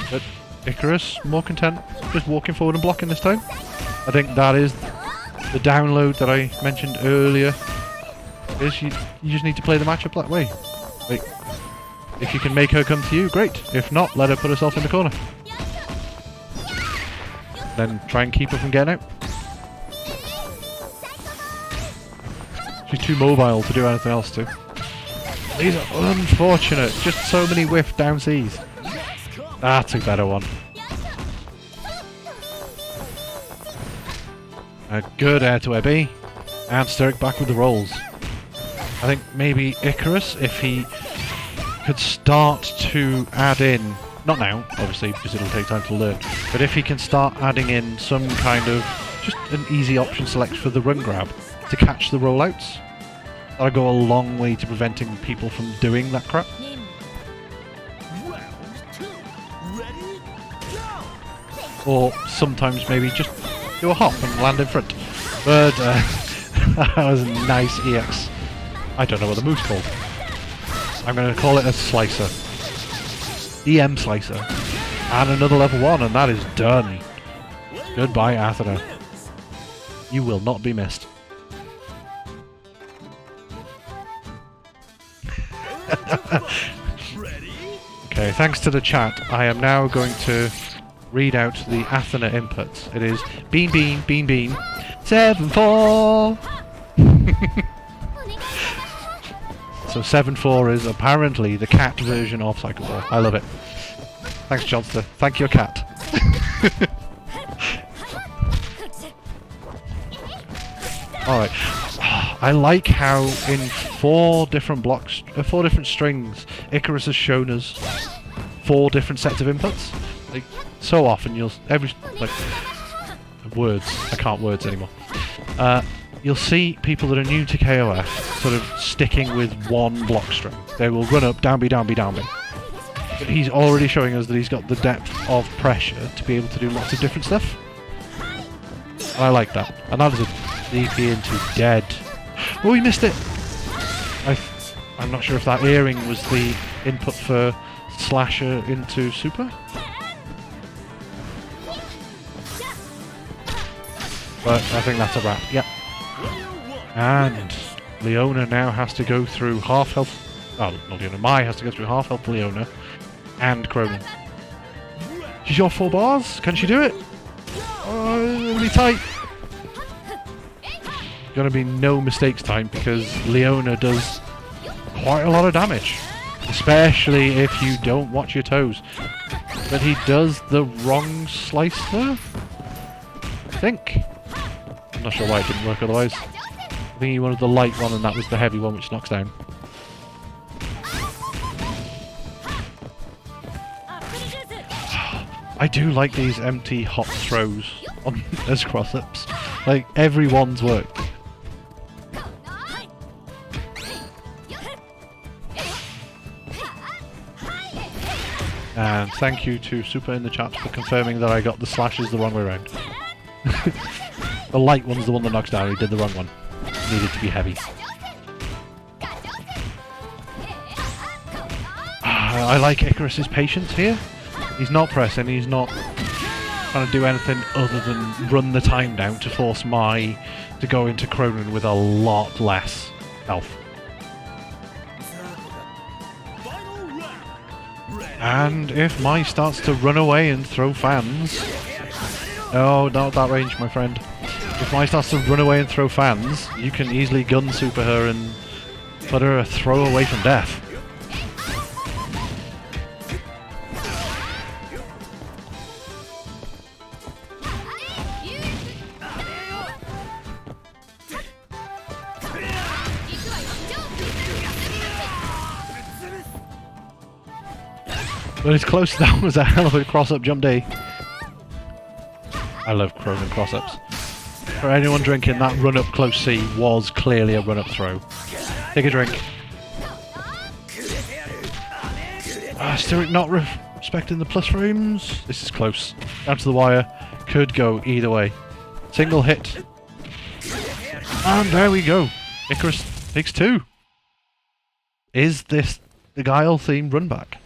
But Icarus, more content, just walking forward and blocking this time. I think that is the download that I mentioned earlier. Is you just need to play the matchup that way. Like, if you can make her come to you, great. If not, let her put herself in the corner. Then try and keep her from getting out. She's too mobile to do anything else to. These are unfortunate. Just so many whiff down C's. That's a better one. A good air to air B, and StiRik back with the rolls. I think maybe Icarus, if he could start to add in, not now, obviously, because it'll take time to learn, but if he can start adding in some kind of, just an easy option select for the run grab to catch the rollouts, that'll go a long way to preventing people from doing that crap. Round 2. Ready? Go! Or sometimes maybe just do a hop and land in front. But that was a nice EX. I don't know what the move's called. I'm going to call it a slicer. EM slicer. And another level 1, and that is done. Goodbye, Athena. You will not be missed. Okay, thanks to the chat, I am now going to read out the Athena inputs. It is bean bean bean bean 7-4. So 7-4 is apparently the cat version of Cycle Ball. I love it. Thanks, Jonster. Thank your cat. Alright. I like how in 4 different blocks, 4 different strings, Icarus has shown us 4 different sets of inputs. Like, so often you'll... words. I can't words anymore. You'll see people that are new to KOF sort of sticking with 1 block string. They will run up, down B, down B, down B. But he's already showing us that he's got the depth of pressure to be able to do lots of different stuff. And I like that. And that is a DP into dead. Oh, he missed it! I'm not sure if that earring was the input for Slasher into Super. But I think that's a wrap. Yep. And Leona now has to go through half health. Oh, not Leona. Mai has to go through half health Leona and Cronin. She's your 4 bars. Can she do it? Oh, really tight. Gonna be no mistakes time because Leona does quite a lot of damage, especially if you don't watch your toes. But he does the wrong slicer, I think. I'm not sure why it didn't work otherwise. I think he wanted the light one and that was the heavy one which knocks down. I do like these empty hot throws on as cross-ups. Like, everyone's worked. And thank you to Super in the chat for confirming that I got the slashes the wrong way around. The light one's the one that knocks down, he did the wrong one. It needed to be heavy. I like Icarus's patience here. He's not pressing, he's not trying to do anything other than run the time down to force Mai to go into Cronin with a lot less health. And if Mai starts to run away and throw fans... Oh, not that range, my friend. If Mai starts to run away and throw fans, you can easily gun super her and put her a throw away from death. But it's close, that was a hell of a cross-up jump D. I love Cronin cross-ups. For anyone drinking, that run-up close C was clearly a run-up throw. Take a drink. StiRik not respecting the plus frames. This is close. Down to the wire. Could go either way. Single hit. And there we go. Icarus takes 2. Is this the Guile themed run back?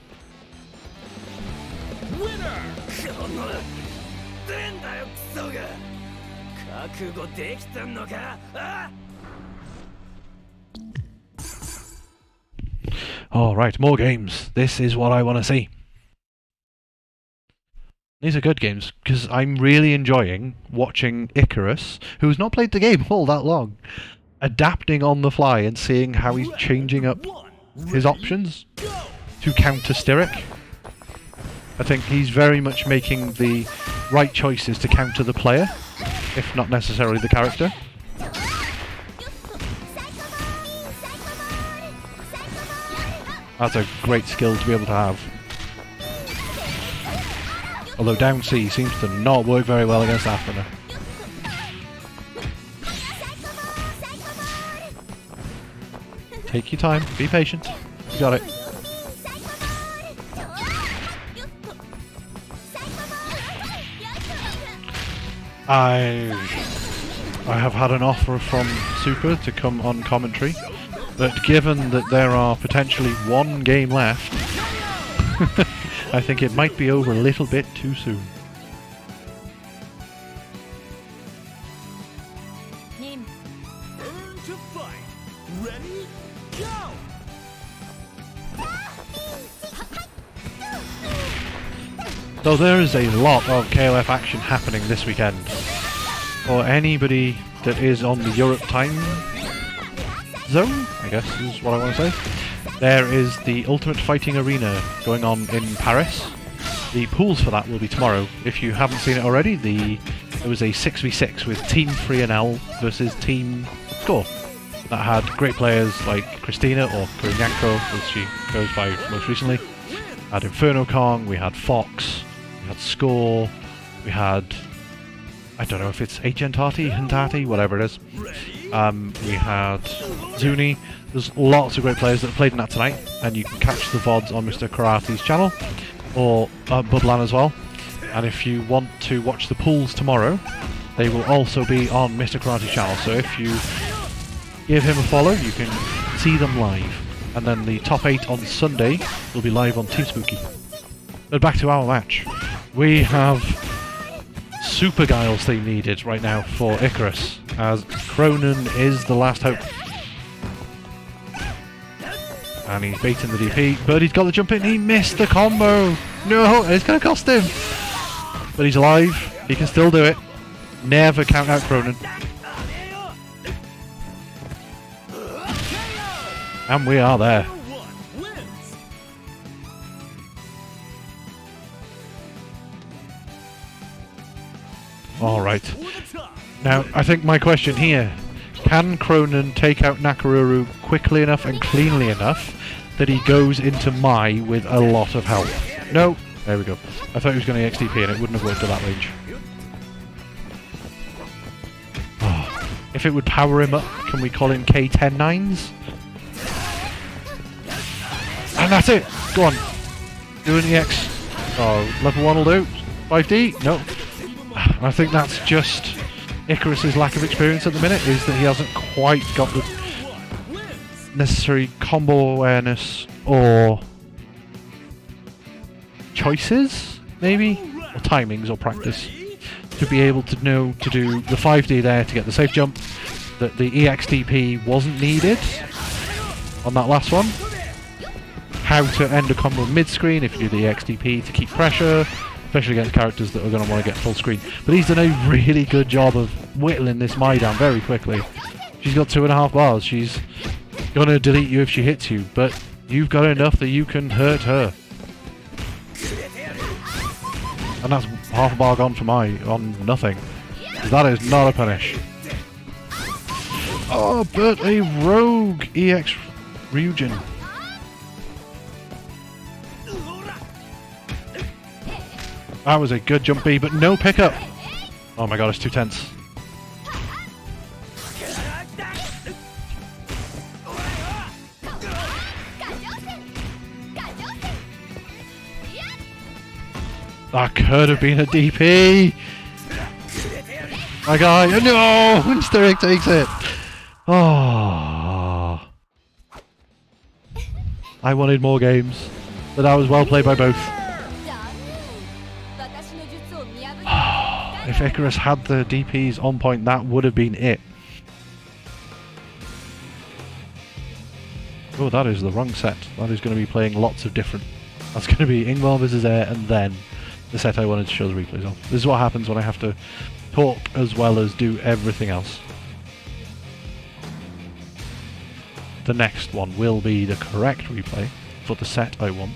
Alright, more games. This is what I want to see. These are good games, because I'm really enjoying watching Icarus, who's not played the game all that long, adapting on the fly and seeing how he's changing up his options to counter StiRik. I think he's very much making the right choices to counter the player, if not necessarily the character. That's a great skill to be able to have. Although down C seems to not work very well against Athena. Take your time, be patient. You got it. I have had an offer from Super to come on commentary But given that there are potentially one game left, I think it might be over a little bit too soon. Burn to fight. Ready? Go! So there is a lot of KOF action happening this weekend. For anybody that is on the Europe time zone, I guess is what I want to say, there is the Ultimate Fighting Arena going on in Paris. The pools for that will be tomorrow. If you haven't seen it already, there was a 6v6 with Team 3NL versus Team Score. That had great players like Christina, or Kurinyanko as she goes by most recently. We had Inferno Kong, we had Fox, we had Score, we had, I don't know if it's Agentati, Hintati, whatever it is. We had Zuni. There's lots of great players that played in that tonight, and you can catch the VODs on Mr. Karate's channel, or Budlan as well. And if you want to watch the pools tomorrow, they will also be on Mr. Karate's channel, so if you give him a follow, you can see them live. And then the top 8 on Sunday will be live on Team Spooky. But back to our match. We have Super Guiles theme needed right now for Icarus, as Cronin is the last hope. And he's baiting the DP, but he's got the jump in, he missed the combo! No, it's going to cost him! But he's alive, he can still do it. Never count out Cronin. And we are there. Alright. Now, I think my question here, can Cronin take out Nakaruru quickly enough and cleanly enough that he goes into Mai with a lot of health? No. There we go. I thought he was going to XTP and it wouldn't have worked at that range. Oh. If it would power him up, can we call him K109s? And that's it! Go on. Do an EX. Oh, level 1 will do. 5D? No. I think that's just Icarus's lack of experience at the minute, is that he hasn't quite got the necessary combo awareness or choices, maybe? Or timings or practice to be able to know to do the 5D there to get the safe jump, that the EXDP wasn't needed on that last one. How to end a combo mid-screen if you do the EXDP to keep pressure, especially against characters that are going to want to get full screen. But he's done a really good job of whittling this Mai down very quickly. She's got 2.5 bars. She's going to delete you if she hits you, but you've got enough that you can hurt her. And that's half a bar gone for Mai on nothing. That is not a punish. Oh, but a rogue EX Ryujin. That was a good jump B, but no pickup. Oh my god, it's too tense. That could have been a DP. My guy, no! StiRik takes it. Oh. I wanted more games, but that was well played by both. If Icarus had the DPs on point, that would have been it. Oh, that is the wrong set. That is going to be playing lots of different... That's going to be Ingvarr versus Air, and then the set I wanted to show the replays of. This is what happens when I have to talk as well as do everything else. The next one will be the correct replay for the set I want.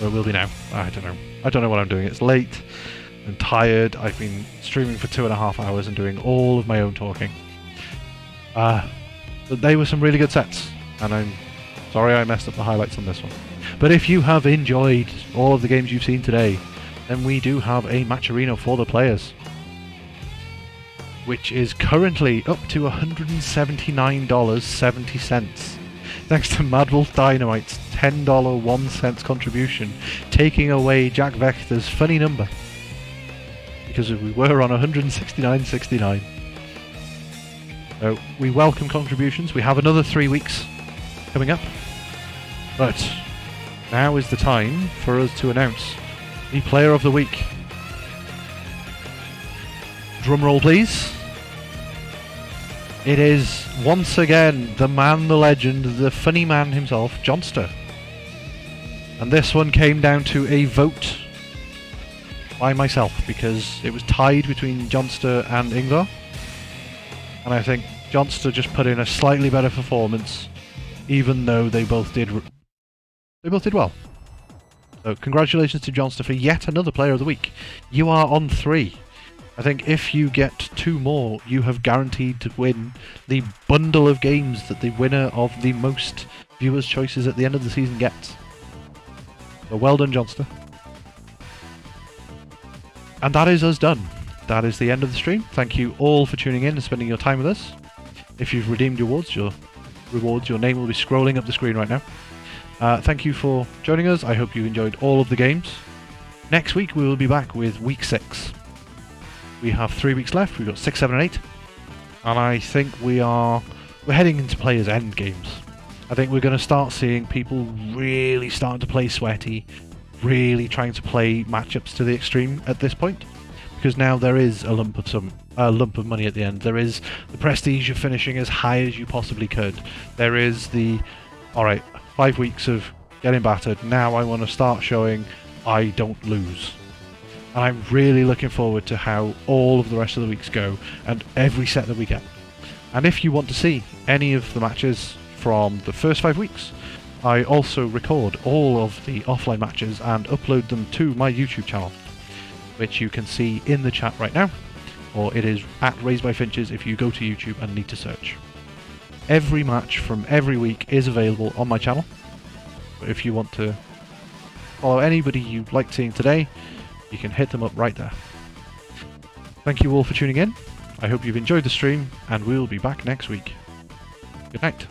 Or it will be now. I don't know. I don't know what I'm doing. It's late. I'm tired. I've been streaming for 2.5 hours and doing all of my own talking. But they were some really good sets, and I'm sorry I messed up the highlights on this one. But if you have enjoyed all of the games you've seen today, then we do have a match arena for the players, which is currently up to $179.70. Thanks to Madwolf Dynamite's $10 1 cent contribution, taking away Jack Vector's funny number, because we were on $169.69. So we welcome contributions. We have another 3 weeks coming up. But now is the time for us to announce the Player of the Week. Drum roll, please. It is once again the man, the legend, the funny man himself, Jonster. And this one came down to a vote by myself because it was tied between Jonster and Ingvarr. And I think Jonster just put in a slightly better performance, even though they both did well. So congratulations to Jonster for yet another Player of the Week. You are on 3. I think if you get 2 more, you have guaranteed to win the bundle of games that the winner of the most viewers' choices at the end of the season gets. So well done, Jonster. And that is us done. That is the end of the stream. Thank you all for tuning in and spending your time with us. If you've redeemed your rewards, your name will be scrolling up the screen right now. Thank you for joining us. I hope you enjoyed all of the games. Next week we will be back with week 6. We have 3 weeks left. We've got 6, 7 and 8. And I think we're heading into players' end games. I think we're going to start seeing people really starting to play sweaty, really trying to play matchups to the extreme at this point, because now there is a lump of money at the end. There is the prestige of finishing as high as you possibly could. There is the, alright, 5 weeks of getting battered. Now I want to start showing I don't lose. And I'm really looking forward to how all of the rest of the weeks go and every set that we get. And if you want to see any of the matches from the first 5 weeks, I also record all of the offline matches and upload them to my YouTube channel, which you can see in the chat right now, or it is at Raised by Finches if you go to YouTube and need to search. Every match from every week is available on my channel, but if you want to follow anybody you like seeing today, you can hit them up right there. Thank you all for tuning in. I hope you've enjoyed the stream, and we'll be back next week. Good night.